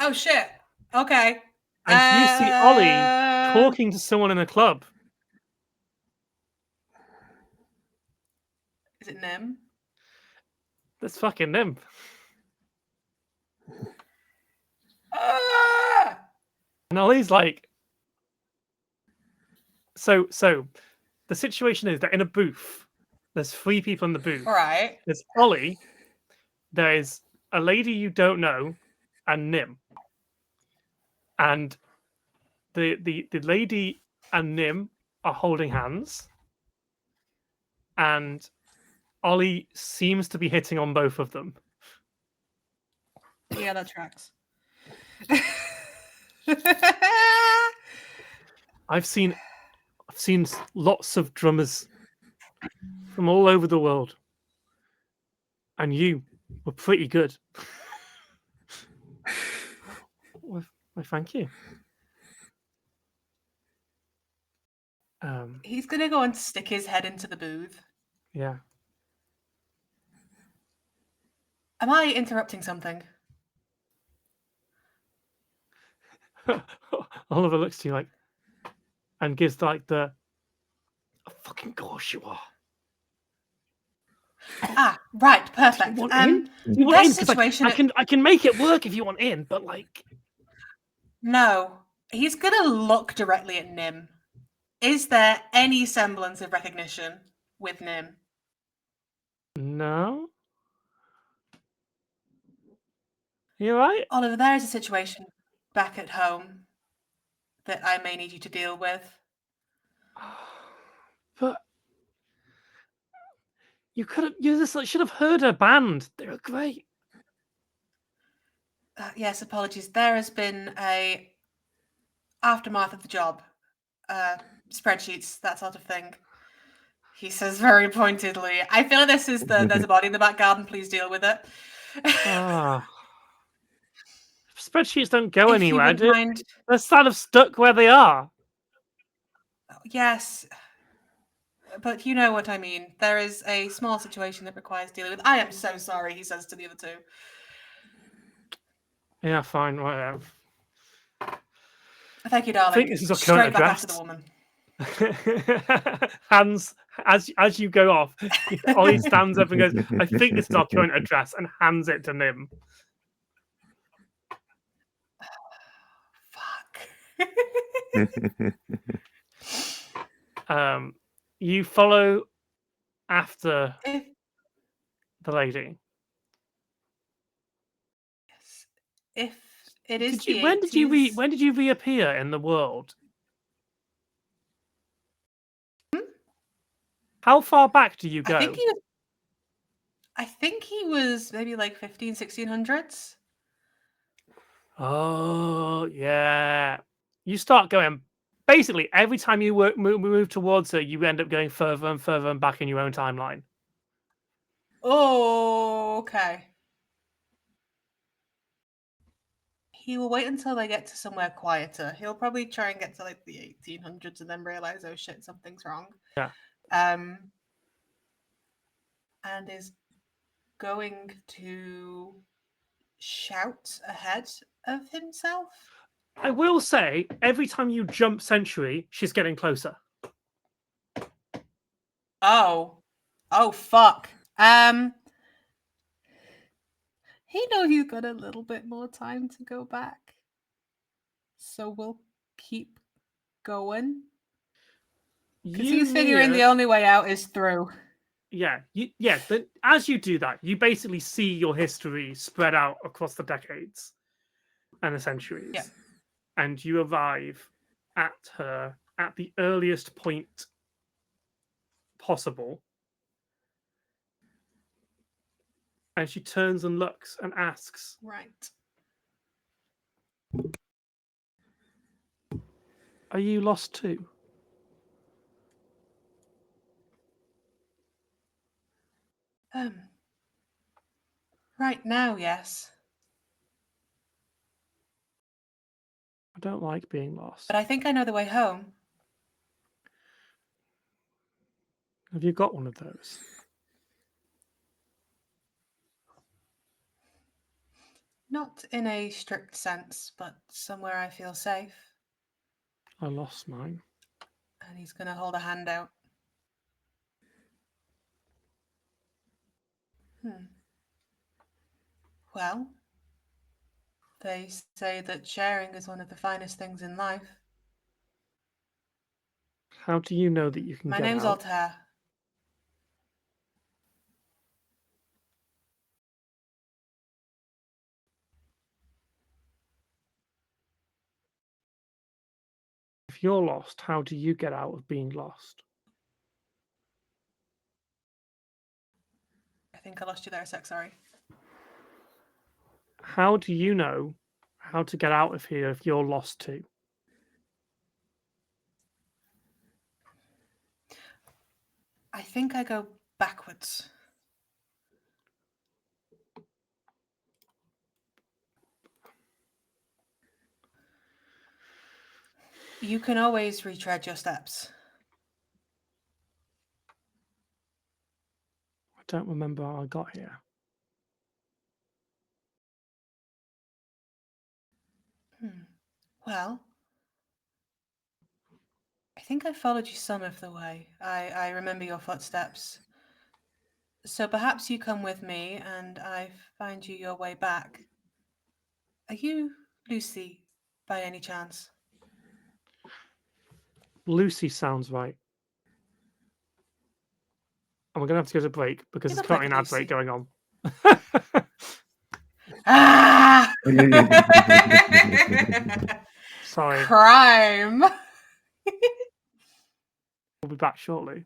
Oh, shit. Okay. And you see Ollie talking to someone in a club. Is it Nim? That's fucking Nim. And Ollie's like, so the situation is that in a booth, there's 3 people in the booth. All right. There's Ollie, there is a lady you don't know, and Nim. And the lady and Nim are holding hands, and Ollie seems to be hitting on both of them. Yeah, that tracks. I've seen lots of drummers from all over the world, and you were pretty good. Well, thank you. He's gonna go and stick his head into the booth. Yeah. Am I interrupting something? Oliver looks to you like, and gives like the, of fucking course you are. Ah, right, perfect. Do you want in? Do you want there's in? a 'Cause, situation. I can make it work if you want in, but like, No, he's gonna look directly at Nim. Is there any semblance of recognition with Nim? no. You right? Oliver, there is a situation back at home that I may need you to deal with. But you could have. You just should have heard her band. They were great. Yes, apologies. There has been a aftermath of the job. Spreadsheets, that sort of thing. He says very pointedly. I feel like this is there's a body in the back garden, please deal with it. Ah. Spreadsheets don't go If you anywhere. wouldn't mind. They're kind of stuck where they are. Yes. But you know what I mean. There is a small situation that requires dealing with. I am so sorry, he says to the other two. Yeah, fine, whatever. Thank you, darling. I think this is our Straight current back address. after the woman. Hands as you go off, Ollie stands up and goes, I think this is our current address, and hands it to Nim. Fuck. You follow after the lady. Yes. If it is when did you reappear in the world? How far back do you go? I think he was maybe like 1600s. Oh, yeah. You start going... Basically, every time you move towards her, you end up going further and further and back in your own timeline. Oh, okay. He will wait until they get to somewhere quieter. He'll probably try and get to like the 1800s and then realize, oh shit, something's wrong. Yeah. And is going to shout ahead of himself. I will say, every time you jump century, she's getting closer. Oh fuck. He knows he's got a little bit more time to go back, so we'll keep going. Because he's figuring the only way out is through. as you do that, you basically see your history spread out across the decades and the centuries. Yeah. And you arrive at her at the earliest point possible. And she turns and looks and asks, Right. "Are you lost too?" Right now, yes. I don't like being lost. But I think I know the way home. Have you got one of those? Not in a strict sense, but somewhere I feel safe. I lost mine. And he's going to hold a hand out. Well, they say that sharing is one of the finest things in life. How do you know that you can My get name's out? Altair. If you're lost, how do you get out of being lost? I think I lost you there a sec, sorry. How do you know how to get out of here if you're lost too? I think I go backwards. You can always retread your steps. I don't remember how I got here. Well, I think I followed you some of the way. I remember your footsteps. So perhaps you come with me and I find you your way back. Are you Lucy, by any chance? Lucy sounds right. And we're going to have to go to break because You there's look like currently a an ad break Lucy. going on. Ah! Sorry. Crime! We'll be back shortly.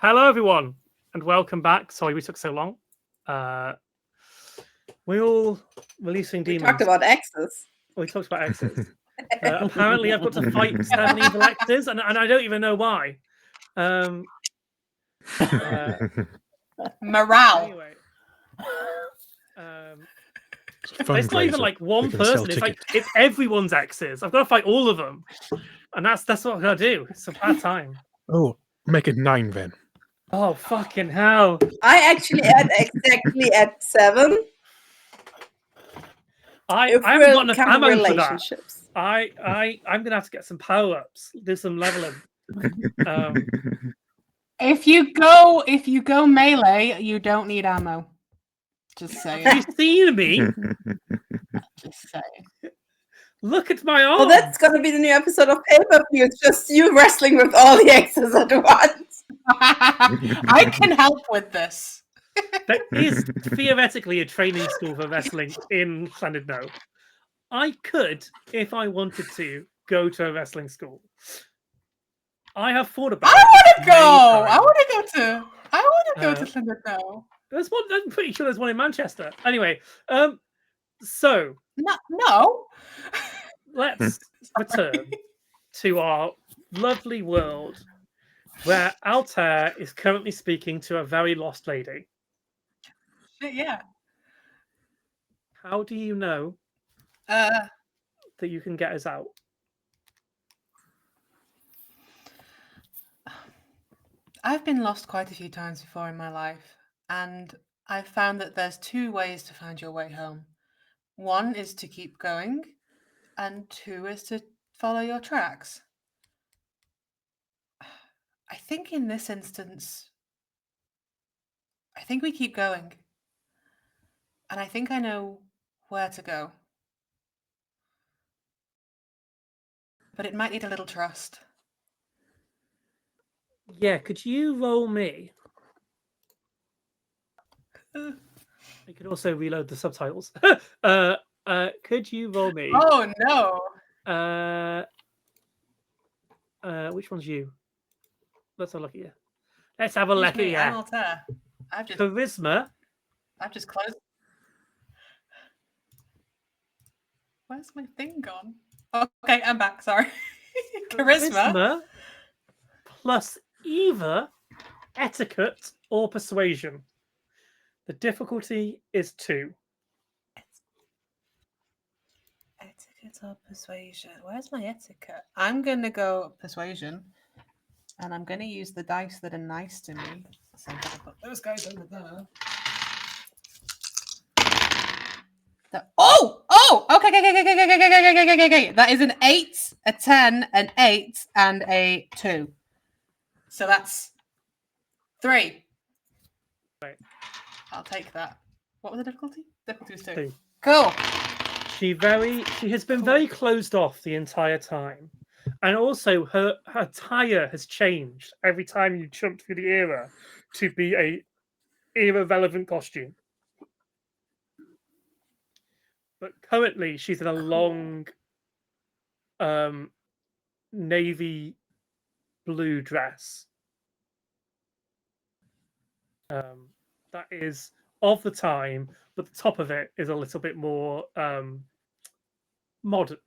Hello, everyone, and welcome back. Sorry we took so long. We're all releasing We demons. talked about exes. We talked about exes. Apparently, I've got to fight 7 evil exes, and I don't even know why. Morale. Anyway, It's it's not even like one person. It's like it's everyone's exes. I've got to fight all of them, and that's what I've got to do. It's a bad time. Oh, make it 9 then. Oh fucking hell! I actually had exactly at 7. I If haven't we're got enough counting ammo for that. relationships. I'm gonna have to get some power ups, do some leveling. If you go melee, you don't need ammo. Just saying. Have you seen me? Just saying. Look at my arm. Well, that's gonna be the new episode of Pay-Per-View. It's just you wrestling with all the exes at once. I can help with this. There is theoretically a training school for wrestling in Llandudno. I could, if I wanted to, go to a wrestling school. I have thought about I it. want to go. many I times. want to go to Llandudno. There's one. I'm pretty sure there's one in Manchester. Anyway, so No. let's return to our lovely world where Altair is currently speaking to a very lost lady. Yeah. How do you know Uh, that you can get us out? I've been lost quite a few times before in my life, and I've found that there's 2 ways to find your way home. One is to keep going, and 2 is to follow your tracks. I think in this instance, I think we keep going. And I think I know where to go. But it might need a little trust. Yeah, could you roll me? I could also reload the subtitles. Could you roll me? Oh no! Which one's you? Let's have a look at you. Let's have a Excuse look me, at I'm you. Altair. Charisma. I've just closed. Where's my thing gone? Okay, I'm back. Sorry. Charisma. plus either etiquette or persuasion. The difficulty is 2. Etiquette or persuasion? Where's my etiquette? I'm gonna go persuasion, and I'm gonna use the dice that are nice to me. So I'm gonna put those guys over there. Okay. That is an 8, a 10, an 8, and a 2. So that's 3. Right. I'll take that. What was the difficulty? Difficulty was 2. 2. Cool. She has been very closed off the entire time. And also her attire has changed every time you jump through the era to be a era relevant costume. But currently she's in a long navy blue dress. That is of the time, but the top of it is a little bit more modern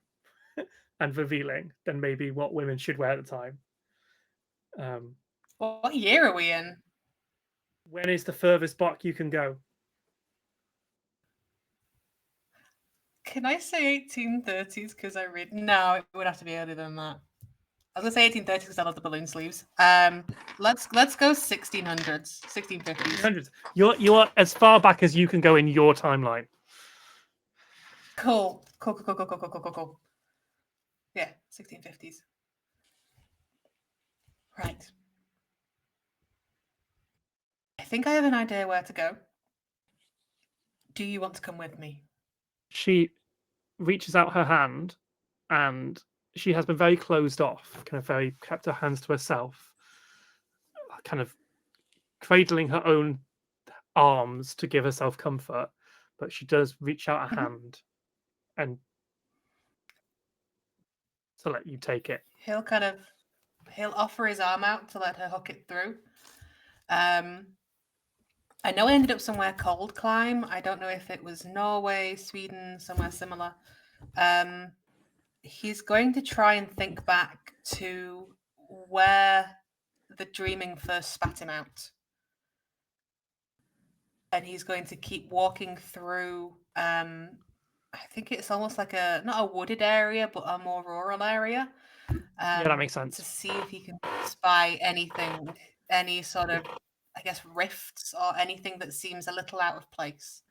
and revealing than maybe what women should wear at the time. What year are we in? When is the furthest back you can go? Can I say 1830s? Because I read. No, it would have to be earlier than that. I was gonna say 1830s because I love the balloon sleeves. Let's go 1600s, 1650s. 1600s. You're as far back as you can go in your timeline. Cool. Yeah, 1650s. Right. I think I have an idea where to go. Do you want to come with me? She reaches out her hand, and she has been very closed off, kind of very kept her hands to herself, kind of cradling her own arms to give herself comfort. But she does reach out a hand and to let you take it. He'll offer his arm out to let her hook it through. I know I ended up somewhere cold climb. I don't know if it was Norway, Sweden, somewhere similar. He's going to try and think back to where the dreaming first spat him out. And he's going to keep walking through, I think it's almost like not a wooded area, but a more rural area. Yeah, that makes sense. To see if he can spy anything, any sort of, I guess, rifts or anything that seems a little out of place.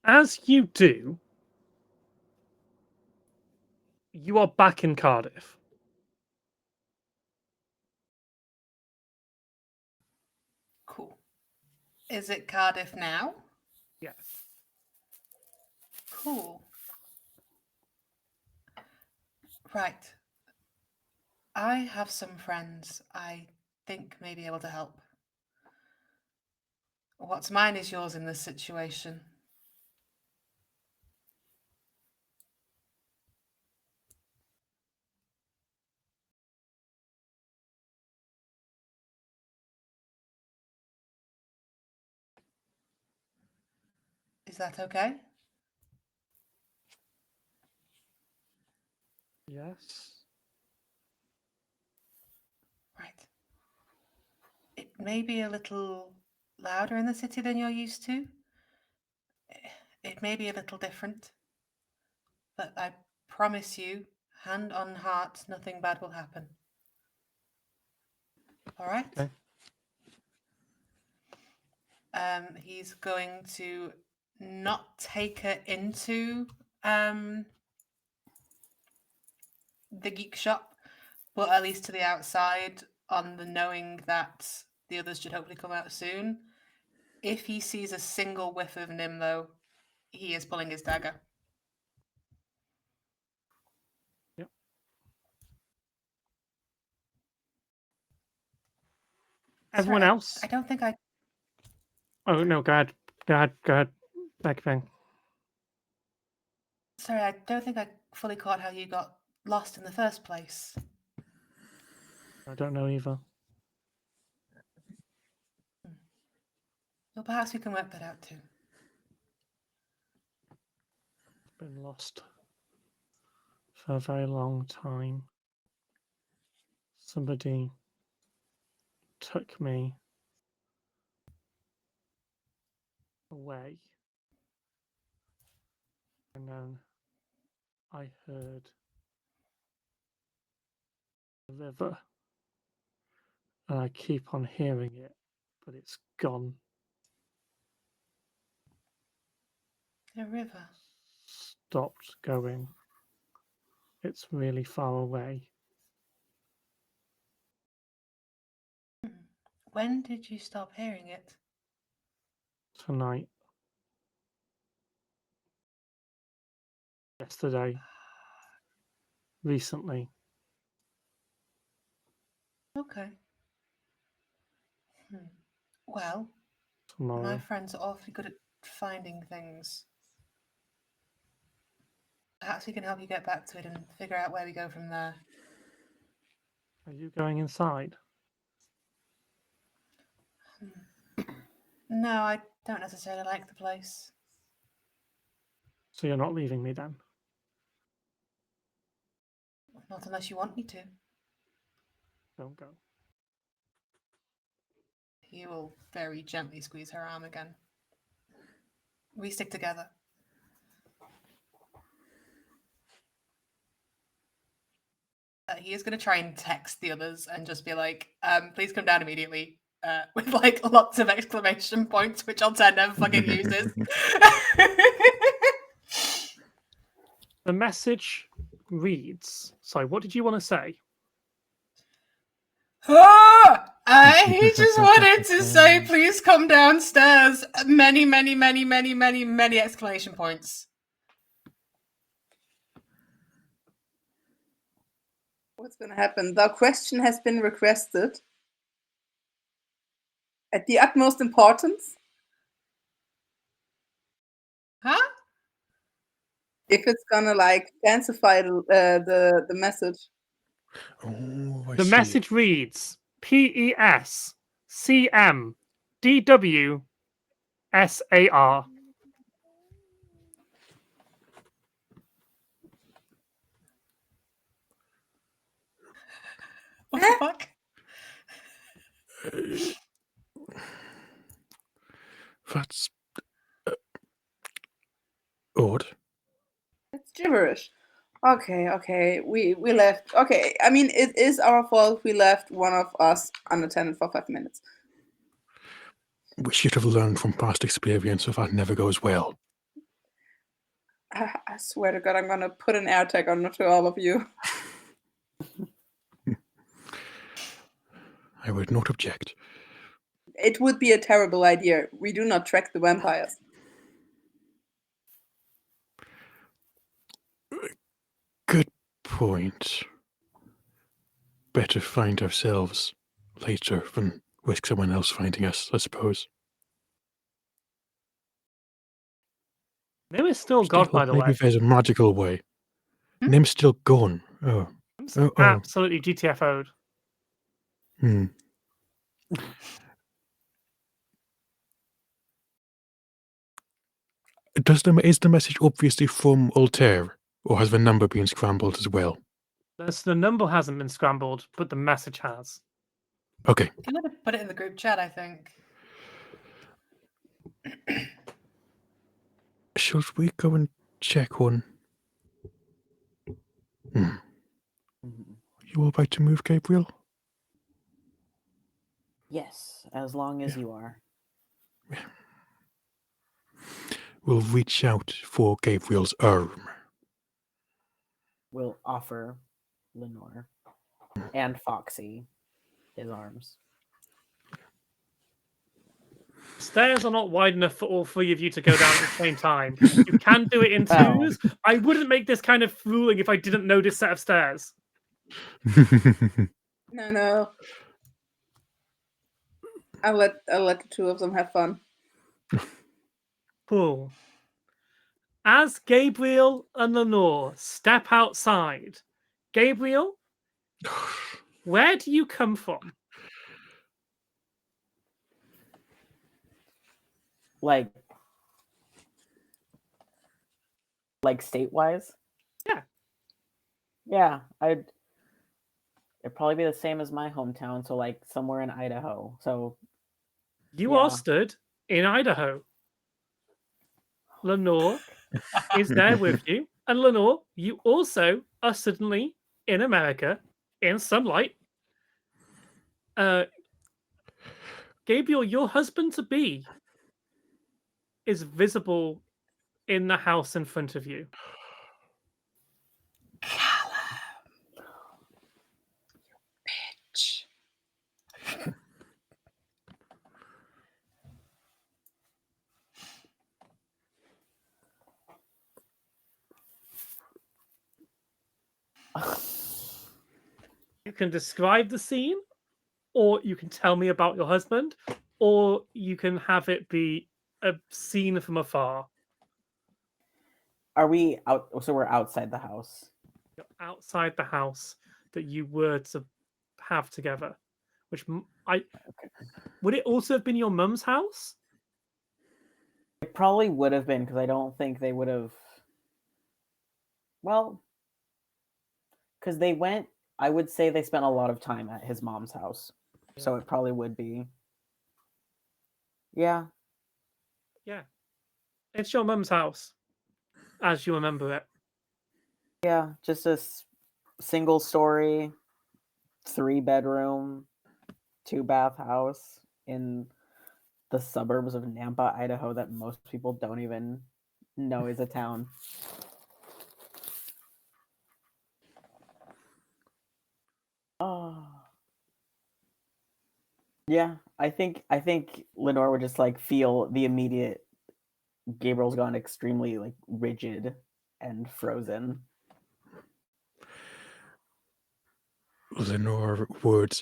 As you do, you are back in Cardiff. Cool. Is it Cardiff now? Yes. Cool. Right. I have some friends I think may be able to help. What's mine is yours in this situation. Is that okay? Yes. Right. It may be a little louder in the city than you're used to. It may be a little different. But I promise you, hand on heart, nothing bad will happen. All right? Okay. He's going to not take her into the geek shop, but at least to the outside, on the knowing that the others should hopefully come out soon. If he sees a single whiff of Nim, though, he is pulling his dagger. Yep. Everyone Sorry, else? I don't think I. Oh, no, go ahead. Go ahead. Back thing. Sorry, I don't think I fully caught how you got lost in the first place. I don't know either. Well, perhaps we can work that out too. Been lost for a very long time. Somebody took me away, and then I heard the river, and I keep on hearing it, but it's gone. The river. Stopped going. It's really far away. When did you stop hearing it? Tonight. Yesterday. Recently. Okay. Well, Tomorrow. my friends are awfully good at finding things. Perhaps we can help you get back to it and figure out where we go from there. Are you going inside? No, I don't necessarily like the place. So you're not leaving me then? Not unless you want me to. Don't go. He will very gently squeeze her arm again. We stick together. He is going to try and text the others and just be like, please come down immediately. With like lots of exclamation points, which Alten never fucking uses. The message reads, sorry, what did you want to say? He just wanted to say, please come downstairs. Many, many, many, many, many, many exclamation points. What's going to happen? The question has been requested. At the utmost importance. Huh? If it's gonna like fancify the message. Oh, I The see. message reads, PESCMDWSAR. What the fuck? That's odd. It's gibberish. Okay. We left. Okay, I mean it is our fault. We left one of us unattended for 5 minutes. We should have learned from past experience so that never goes well. I swear to God, I'm gonna put an air tag on to all of you. I would not object. It would be a terrible idea. We do not track the vampires. Good point. Better find ourselves later than risk someone else finding us, I suppose. Nim is still gone, by the maybe way. there's a magical way. Nim's still gone. Oh. Absolutely GTFO'd. Is the message obviously from Altair, or has the number been scrambled as well? The number hasn't been scrambled, but the message has. Okay. Can I put it in the group chat, I think? Should we go and check on... You all right to move, Gabriel? Yes, as long as you are. We'll reach out for Gabriel's arm. We'll offer Lenore and Foxy his arms. Stairs are not wide enough for all three of you to go down at the same time. You can do it in twos. I wouldn't make this kind of fooling if I didn't know this set of stairs. No. I'll let the two of them have fun. Cool. As Gabriel and Lenore step outside, Gabriel, where do you come from? Like state-wise? Yeah. Yeah, it'd probably be the same as my hometown, so like somewhere in Idaho. So you are stood in Idaho. Lenore is there with you, and Lenore, you also are suddenly in America in sunlight. Gabriel, your husband to be is visible in the house in front of you. Bitch. You can describe the scene, or you can tell me about your husband, or you can have it be a scene from afar. are we out? So we're outside the house. You're outside the house that you were to have together. Which would it also have been your mum's house? It probably would have been, because I don't think they would have. Well, because they went. I would say they spent a lot of time at his mom's house, so it probably would be. Yeah. Yeah. It's your mum's house, as you remember it. Yeah, just a single story, 3-bedroom, 2-bath house in the suburbs of Nampa, Idaho, that most people don't even know is a town. Oh. Yeah, I think Lenore would just like feel the immediate Gabriel's gone extremely like rigid and frozen. Lenore would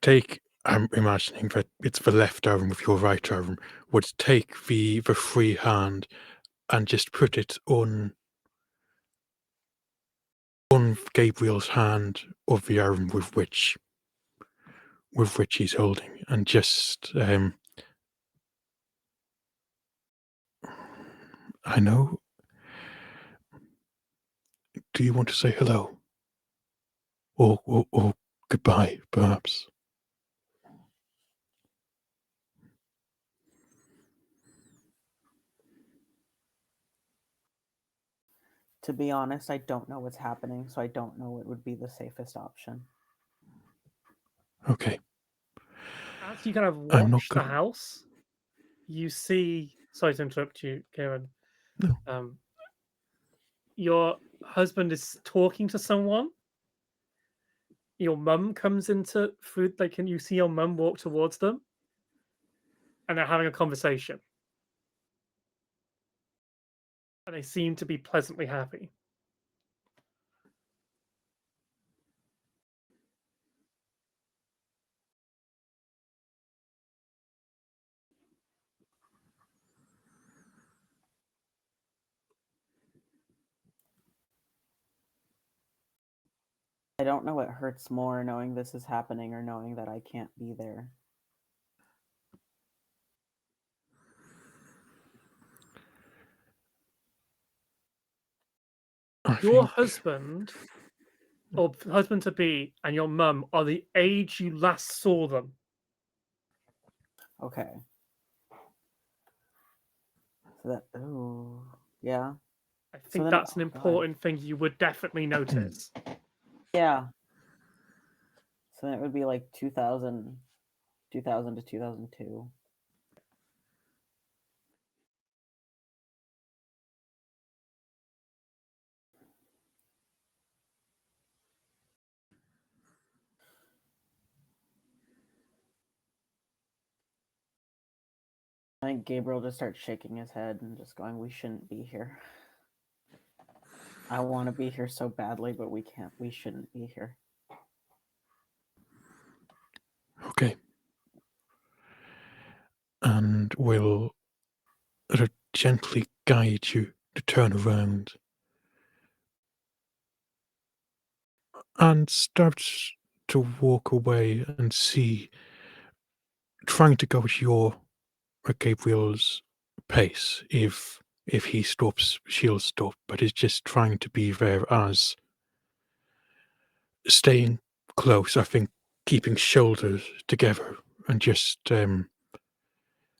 take, I'm imagining that it's the left arm with your right arm, would take the free hand and just put it on Gabriel's hand of the arm with which with which he's holding, and just I know. Do you want to say hello? Or goodbye, perhaps? To be honest, I don't know what's happening, so I don't know what would be the safest option. Okay. As you kind of I'm not watch the gonna. house, you see. Sorry to interrupt you, Kieran. No. Your husband is talking to someone. Your mum comes into food. Like, can you see your mum walk towards them? And they're having a conversation. And they seem to be pleasantly happy. I don't know what hurts more, knowing this is happening or knowing that I can't be there. Your husband, or husband to be, and your mum are the age you last saw them. Okay. So that. Oh, yeah. I think that's an important thing you would definitely notice. Yeah. So then it would be like 2000 to 2002. I think Gabriel just starts shaking his head and just going, "We shouldn't be here. I want to be here so badly, but we can't. We shouldn't be here." Okay. And we'll gently guide you to turn around and start to walk away and see, trying to go at your or Gabriel's pace. If he stops, she'll stop, but it's just trying to be there as staying close. I think keeping shoulders together and just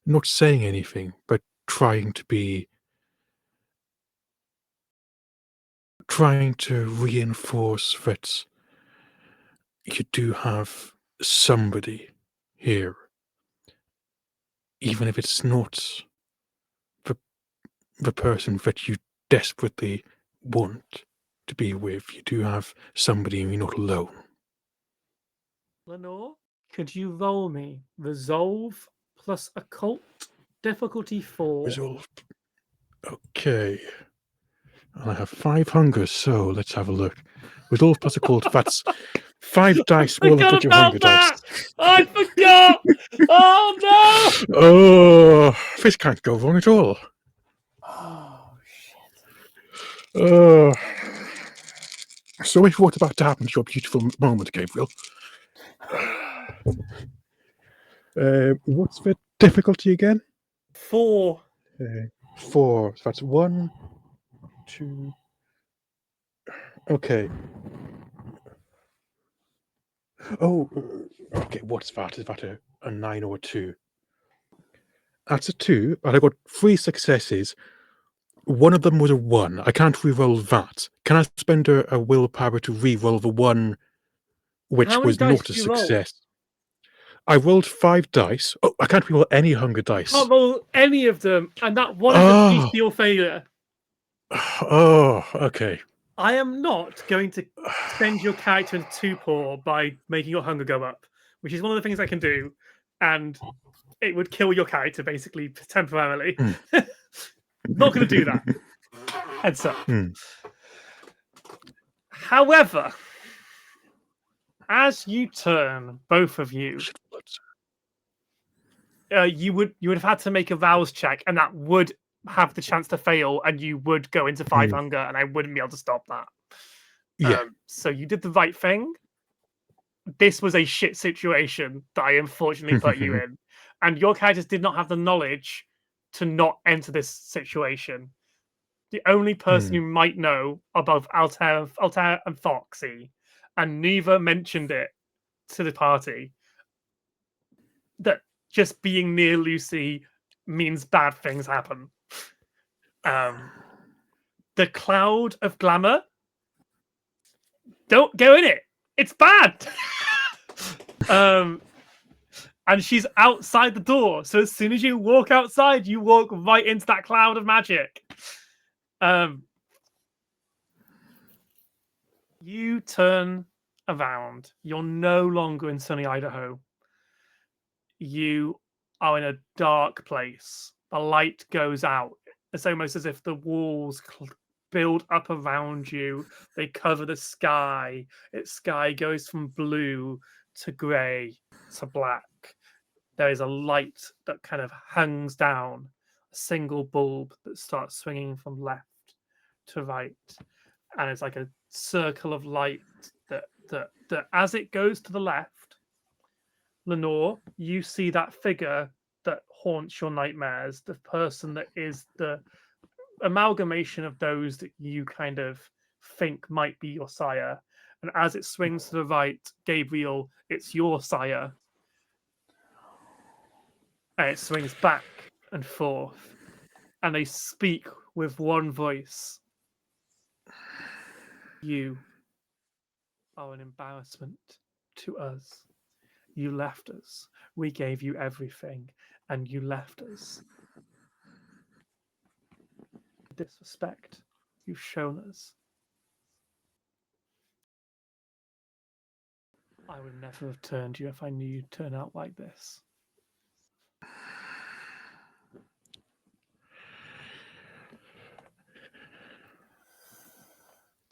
not saying anything, but trying to reinforce that you do have somebody here, even if it's not the person that you desperately want to be with. You do have somebody, and you're not alone. Lenore, could you roll me Resolve plus Occult, difficulty 4? Resolve. Okay. And I have 5 hunger, so let's have a look. Resolve plus Occult, that's 5 dice. I Roll forgot up your about hunger that! dice. I forgot! Oh no! Oh, this can't go wrong at all. Oh shit! Oh. So if what's about to happen to your beautiful moment, Gabriel? What's the difficulty again? 4. 4. So that's 1, 2. Okay. Oh, okay. What's that? Is that a 9 or a 2? That's a 2, and I got 3 successes. One of them was a 1. I can't re-roll that. Can I spend a willpower to re-roll the one which How many was dice not a did you roll? success? I rolled 5 dice. Oh, I can't re-roll any hunger dice. Can't roll any of them, and that one is a bestial failure. Oh, okay. I am not going to send your character into torpor by making your hunger go up, which is one of the things I can do, and it would kill your character basically temporarily. Not going to do that. Heads up. However, as you turn, both of you, you would have had to make a rouse check, and that would have the chance to fail, and you would go into 5 hunger, and I wouldn't be able to stop that. Yeah. So you did the right thing. this was a shit situation that I unfortunately put you in, and your characters did not have the knowledge to not enter this situation. The only person you might know are both Altair and Foxy, and neither mentioned it to the party. That just being near Lucy means bad things happen. The cloud of glamour, don't go in it. It's bad. And she's outside the door. So as soon as you walk outside, you walk right into that cloud of magic. You turn around. You're no longer in sunny Idaho. You are in a dark place. The light goes out. It's almost as if the walls build up around you. They cover the sky. Its sky goes from blue to grey to black. There is a light that kind of hangs down, a single bulb that starts swinging from left to right, and it's like a circle of light that as it goes to the left, Lenore, you see that figure that haunts your nightmares, the person that is the amalgamation of those that you kind of think might be your sire. And as it swings to the right, Gabriel, it's your sire. And it swings back and forth. And they speak with one voice. You are an embarrassment to us. You left us. We gave you everything, and you left us. The disrespect you've shown us. I would never have turned you if I knew you'd turn out like this.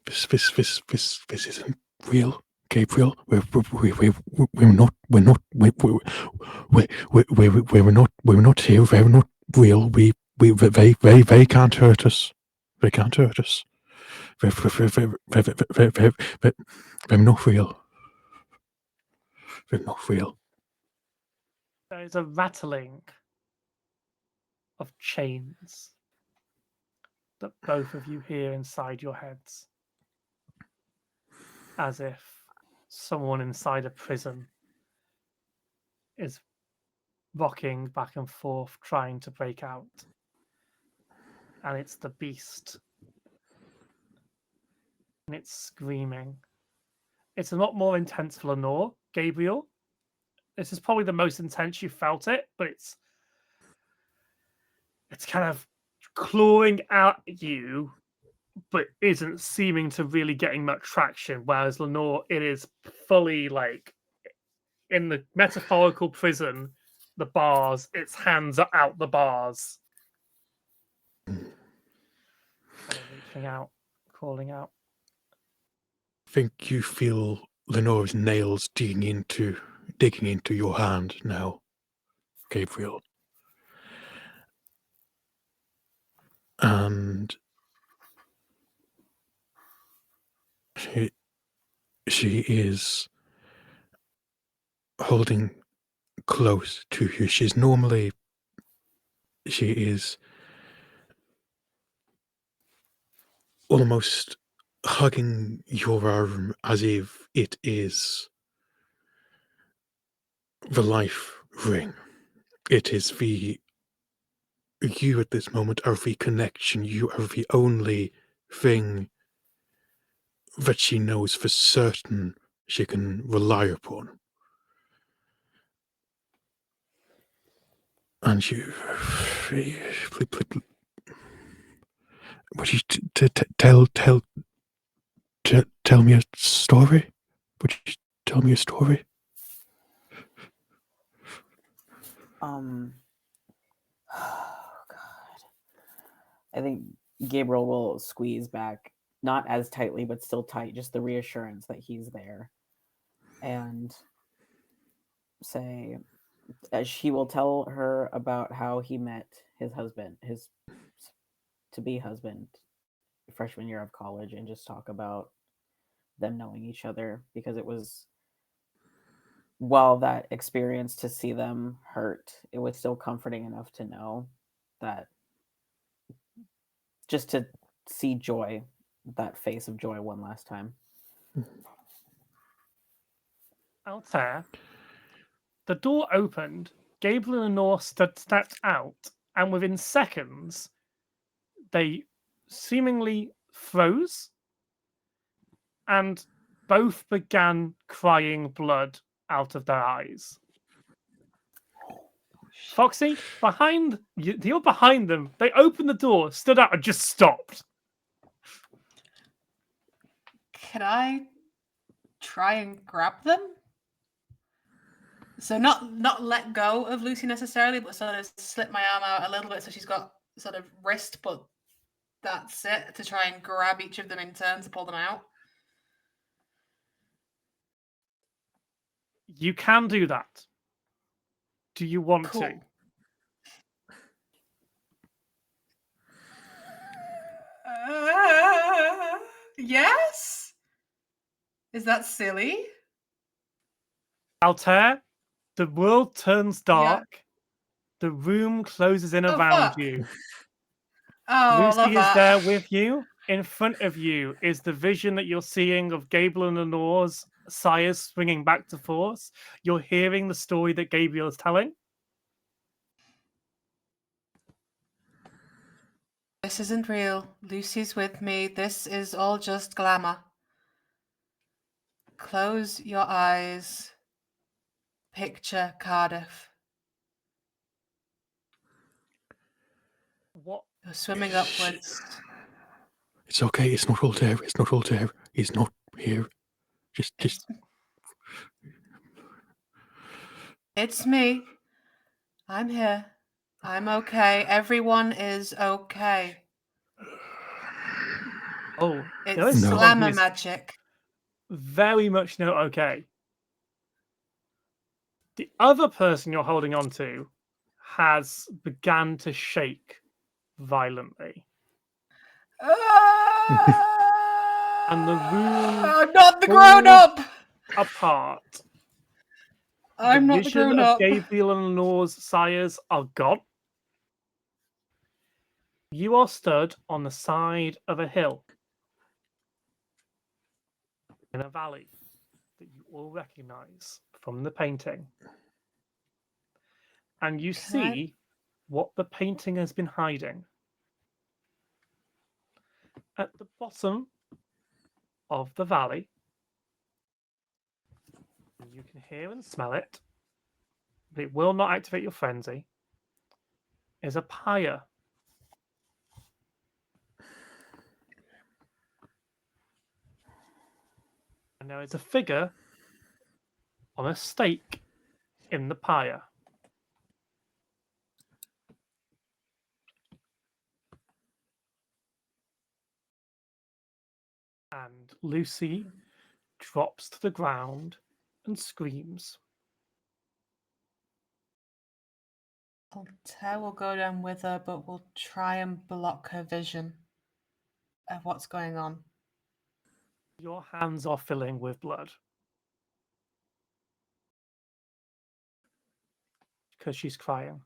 This isn't real, Gabriel. We're not here. We're not real. They can't hurt us. They can't hurt us. They're not real. They're not real. There is a rattling of chains that both of you hear inside your heads, as if someone inside a prison is rocking back and forth trying to break out. And it's the beast. And it's screaming. It's a lot more intense for Lenore, Gabriel. This is probably the most intense you felt it, but it's kind of clawing at you, but isn't seeming to really getting much traction. Whereas Lenore, it is fully like in the metaphorical prison, the bars, its hands are out the bars. Kind of reaching out, calling out. I think you feel Lenore's nails digging into your hand now, Gabriel. And she is holding close to you. She is almost hugging your arm as if it is the life ring. It is you at this moment are the connection. You are the only thing that she knows for certain she can rely upon. And you, would you tell me a story? Would you tell me a story? Oh God. I think Gabriel will squeeze back, not as tightly, but still tight, just the reassurance that he's there. And say, she will tell her about how he met his husband, his to-be husband, freshman year of college, and just talk about them knowing each other, because it was while that experience to see them hurt, it was still comforting enough to know that just to see joy, that face of joy one last time. Altair, the door opened, Gabriel and Nor stepped out, and within seconds, they seemingly froze and both began crying blood out of their eyes. Foxy, you're behind them. They opened the door, stood out, and just stopped. Can I try and grab them? So not let go of Lucy necessarily, but sort of slip my arm out a little bit so she's got sort of wrist, but that's it, to try and grab each of them in turn to pull them out. You can do that. Do you want Cool. to? Yes? Is that silly? Altair, the world turns dark. The room closes in around you. Oh, Lucy is there with you. In front of you is the vision that you're seeing of Gabriel and Lenore's sires swinging back to force. You're hearing the story that Gabriel is telling. This isn't real. Lucy's with me. This is all just glamour. Close your eyes. Picture Cardiff. What? You're swimming upwards. It's okay. It's not Altair. It's not Altair. He's not here. Just. It's me. I'm here. I'm okay. Everyone is okay. Oh, It's No. glamour magic. Very much not okay. The other person you're holding on to has begun to shake violently. And the room I'm not the grown-up! apart. I'm not the vision grown-up. of Gabriel and Lenore's sires are gone. You are stood on the side of a hill in a valley that you all recognize from the painting. And you see what the painting has been hiding. At the bottom of the valley, you can hear and smell it, but it will not activate your frenzy, is a pyre. And there is a figure on a stake in the pyre. And Lucy drops to the ground and screams. Altair will go down with her, but we'll try and block her vision of what's going on. Your hands are filling with blood. Because she's crying.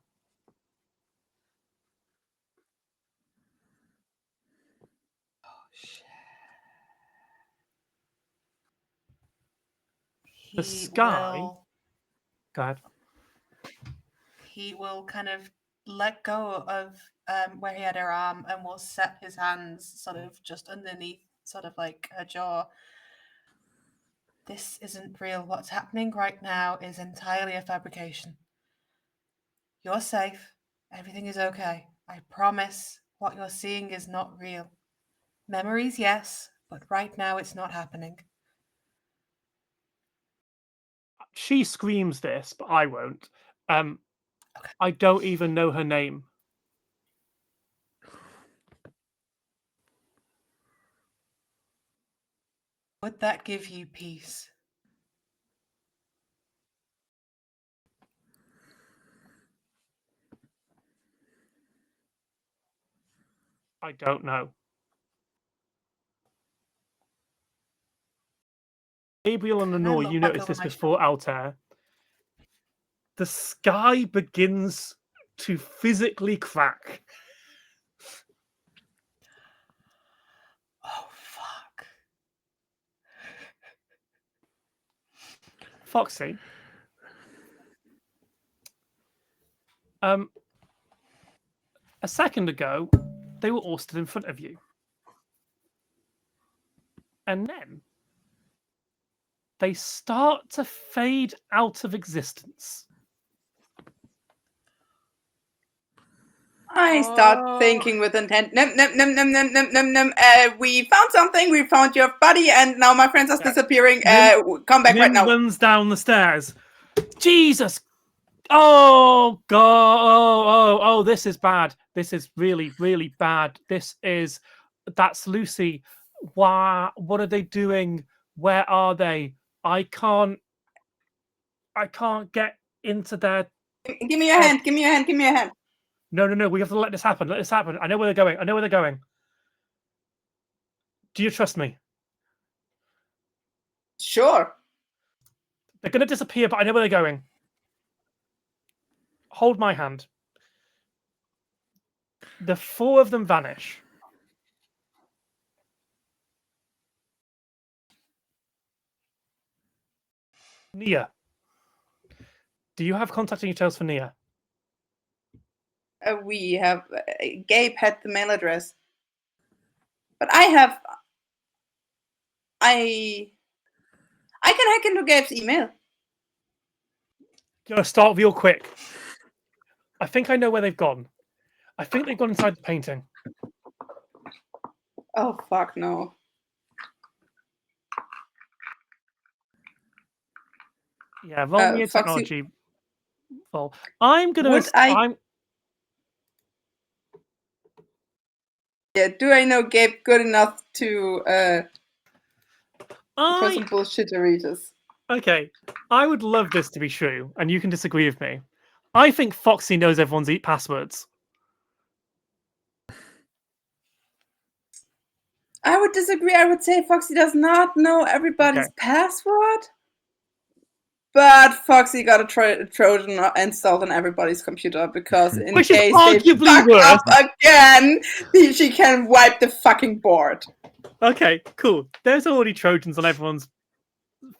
Oh, shit. The sky. Go ahead. He will kind of let go of where he had her arm and will set his hands sort of just underneath, sort of like her jaw. This isn't real. What's happening right now is entirely a fabrication. You're safe. Everything is okay. I promise what you're seeing is not real. Memories, yes, but right now it's not happening. She screams this, but I won't. Okay. I don't even know her name. Would that give you peace? I don't know. Gabriel and Lenore, you noticed this before Altair. the sky begins to physically crack. Oh fuck. Foxy. A second ago, they were all stood in front of you. And then they start to fade out of existence. I start thinking with intent. We found something. We found your body, and now my friends are disappearing. Come back right now. Runs down the stairs. Jesus! Oh God! Oh! This is bad. This is really, really bad. That's Lucy. Why? What are they doing? Where are they? I can't get into their. Give me your hand. Give me your hand. Give me your hand. No. We have to let this happen. Let this happen. I know where they're going. Do you trust me? Sure. They're going to disappear, but I know where they're going. Hold my hand. The four of them vanish. Nia. Do you have contact details for Nia? We have. Gabe had the mail address. But I have. I can hack into Gabe's email. Gonna start real quick. I think I know where they've gone. I think they've gone inside the painting. Oh fuck no. Yeah, roll me a Foxy, technology roll. I'm gonna. Yeah, do I know Gabe good enough to for some bullshitteritas? Okay, I would love this to be true, and you can disagree with me. I think Foxy knows everyone's passwords. I would disagree. I would say Foxy does not know everybody's password. But Foxy got a Trojan installed on everybody's computer because in Which case is they fuck worse. up again, she can wipe the fucking board. Okay, cool. There's already Trojans on everyone's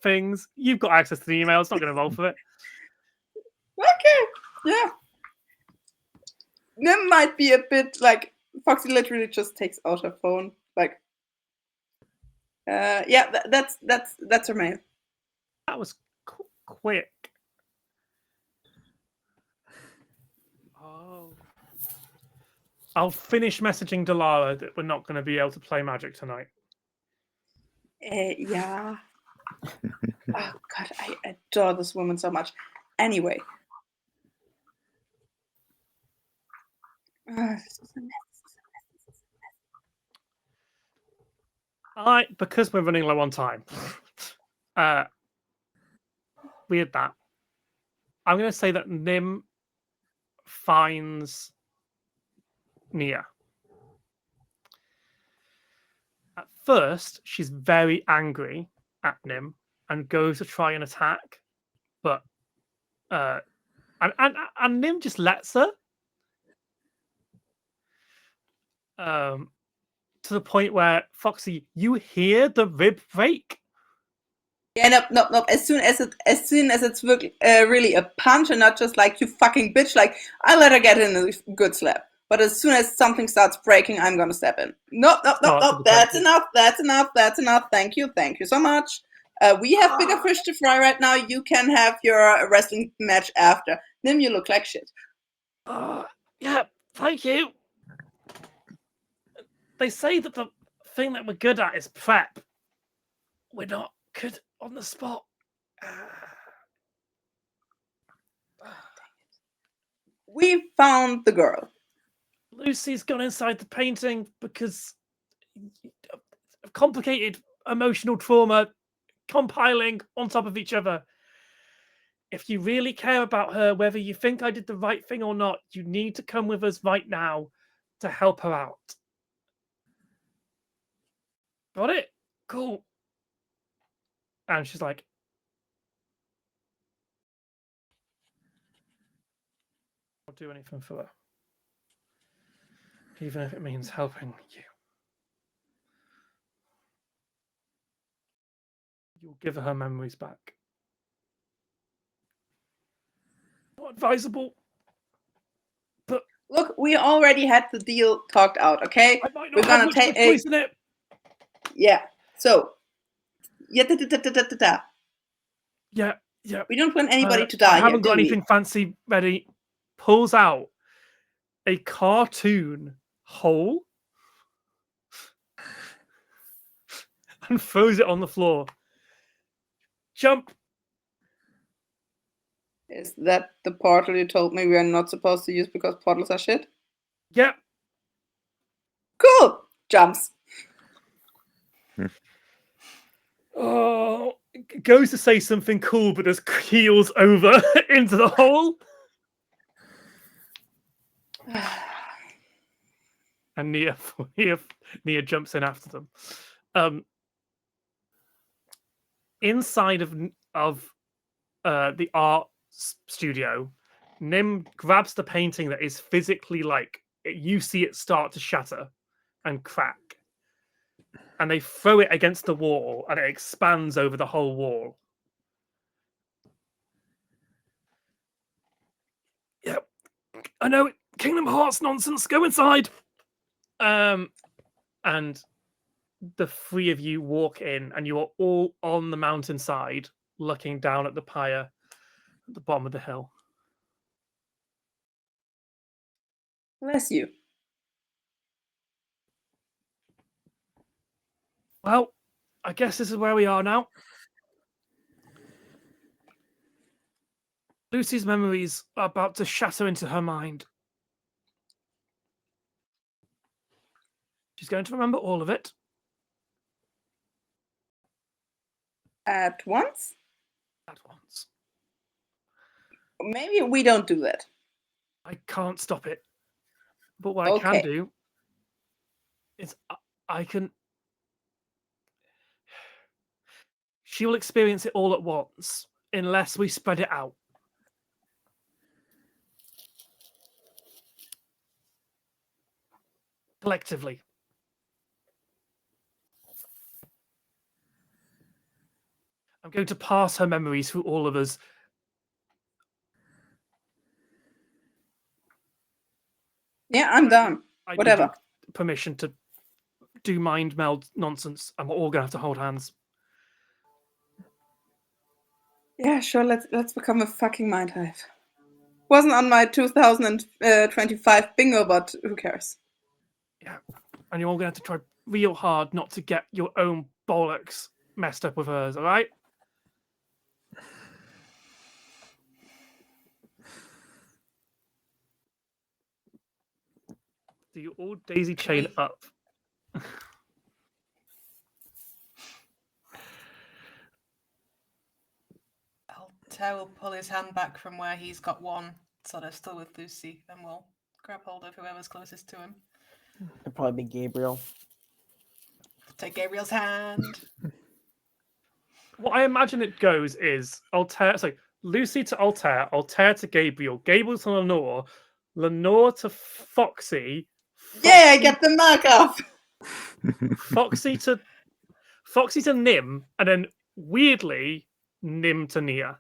things. You've got access to the email. It's not going to roll for it. Okay, yeah. Nim might be a bit like Foxy literally just takes out her phone. Like, yeah, that's her mail. That was quick. Oh. I'll finish messaging Delara that we're not going to be able to play Magic tonight. Yeah. Oh god, I adore this woman so much. Anyway. Because we're running low on time. Weird that. I'm going to say that Nim finds Nia. At first, she's very angry at Nim and goes to try and attack, but and Nim just lets her. To the point where Foxy, you hear the rib break. Yeah, no. As soon as it's really a punch and not just like you fucking bitch, like I let her get in a good slap. But as soon as something starts breaking, I'm gonna step in. No. That's enough. Thank you so much. We have bigger fish to fry right now. You can have your wrestling match after. Nim, you look like shit. Yeah, thank you. They say that the thing that we're good at is prep. We're not good on the spot. We found the girl. Lucy's gone inside the painting because of complicated emotional trauma compiling on top of each other. If you really care about her, whether you think I did the right thing or not, you need to come with us right now to help her out. Got it? Cool. And she's like, I'll do anything for her. Even if it means helping you. You'll give her memories back. Not advisable. But Look, we already had the deal talked out, okay? I might We're not have gonna much of a take choice in it. Yeah. So yeah. Yeah. We don't want anybody to I die haven't here, got do we? anything fancy ready. Pulls out a cartoon hole and throws it on the floor. Jump. Is that the portal you told me we are not supposed to use because portals are shit? Yep. Cool. Jumps. Oh, goes to say something cool, but just keels over into the hole. And Nia jumps in after them. Inside of the art studio, Nim grabs the painting that is physically you see it start to shatter and crack, and they throw it against the wall, and it expands over the whole wall. Yep, I know it. Kingdom Hearts nonsense. Go inside. And the three of you walk in, and you are all on the mountainside, looking down at the pyre at the bottom of the hill. Bless you. Well, I guess this is where we are now. Lucy's memories are about to shatter into her mind. She's going to remember all of it. At once? At once. Maybe we don't do that. I can't stop it. But what I can do is I can... She will experience it all at once, unless we spread it out. Collectively. I'm going to pass her memories through all of us. Yeah, I'm down. Whatever. Give you permission to do mind meld nonsense, and we're all going to have to hold hands. Yeah, sure. Let's become a fucking mind hive. Wasn't on my 2025 bingo, but who cares? Yeah, and you're all going to have to try real hard not to get your own bollocks messed up with hers, all right? So you all daisy chain up. Altair will pull his hand back from where he's got one, sort of still with Lucy, and we'll grab hold of whoever's closest to him. It'd probably be Gabriel. Take Gabriel's hand. What I imagine it goes is Altair, sorry, Lucy to Altair, Altair to Gabriel, Gabriel to Lenore, Lenore to Foxy. Yeah, I get the mark off. Foxy to Nim, and then weirdly Nim to Nia.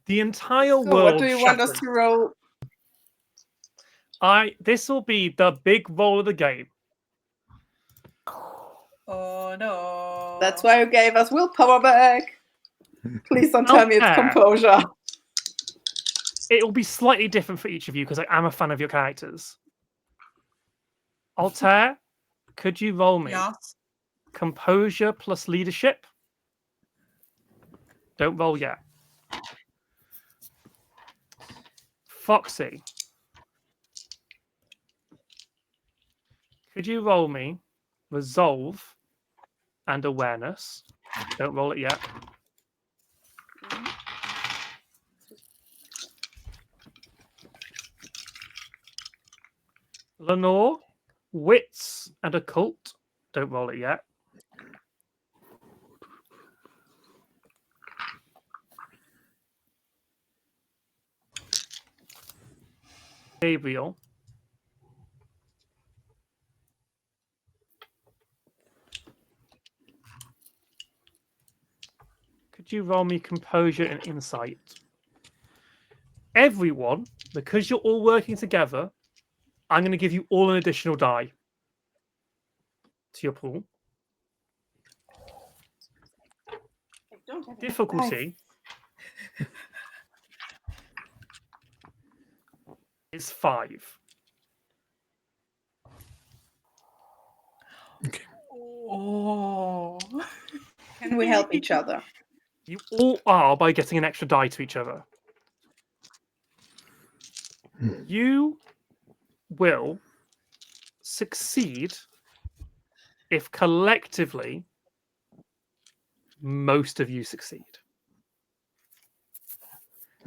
The entire So world. what do you want us shatters. to roll? This will be the big roll of the game. Oh no. That's why you gave us willpower back. Please don't tell me it's composure. It will be slightly different for each of you because I am a fan of your characters. Altair, could you roll me? Yes. Composure plus leadership. Don't roll yet. Foxy, could you roll me resolve and awareness? Don't roll it yet. Lenore, wits and occult. Don't roll it yet. Gabriel. Could you roll me composure and insight? Everyone, because you're all working together, I'm going to give you all an additional die to your pool. I don't have enough dice. Difficulty is 5. Okay. Oh. Can we help each other? You all are by getting an extra die to each other. You will succeed if collectively most of you succeed.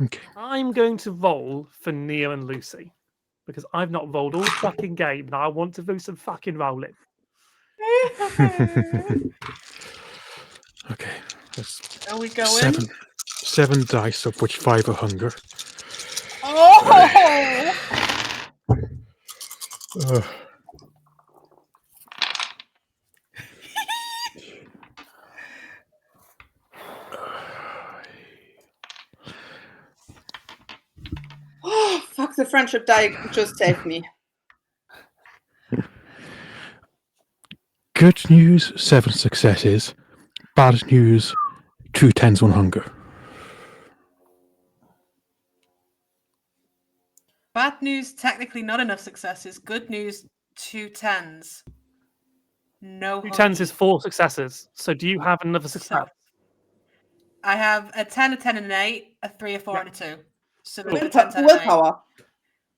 Okay. I'm going to roll for Nia and Lucy because I've not rolled all fucking game and I want to do some fucking rolling. Okay. That's Are we going? 7 dice, of which 5 are hunger. Oh! Ugh. Oh, fuck, the friendship die just saved me. Good news, 7 successes. Bad news, 2 tens, 1 hunger. Bad news, technically not enough successes. Good news, 2 10s. No 2 honey. tens is 4 successes. So do you have another success? I have a 10, a 10, and an 8, a 3, a 4, and a 2. So there's a 10, 10, and an 8. Willpower.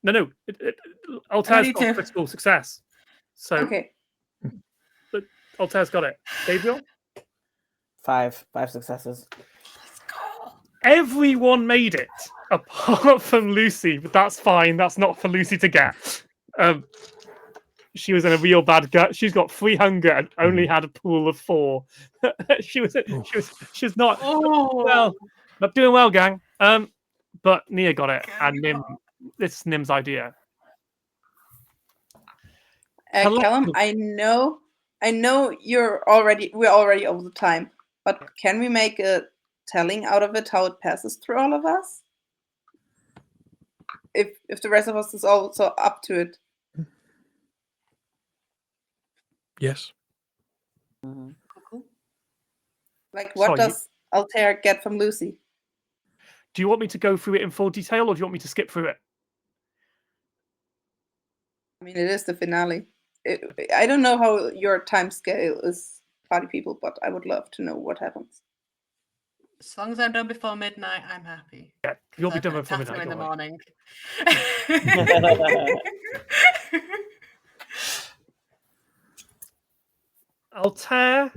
No. Altair's Only got 2. critical success. So Okay. Altair's got it. Gabriel? 5 successes. Let's go. Everyone made it apart from Lucy, but that's fine. That's not for Lucy to get. She was in a real bad gut. She's got 3 hunger and only had a pool of 4. she was not well, not doing well, gang. But Nia got it, and Nim. This is Nim's idea. Callum, I know we're already over the time, but can we make a telling out of it how it passes through all of us? If the rest of us is also up to it. Yes. Mm-hmm. Like, what does Altair get from Lucy? Do you want me to go through it in full detail, or do you want me to skip through it? I mean, it is the finale. I don't know how your time scale is, party people, but I would love to know what happens. As long as I'm done before midnight, I'm happy. Yeah, you'll be done I've got before a tattoo midnight. in the morning. Altair,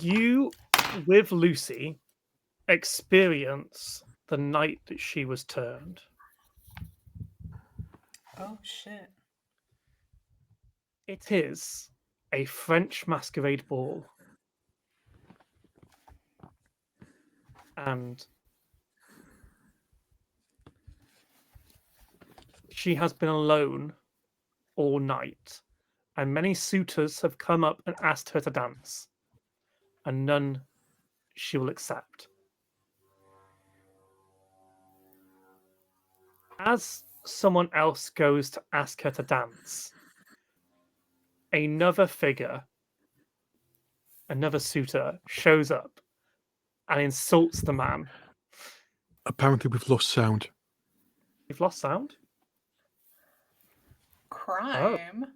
you with Lucy experience the night that she was turned. Oh shit. It is a French masquerade ball. And she has been alone all night. And many suitors have come up and asked her to dance. And none she will accept. As someone else goes to ask her to dance, another figure, another suitor, shows up and insults the man. Apparently we've lost sound. You've lost sound? Crime.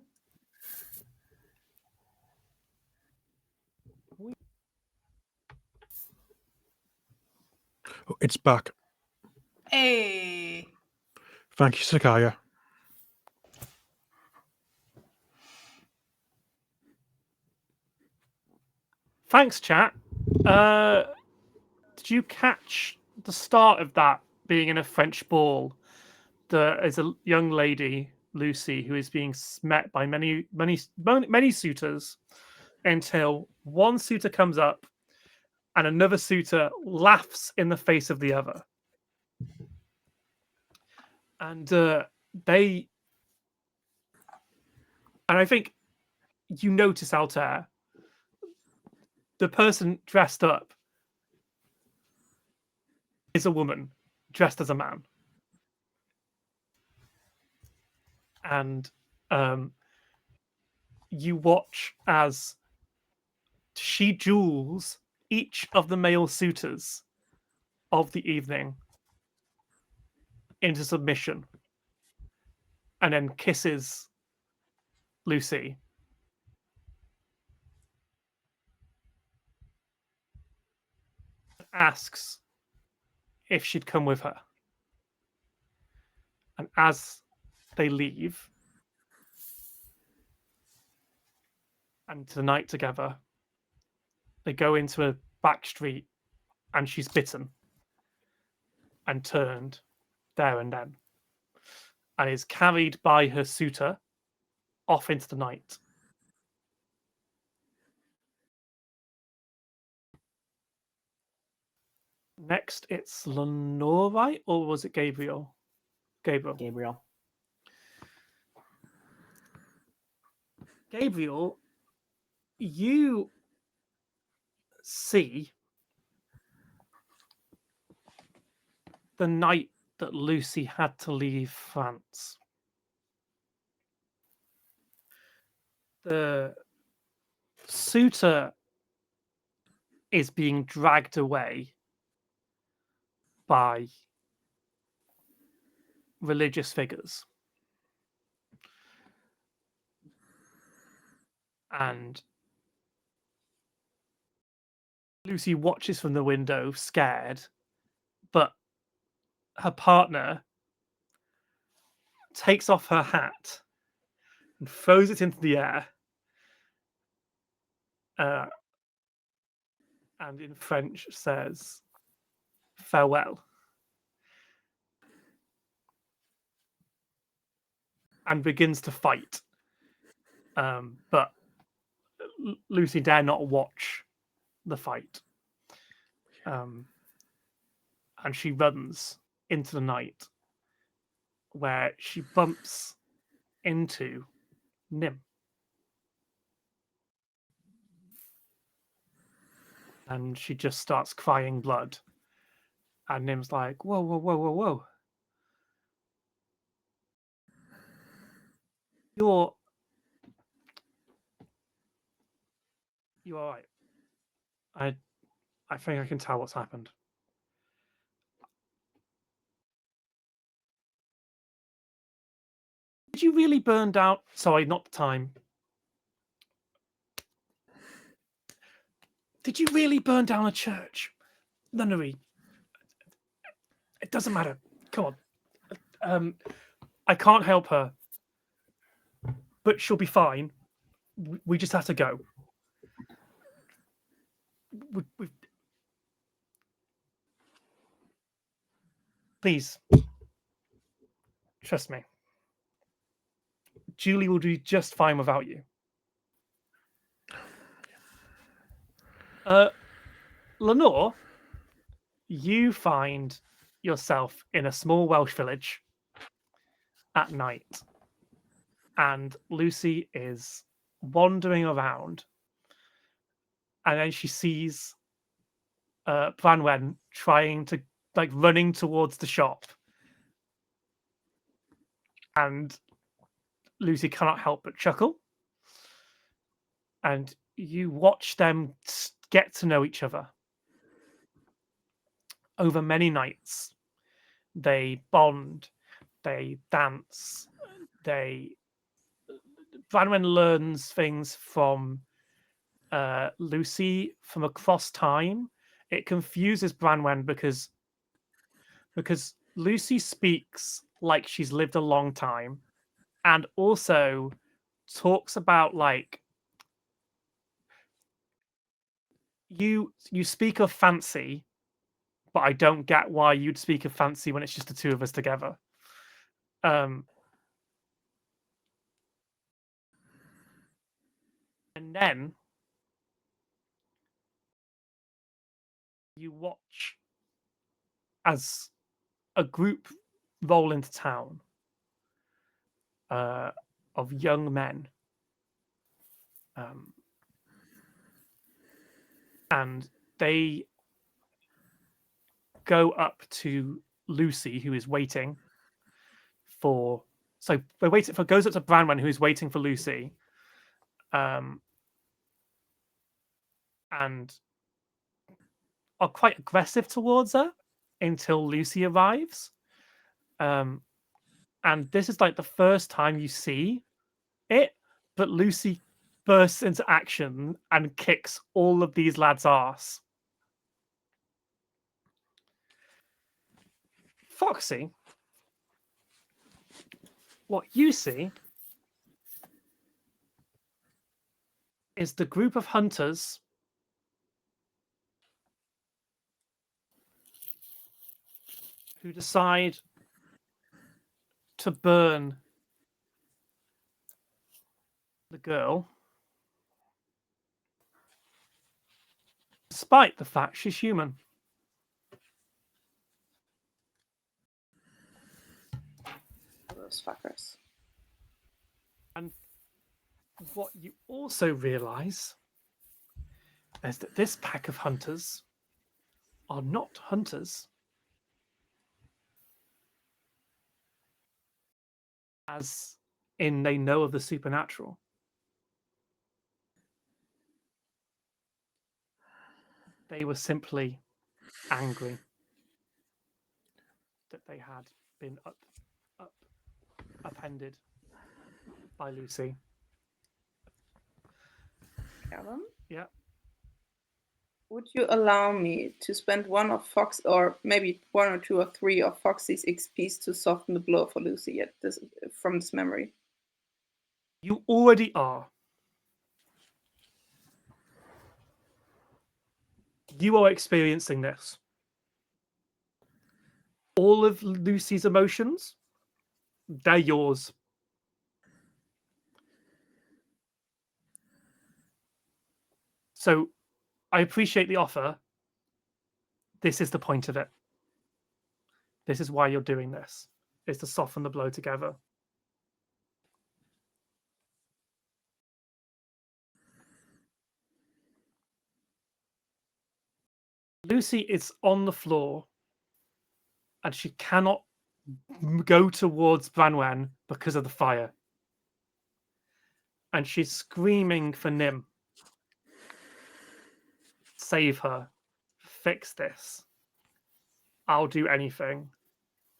Oh, it's back. Hey. Thank you, Sakaya. Thanks, chat. Did you catch the start of that being in a French ball? There is a young lady, Lucy, who is being met by many suitors until one suitor comes up and another suitor laughs in the face of the other. And I think you notice, Altair, the person dressed up is a woman dressed as a man. And you watch as she duels each of the male suitors of the evening into submission and then kisses Lucy. Asks if she'd come with her. And as they leave and to the night together, they go into a back street and she's bitten and turned there and then and is carried by her suitor off into the night. Next, it's Lenore, right? Or was it Gabriel? Gabriel. Gabriel, you see the night that Lucy had to leave France. The suitor is being dragged away by religious figures. And Lucy watches from the window, scared, but her partner takes off her hat and throws it into the air. And in French says, farewell. And begins to fight. But Lucy dare not watch the fight. And she runs into the night where she bumps into Nim. And she just starts crying blood. And Nim's like, whoa, whoa, whoa, whoa, whoa. You're all right. I think I can tell what's happened. Did you really burn down? Sorry, not the time. Did you really burn down a church? Nunnery. It doesn't matter. Come on. I can't help her. But she'll be fine. We just have to go. Please. Trust me. Julie will do just fine without you. Lenore, you find yourself in a small Welsh village at night. And Lucy is wandering around. And then she sees Branwen trying to, running towards the shop. And Lucy cannot help but chuckle. And you watch them get to know each other. Over many nights, they bond, they dance, Branwen learns things from Lucy from across time. It confuses Branwen because Lucy speaks like she's lived a long time and also talks about you speak of fancy, but I don't get why you'd speak of fancy when it's just the two of us together. And then you watch as a group roll into town of young men. And they go up to Lucy, who is waiting for. So they're waiting for. Goes up to Branwen, who is waiting for Lucy, and are quite aggressive towards her until Lucy arrives. And this is like the first time you see it, but Lucy bursts into action and kicks all of these lads' arse. Foxy, what you see is the group of hunters who decide to burn the girl, despite the fact she's human. Those fuckers. And what you also realize is that this pack of hunters are not hunters, as in they know of the supernatural. They were simply angry that they had been upended by Lucy. Callum? Yeah. Would you allow me to spend one of Fox, or maybe 1 or 2 or 3 of Foxy's XPs to soften the blow for Lucy from this memory? You already are. You are experiencing this. All of Lucy's emotions, they're yours. So I appreciate the offer. This is the point of it. This is why you're doing this, is to soften the blow together. Lucy is on the floor and she cannot go towards Branwen because of the fire. And she's screaming for Nim. Save her. Fix this. I'll do anything.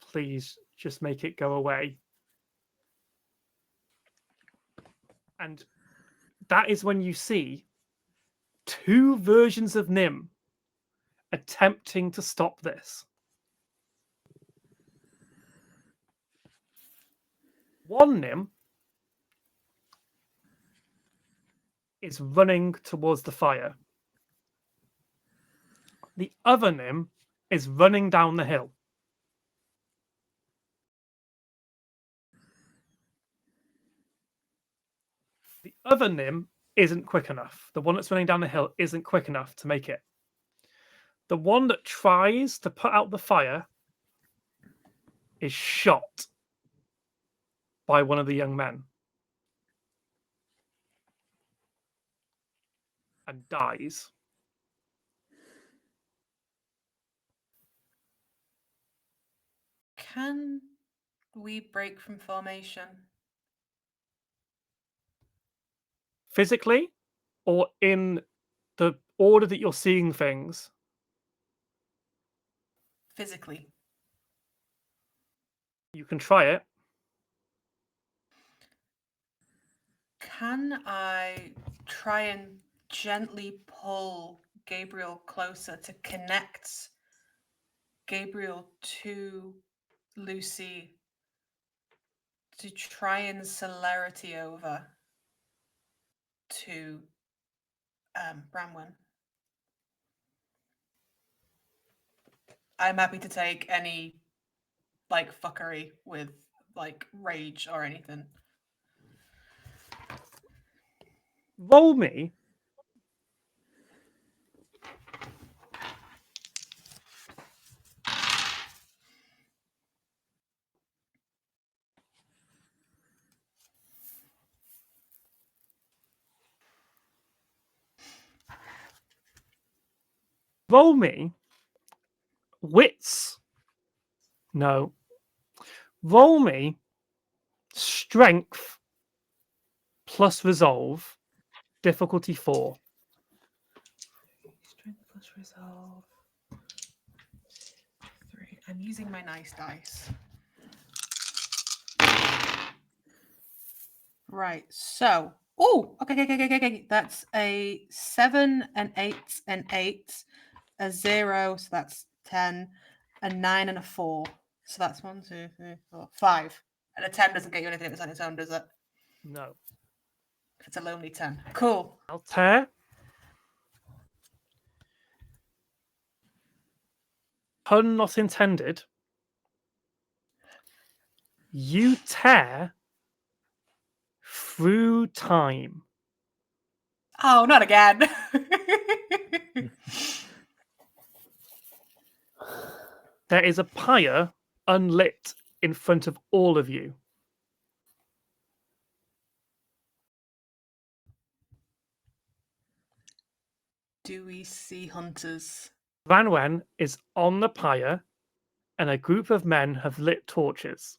Please just make it go away. And that is when you see 2 versions of Nim attempting to stop this. One Nim is running towards the fire. The other Nim is running down the hill. The other Nim isn't quick enough. The one that's running down the hill isn't quick enough to make it. The one that tries to put out the fire is shot by one of the young men and dies. Can we break from formation? Physically, or in the order that you're seeing things? Physically. You can try it. Can I try and gently pull Gabriel closer to connect Gabriel to Lucy to try and celerity over to Branwen? I'm happy to take any like fuckery with like rage or anything. Roll me Roll me wits. No. Roll me strength plus resolve, difficulty 4. Strength plus resolve. 3. I'm using my nice dice. Right, so. Oh, okay. That's a 7, an 8, an 8, a 0, so that's 10, a 9, and a 4. So that's 1, 2, 3, 4, 5. And a 10 doesn't get you anything if it's on its own, does it? No. It's a lonely 10. Cool. Altair. Pun not intended. You tear through time. Oh, not again. There is a pyre unlit in front of all of you. Do we see hunters? Vanwen is on the pyre, and a group of men have lit torches.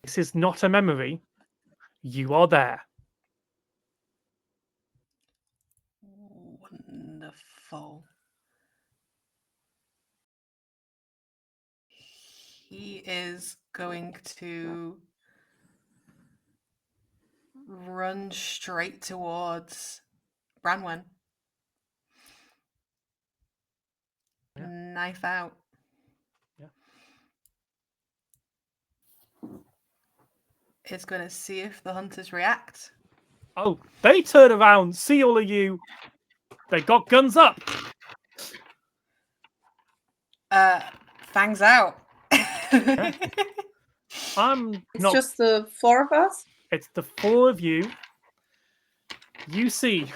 This is not a memory. You are there. Wonderful. He is going to run straight towards Branwen. Yeah. Knife out. Yeah. Is going to see if the hunters react. Oh, they turn around, see all of you. They got guns up. Fangs out. I'm It's not. just the 4 of us. It's the 4 of you. You see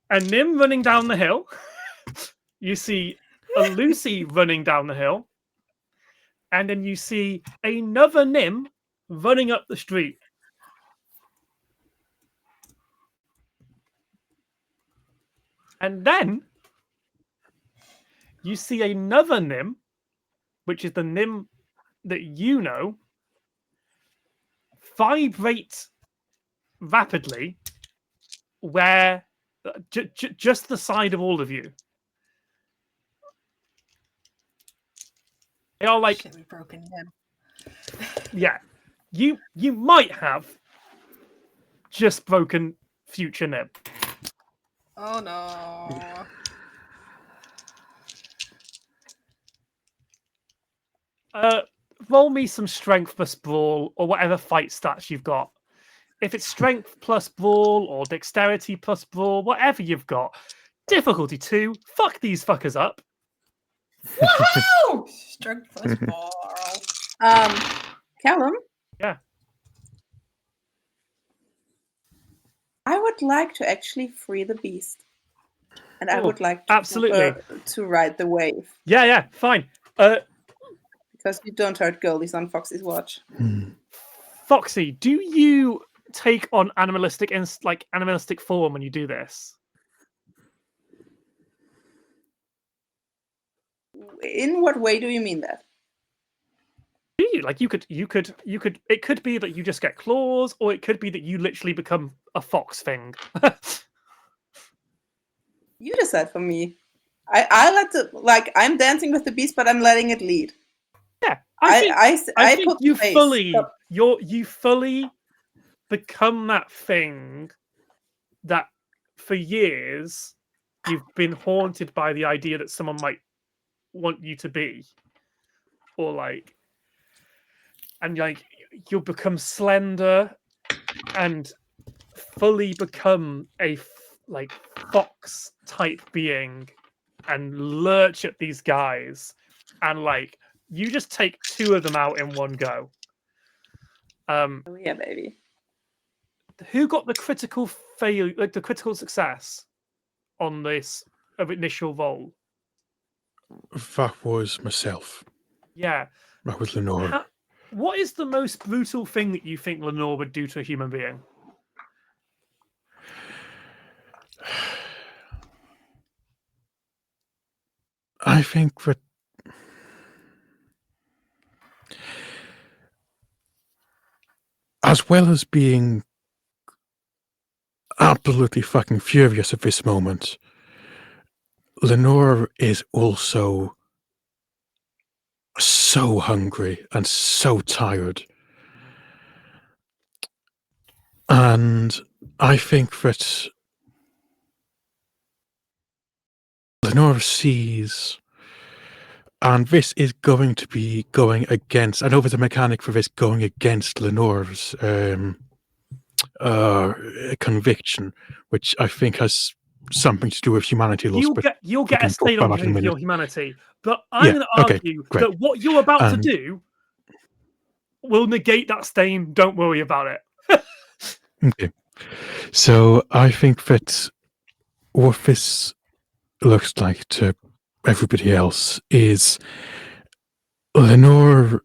a Nim running down the hill. You see a Lucy running down the hill. And then you see another Nim running up the street. And then you see another Nim, which is the Nim that you know, vibrate rapidly where just the side of all of you. They are like, shit, we've broken him. yeah, you might have just broken future Nim. Oh no. Roll me some strength plus brawl or whatever fight stats you've got. If it's strength plus brawl or dexterity plus brawl, whatever you've got. Difficulty 2. Fuck these fuckers up. Woohoo! Strength plus ball. Callum? Yeah. I would like to actually free the beast. And I Oh, would like to, absolutely. To ride the wave. Yeah, fine. Because you don't hurt Goldies on Foxy's watch. Foxy, do you take on animalistic form when you do this? In what way do you mean that? Do you? Like you could it could be that you just get claws, or it could be that you literally become a fox thing. You decide for me. I let the I'm dancing with the beast, but I'm letting it lead. Yeah, I think put you space. you fully become that thing that for years you've been haunted by the idea that someone might want you to be, or you'll become slender and fully become a fox type being and lurch at these guys, and you just take 2 of them out in one go. Oh yeah, baby. Who got the critical fail, the critical success on this initial roll? That was myself. Yeah, That was Lenore. What is the most brutal thing that you think Lenore would do to a human being? I think that as well as being absolutely fucking furious at this moment, Lenore is also so hungry and so tired. And I think that Lenore sees, and this is going to be going against, I know there's a mechanic for this going against Lenore's conviction, which I think has something to do with humanity loss. You'll get a can talk stain about on that in a your minute. humanity, but I'm going to okay, argue great. that what you're about to do will negate that stain. Don't worry about it. Okay. So I think that what this looks like to everybody else is Lenore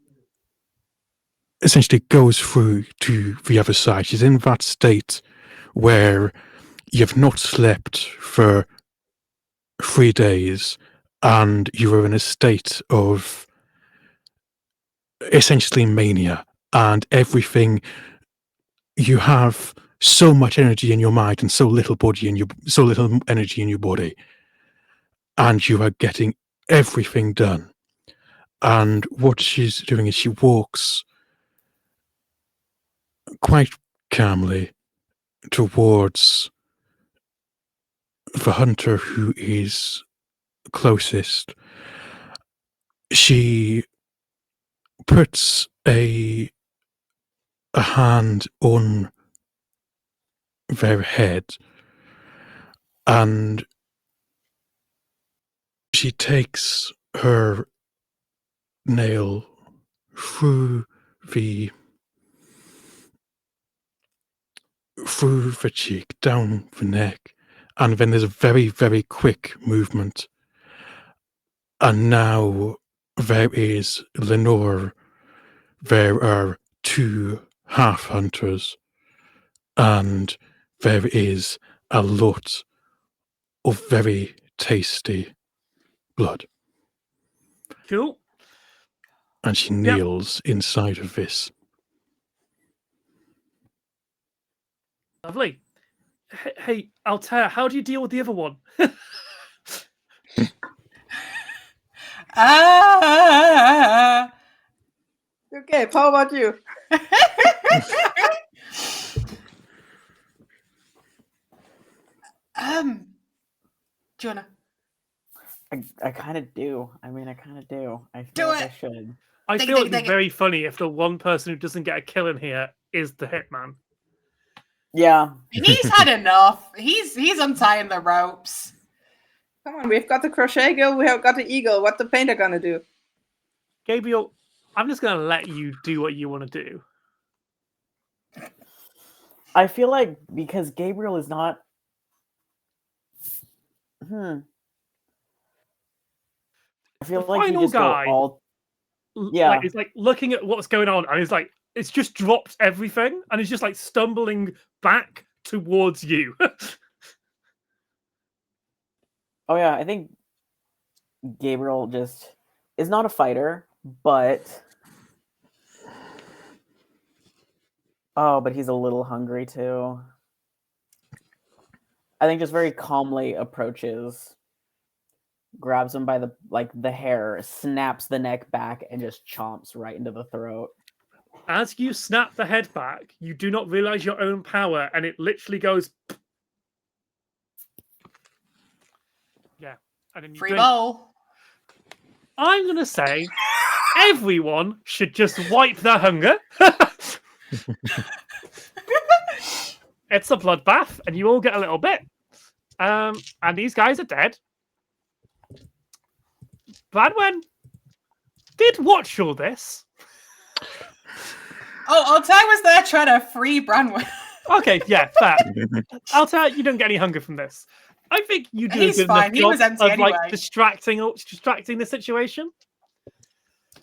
essentially goes through to the other side. She's in that state where you've not slept for 3 days and you are in a state of essentially mania, and everything, you have so much energy in your mind and so little energy in your body, and you are getting everything done. And what she's doing is she walks quite calmly towards the hunter who is closest. She puts a hand on their head, and she takes her nail through the cheek, down the neck, and then there's a very, very quick movement. And now there is Lenore. There are 2 half hunters, and there is a lot of very tasty blood. Cool. And she kneels inside of this. Lovely. Hey, Altair, how do you deal with the other one? Okay, how about you? Do you wanna? I kind of do. I mean, I kind of do. I feel Do like it. I should. I Dig it, feel dig it'd it, be dig it. very funny if the one person who doesn't get a kill in here is the hitman. Yeah. He's had enough. He's untying the ropes. Come on, we've got the crochet girl, we have got the eagle. What the painter gonna do? Gabriel, I'm just going to let you do what you want to do. I feel like because Gabriel is not. I feel The like he final just guy, go all. Yeah. Like, he's like looking at what's going on, and he's like, it's just dropped everything, and he's just like stumbling back towards you. Oh yeah, I think Gabriel just is not a fighter, but but he's a little hungry too. I think just very calmly approaches, grabs him by the hair, snaps the neck back, and just chomps right into the throat. As you snap the head back, you do not realize your own power, and it literally goes. Yeah, and then you Free drink. bowl. I'm gonna say everyone should just wipe their hunger. It's a bloodbath, and you all get a little bit. And these guys are dead. Bradwen did watch all this. Oh, Altair was there trying to free Branwen. Okay, yeah, fair. Altair, you don't get any hunger from this. I think you do He's a good fine. enough He job was empty of anyway. like distracting the situation.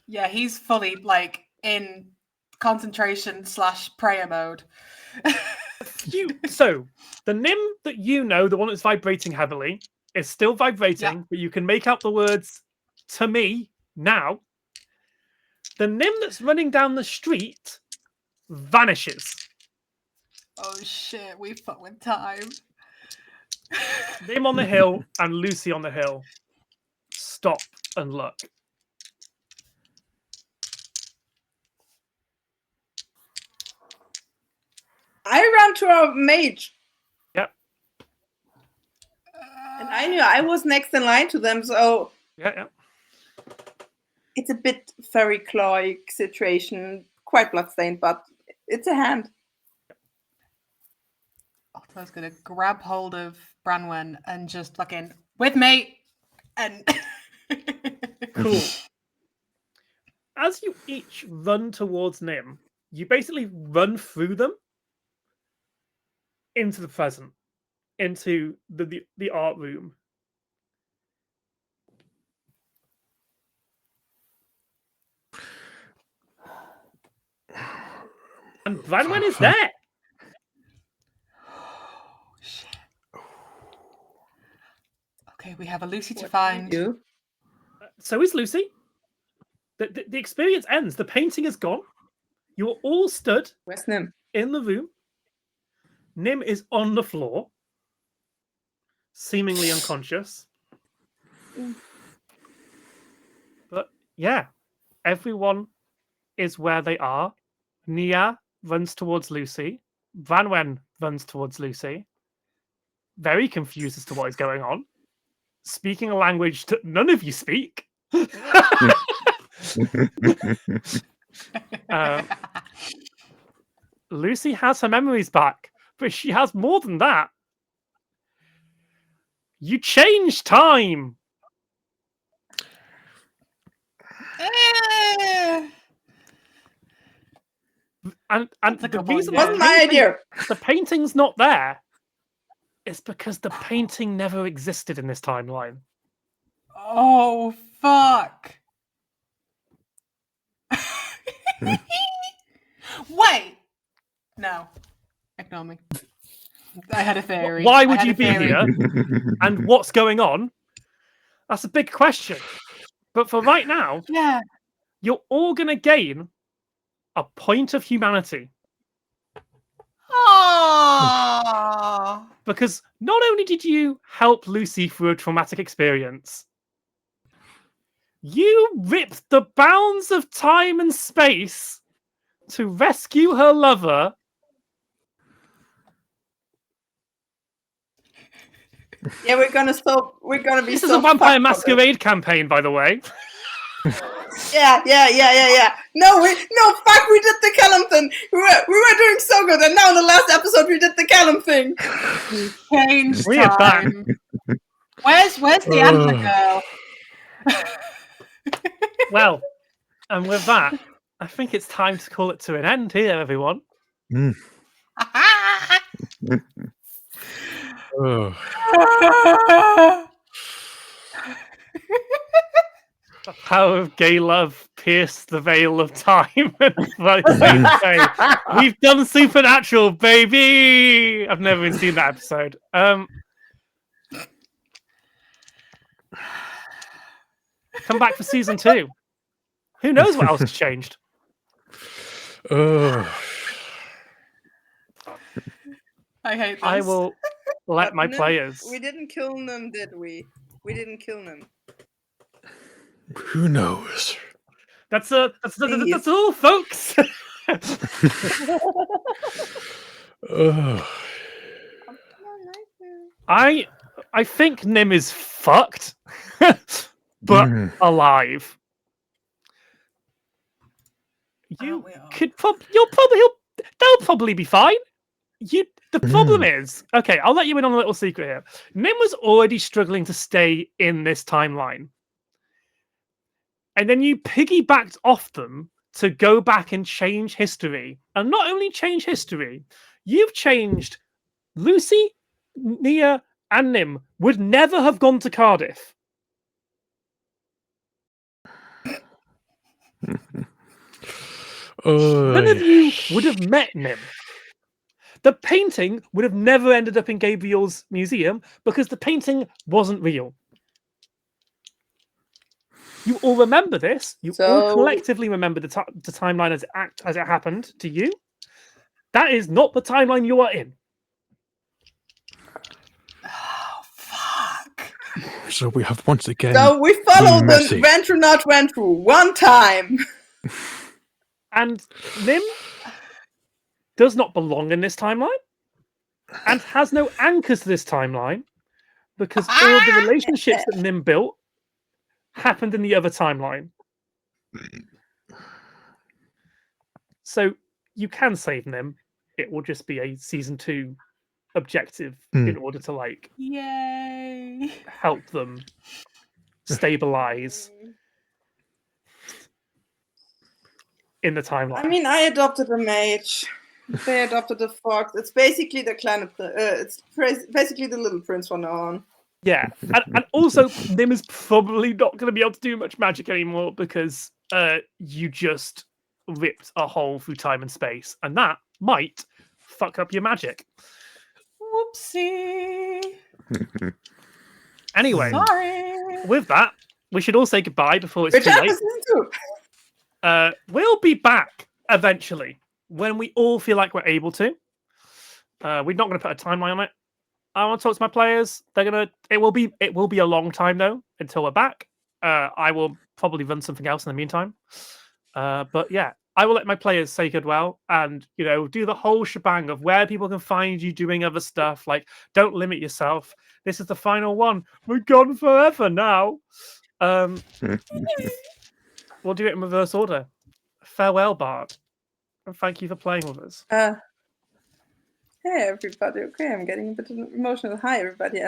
Yeah, he's fully like in concentration / prayer mode. So the Nim that you know, the one that's vibrating heavily, is still vibrating, but you can make out the words "to me" now. The Nim that's running down the street vanishes. Oh shit, we fucked with time. Nim on the hill and Lucy on the hill stop and look. I ran to our mage. Yep. And I knew I was next in line to them, so Yeah. it's a bit fairy claw-like situation. Quite bloodstained, but it's a hand. Otto's gonna grab hold of Branwen and just fucking with me and Cool. As you each run towards Nim, you basically run through them into the present, into the art room. And Branwen is there. Oh shit. Okay, we have a Lucy to What find. do you do? So is Lucy. The experience ends. The painting is gone. You're all stood Where's Nim? in the room. Nim is on the floor, seemingly unconscious. But yeah, everyone is where they are. Nia runs towards Lucy. Branwen runs towards Lucy. Very confused as to what is going on. Speaking a language that none of you speak. Lucy has her memories back, but she has more than that. You change time. And the reason Wasn't my idea. the painting's not there is because the painting never existed in this timeline. Oh fuck. Wait. No. Ignore me. I had a theory. Why would you be here? And what's going on? That's a big question. But for right now, Yeah. you're all going to gain a point of humanity. Oh. Because not only did you help Lucy through a traumatic experience, you ripped the bounds of time and space to rescue her lover. Yeah, we're gonna stop. We're gonna be. This is so a Vampire fucked Masquerade campaign, by the way. Yeah. No, fuck, we did the Callum thing. We were doing so good, and now in the last episode we did the Callum thing. Change We are back. time. Where's the antler girl? Well, and with that, I think it's time to call it to an end here, everyone. Oh. The power of gay love pierced the veil of time. We've done Supernatural, baby. I've never even seen that episode. Come back for season 2. Who knows what else has changed? Oh. I hate this. I will let But my Nim- players. We didn't kill them, did we? We didn't kill them. Who knows? That's all, folks. Oh. I think Nim is fucked, but alive. You could they'll probably be fine. The problem is, okay, I'll let you in on a little secret here. Nim was already struggling to stay in this timeline. And then you piggybacked off them to go back and change history. And not only change history, you've changed Lucy, Nia, and Nim would never have gone to Cardiff. None of you would have met Nim. The painting would have never ended up in Gabriel's museum because the painting wasn't real. You all remember this. You all collectively remember the timeline as it happened to you. That is not the timeline you are in. Oh, fuck. So we have once again. So we followed the venture not went through one time. And Nim does not belong in this timeline and has no anchors to this timeline because all of the relationships that Nim built happened in the other timeline. So you can save Nim. It will just be a season 2 objective in order to Yay! help them stabilize in the timeline. I mean, I adopted a mage. They adopted a fox. It's basically the clan. It's basically the little prince from now on. Yeah, and also Nim is probably not going to be able to do much magic anymore because you just ripped a hole through time and space, and that might fuck up your magic. Whoopsie. Anyway, Sorry. with that, we should all say goodbye before it's too late. We'll be back eventually when we all feel like we're able to. We're not going to put a timeline on it. I want to talk to my players. It will be a long time though until we're back. I will probably run something else in the meantime. But yeah, I will let my players say goodwill and do the whole shebang of where people can find you doing other stuff. Like, don't limit yourself. This is the final one. We're gone forever now. We'll do it in reverse order. Farewell, Bart, and thank you for playing with us. Hey everybody. Okay, I'm getting a bit emotional. Hi everybody.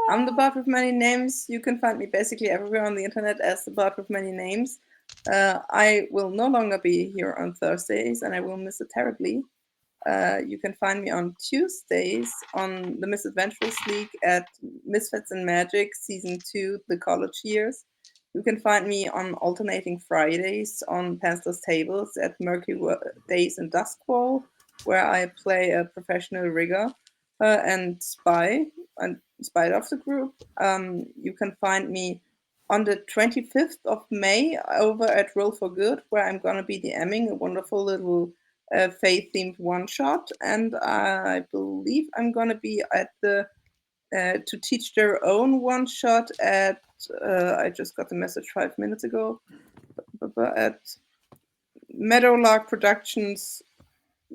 I'm the Bard with many names. You can find me basically everywhere on the internet as the Bard with many names. I will no longer be here on Thursdays, and I will miss it terribly. You can find me on Tuesdays on the Misadventurous League at Misfits and Magic Season 2, The College Years. You can find me on alternating Fridays on Panster's Tables at Murky Days and Duskwall, where I play a professional rigger and spy of the group. You can find me on the 25th of May over at Roll for Good, where I'm going to be DMing a wonderful little faith-themed one-shot. And I believe I'm going to be at the To Teach Their Own one-shot at, I just got the message 5 minutes ago, at Meadowlark Productions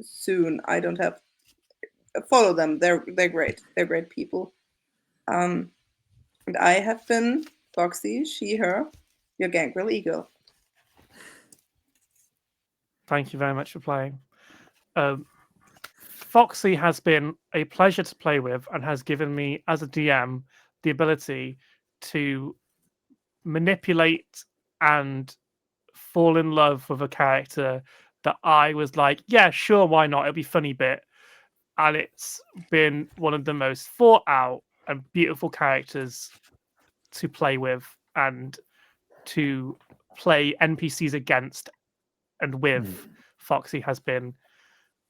soon. I don't have... Follow them. They're great. They're great people. And I have been Foxy, she, her, your Gangrel Eagle. Thank you very much for playing. Foxy has been a pleasure to play with and has given me, as a DM, the ability to manipulate and fall in love with a character that I was like, yeah, sure, why not? It'll be funny bit. And it's been one of the most thought out and beautiful characters to play with and to play NPCs against and with. Foxy has been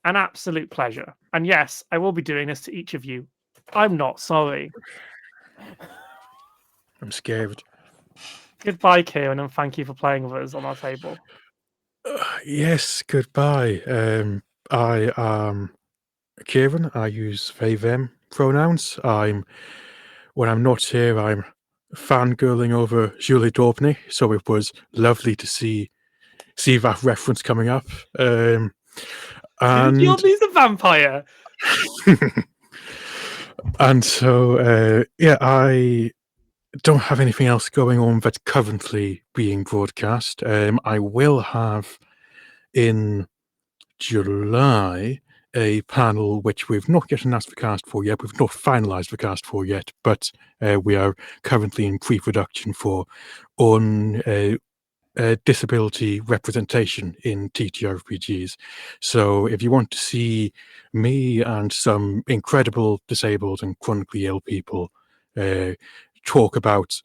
an absolute pleasure. And yes, I will be doing this to each of you. I'm not sorry. I'm scared. Goodbye, Kieran, and thank you for playing with us on our table. Yes, goodbye. I am Kieran. I use they, them pronouns. When I'm not here, I'm fangirling over Julie Daubney, so it was lovely to see that reference coming up. And Daubney's a vampire. And so, yeah, I don't have anything else going on that's currently being broadcast. I will have in July a panel which we've not yet announced the cast for yet. We've not finalized the cast for yet, but we are currently in pre-production for on disability representation in TTRPGs. So if you want to see me and some incredible disabled and chronically ill people talk about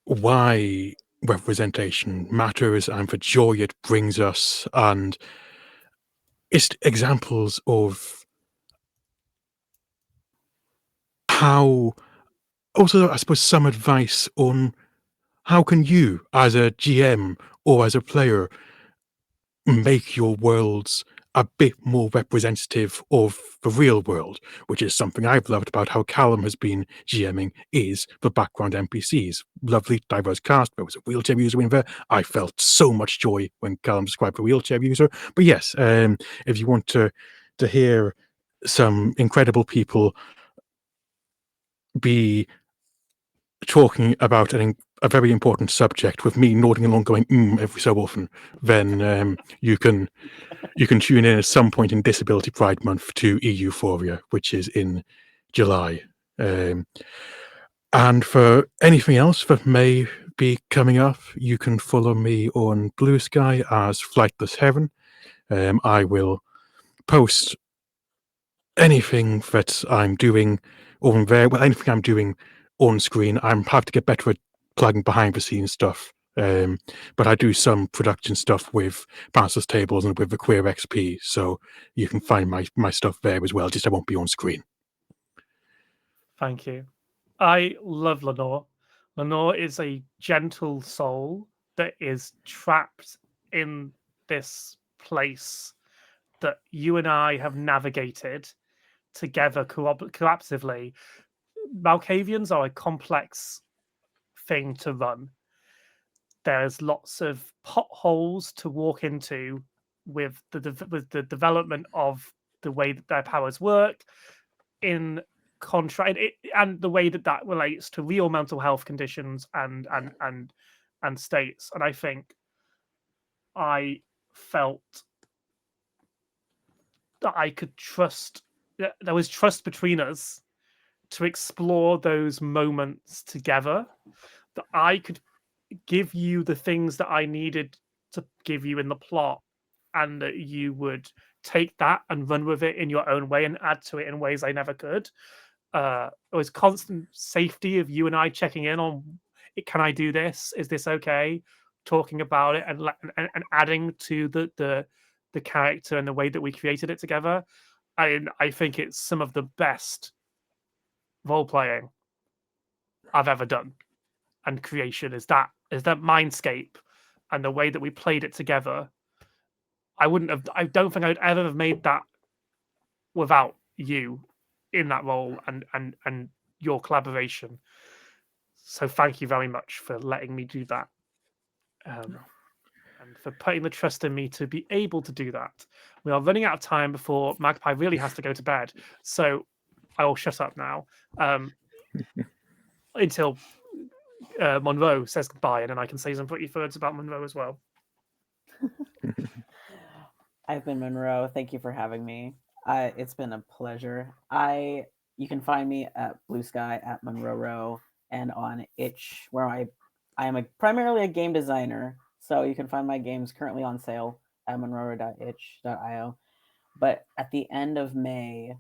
why representation matters and the joy it brings us, and it's examples of how, also I suppose some advice on how can you as a GM or as a player make your worlds a bit more representative of the real world, which is something I've loved about how Callum has been GMing, is the background NPCs. Lovely, diverse cast. There was a wheelchair user in there. I felt so much joy when Callum described the wheelchair user. But yes, if you want to hear some incredible people be talking about a very important subject with me nodding along going every so often, then you can tune in at some point in Disability Pride Month to Euphoria, which is in July. And for anything else that may be coming up, you can follow me on Blue Sky as Flightless Heaven. I will post anything that I'm doing on there. Well, anything I'm doing on screen. I'm have to get better at plugging behind the scenes stuff. But I do some production stuff with Pastor's Tables and with the Queer XP, so you can find my stuff there as well, just I won't be on screen. Thank you. I love Lenore. Lenore is a gentle soul that is trapped in this place that you and I have navigated together collectively. Malkavians are a complex thing to run. There's lots of potholes to walk into with the development of the way that their powers work in contract, and the way that relates to real mental health conditions and states. And I think I felt that I could trust, there was trust between us to explore those moments together, that I could give you the things that I needed to give you in the plot, and that you would take that and run with it in your own way and add to it in ways I never could. It was constant safety of you and I checking in on, can I do this? Is this okay? Talking about it and adding to the character and the way that we created it together. I think it's some of the best role playing I've ever done, and creation is that mindscape and the way that we played it together. I don't think I would ever have made that without you in that role and your collaboration. So thank you very much for letting me do that, and for putting the trust in me to be able to do that. We are running out of time before Magpie really has to go to bed, so I will shut up now until Monroe says goodbye, and then I can say some pretty words about Monroe as well. I've been Monroe. Thank you for having me. It's been a pleasure. You can find me at Blue Sky at Monroe Row and on Itch, where I am primarily a game designer. So you can find my games currently on sale at monroe.itch.io. But at the end of May,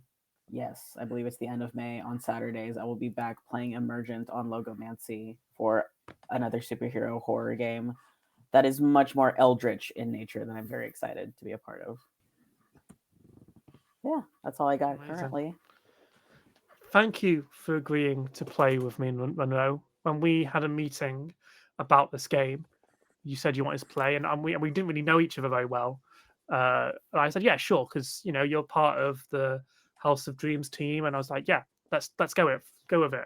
yes, I believe it's the end of May, on Saturdays, I will be back playing Emergent on Logomancy for another superhero horror game that is much more eldritch in nature that I'm very excited to be a part of. Yeah, that's all I got currently. Thank you for agreeing to play with me and Monroe. When we had a meeting about this game, you said you wanted to play, and we didn't really know each other very well. And I said, yeah, sure, because you're part of the House of Dreams team, and I was like, yeah, let's go with it,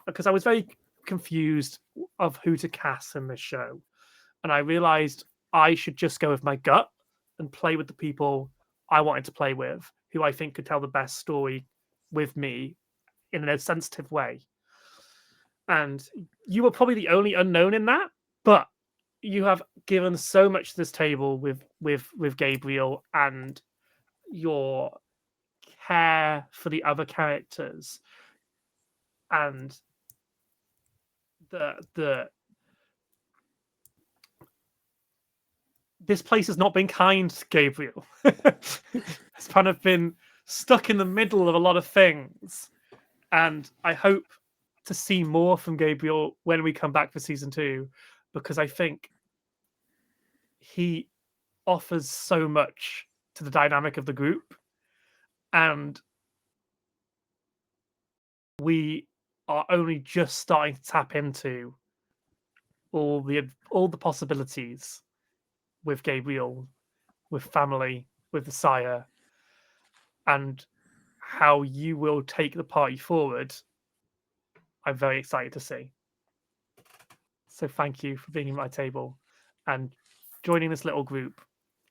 because I was very confused of who to cast in this show, and I realized I should just go with my gut and play with the people I wanted to play with, who I think could tell the best story with me in a sensitive way. And you were probably the only unknown in that, but you have given so much to this table with Gabriel, and your care for the other characters, and the this place has not been kind, Gabriel. It's kind of been stuck in the middle of a lot of things, and I hope to see more from Gabriel when we come back for season 2. because I think he offers so much to the dynamic of the group, and we are only just starting to tap into all the possibilities with Gabriel, with family, with the sire, and how you will take the party forward. I'm very excited to see. So thank you for being at my table and joining this little group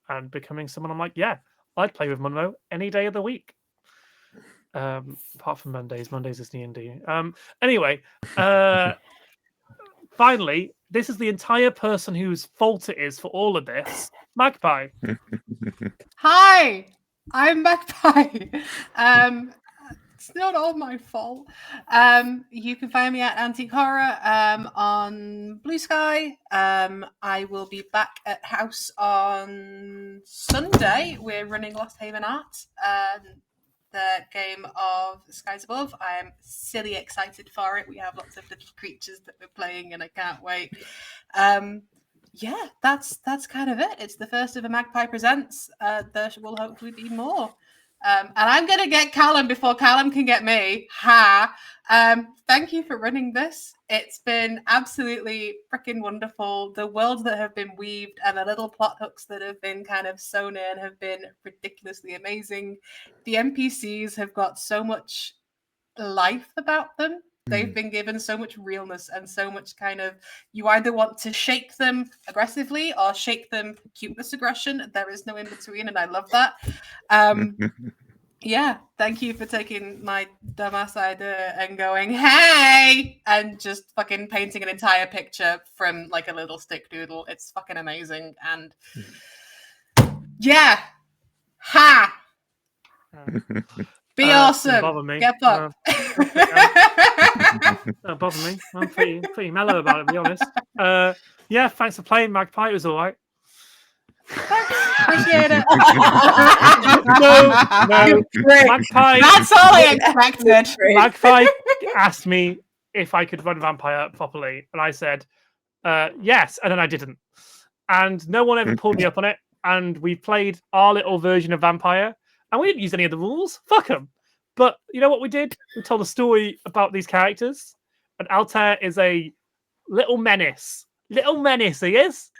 and becoming someone I'm like, yeah, I'd play with Monroe any day of the week. Apart from Mondays. Mondays is D&D. Anyway, finally, this is the entire person whose fault it is for all of this. Magpie. Hi, I'm Magpie. It's not all my fault. You can find me at Antique Horror on Blue Sky. I will be back at House on Sunday. We're running Lost Haven Art, the game of Skies Above. I am silly excited for it. We have lots of little creatures that we're playing, and I can't wait. Yeah, that's kind of it. It's the first of a Magpie Presents. There will hopefully be more. And I'm going to get Callum before Callum can get me. Ha! Thank you for running this. It's been absolutely freaking wonderful. The worlds that have been weaved and the little plot hooks that have been kind of sewn in have been ridiculously amazing. The NPCs have got so much life about them. They've been given so much realness and so much kind of, you either want to shake them aggressively or shake them cuteness aggression. There is no in between, and I love that. Yeah, thank you for taking my dumbass idea and going, hey, and just fucking painting an entire picture from like a little stick doodle. It's fucking amazing. And yeah, ha! Be awesome. Bother me. Get fucked. Don't bother me. I'm pretty mellow about it, to be honest. Yeah, thanks for playing, Magpie. It was all right. Appreciate it. No. Magpie. That's all I expected. Magpie asked me if I could run Vampire properly, and I said yes, and then I didn't. And no one ever pulled me up on it. And we played our little version of Vampire, and we didn't use any of the rules. Fuck them. But you know what we did? We told a story about these characters, and Altair is a little menace. Little menace, he is.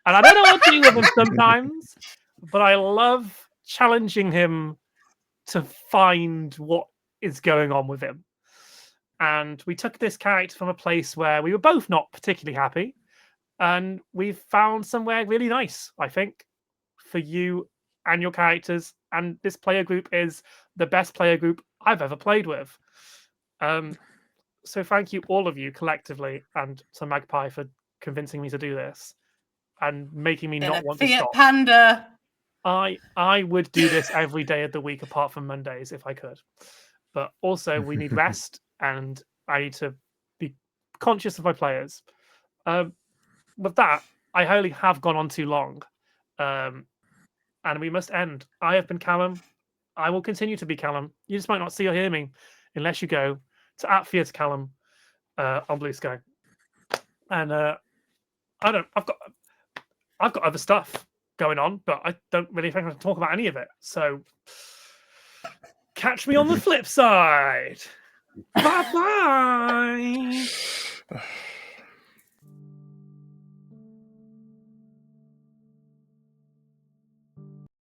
And I don't know what to do with him sometimes, but I love challenging him to find what is going on with him. And we took this character from a place where we were both not particularly happy, and we've found somewhere really nice, I think, for you and your characters. And this player group is the best player group I've ever played with. So thank you, all of you, collectively, and to Magpie for convincing me to do this and making me not want to stop. Panda. I would do this every day of the week apart from Mondays if I could. But also we need rest, and I need to be conscious of my players. With that, I wholly have gone on too long. And we must end. I have been Callum. I will continue to be Callum. You just might not see or hear me unless you go to @FierceCallum on Blue Sky. And I've got other stuff going on, but I don't really think I can talk about any of it. So catch me on the flip side. Bye bye.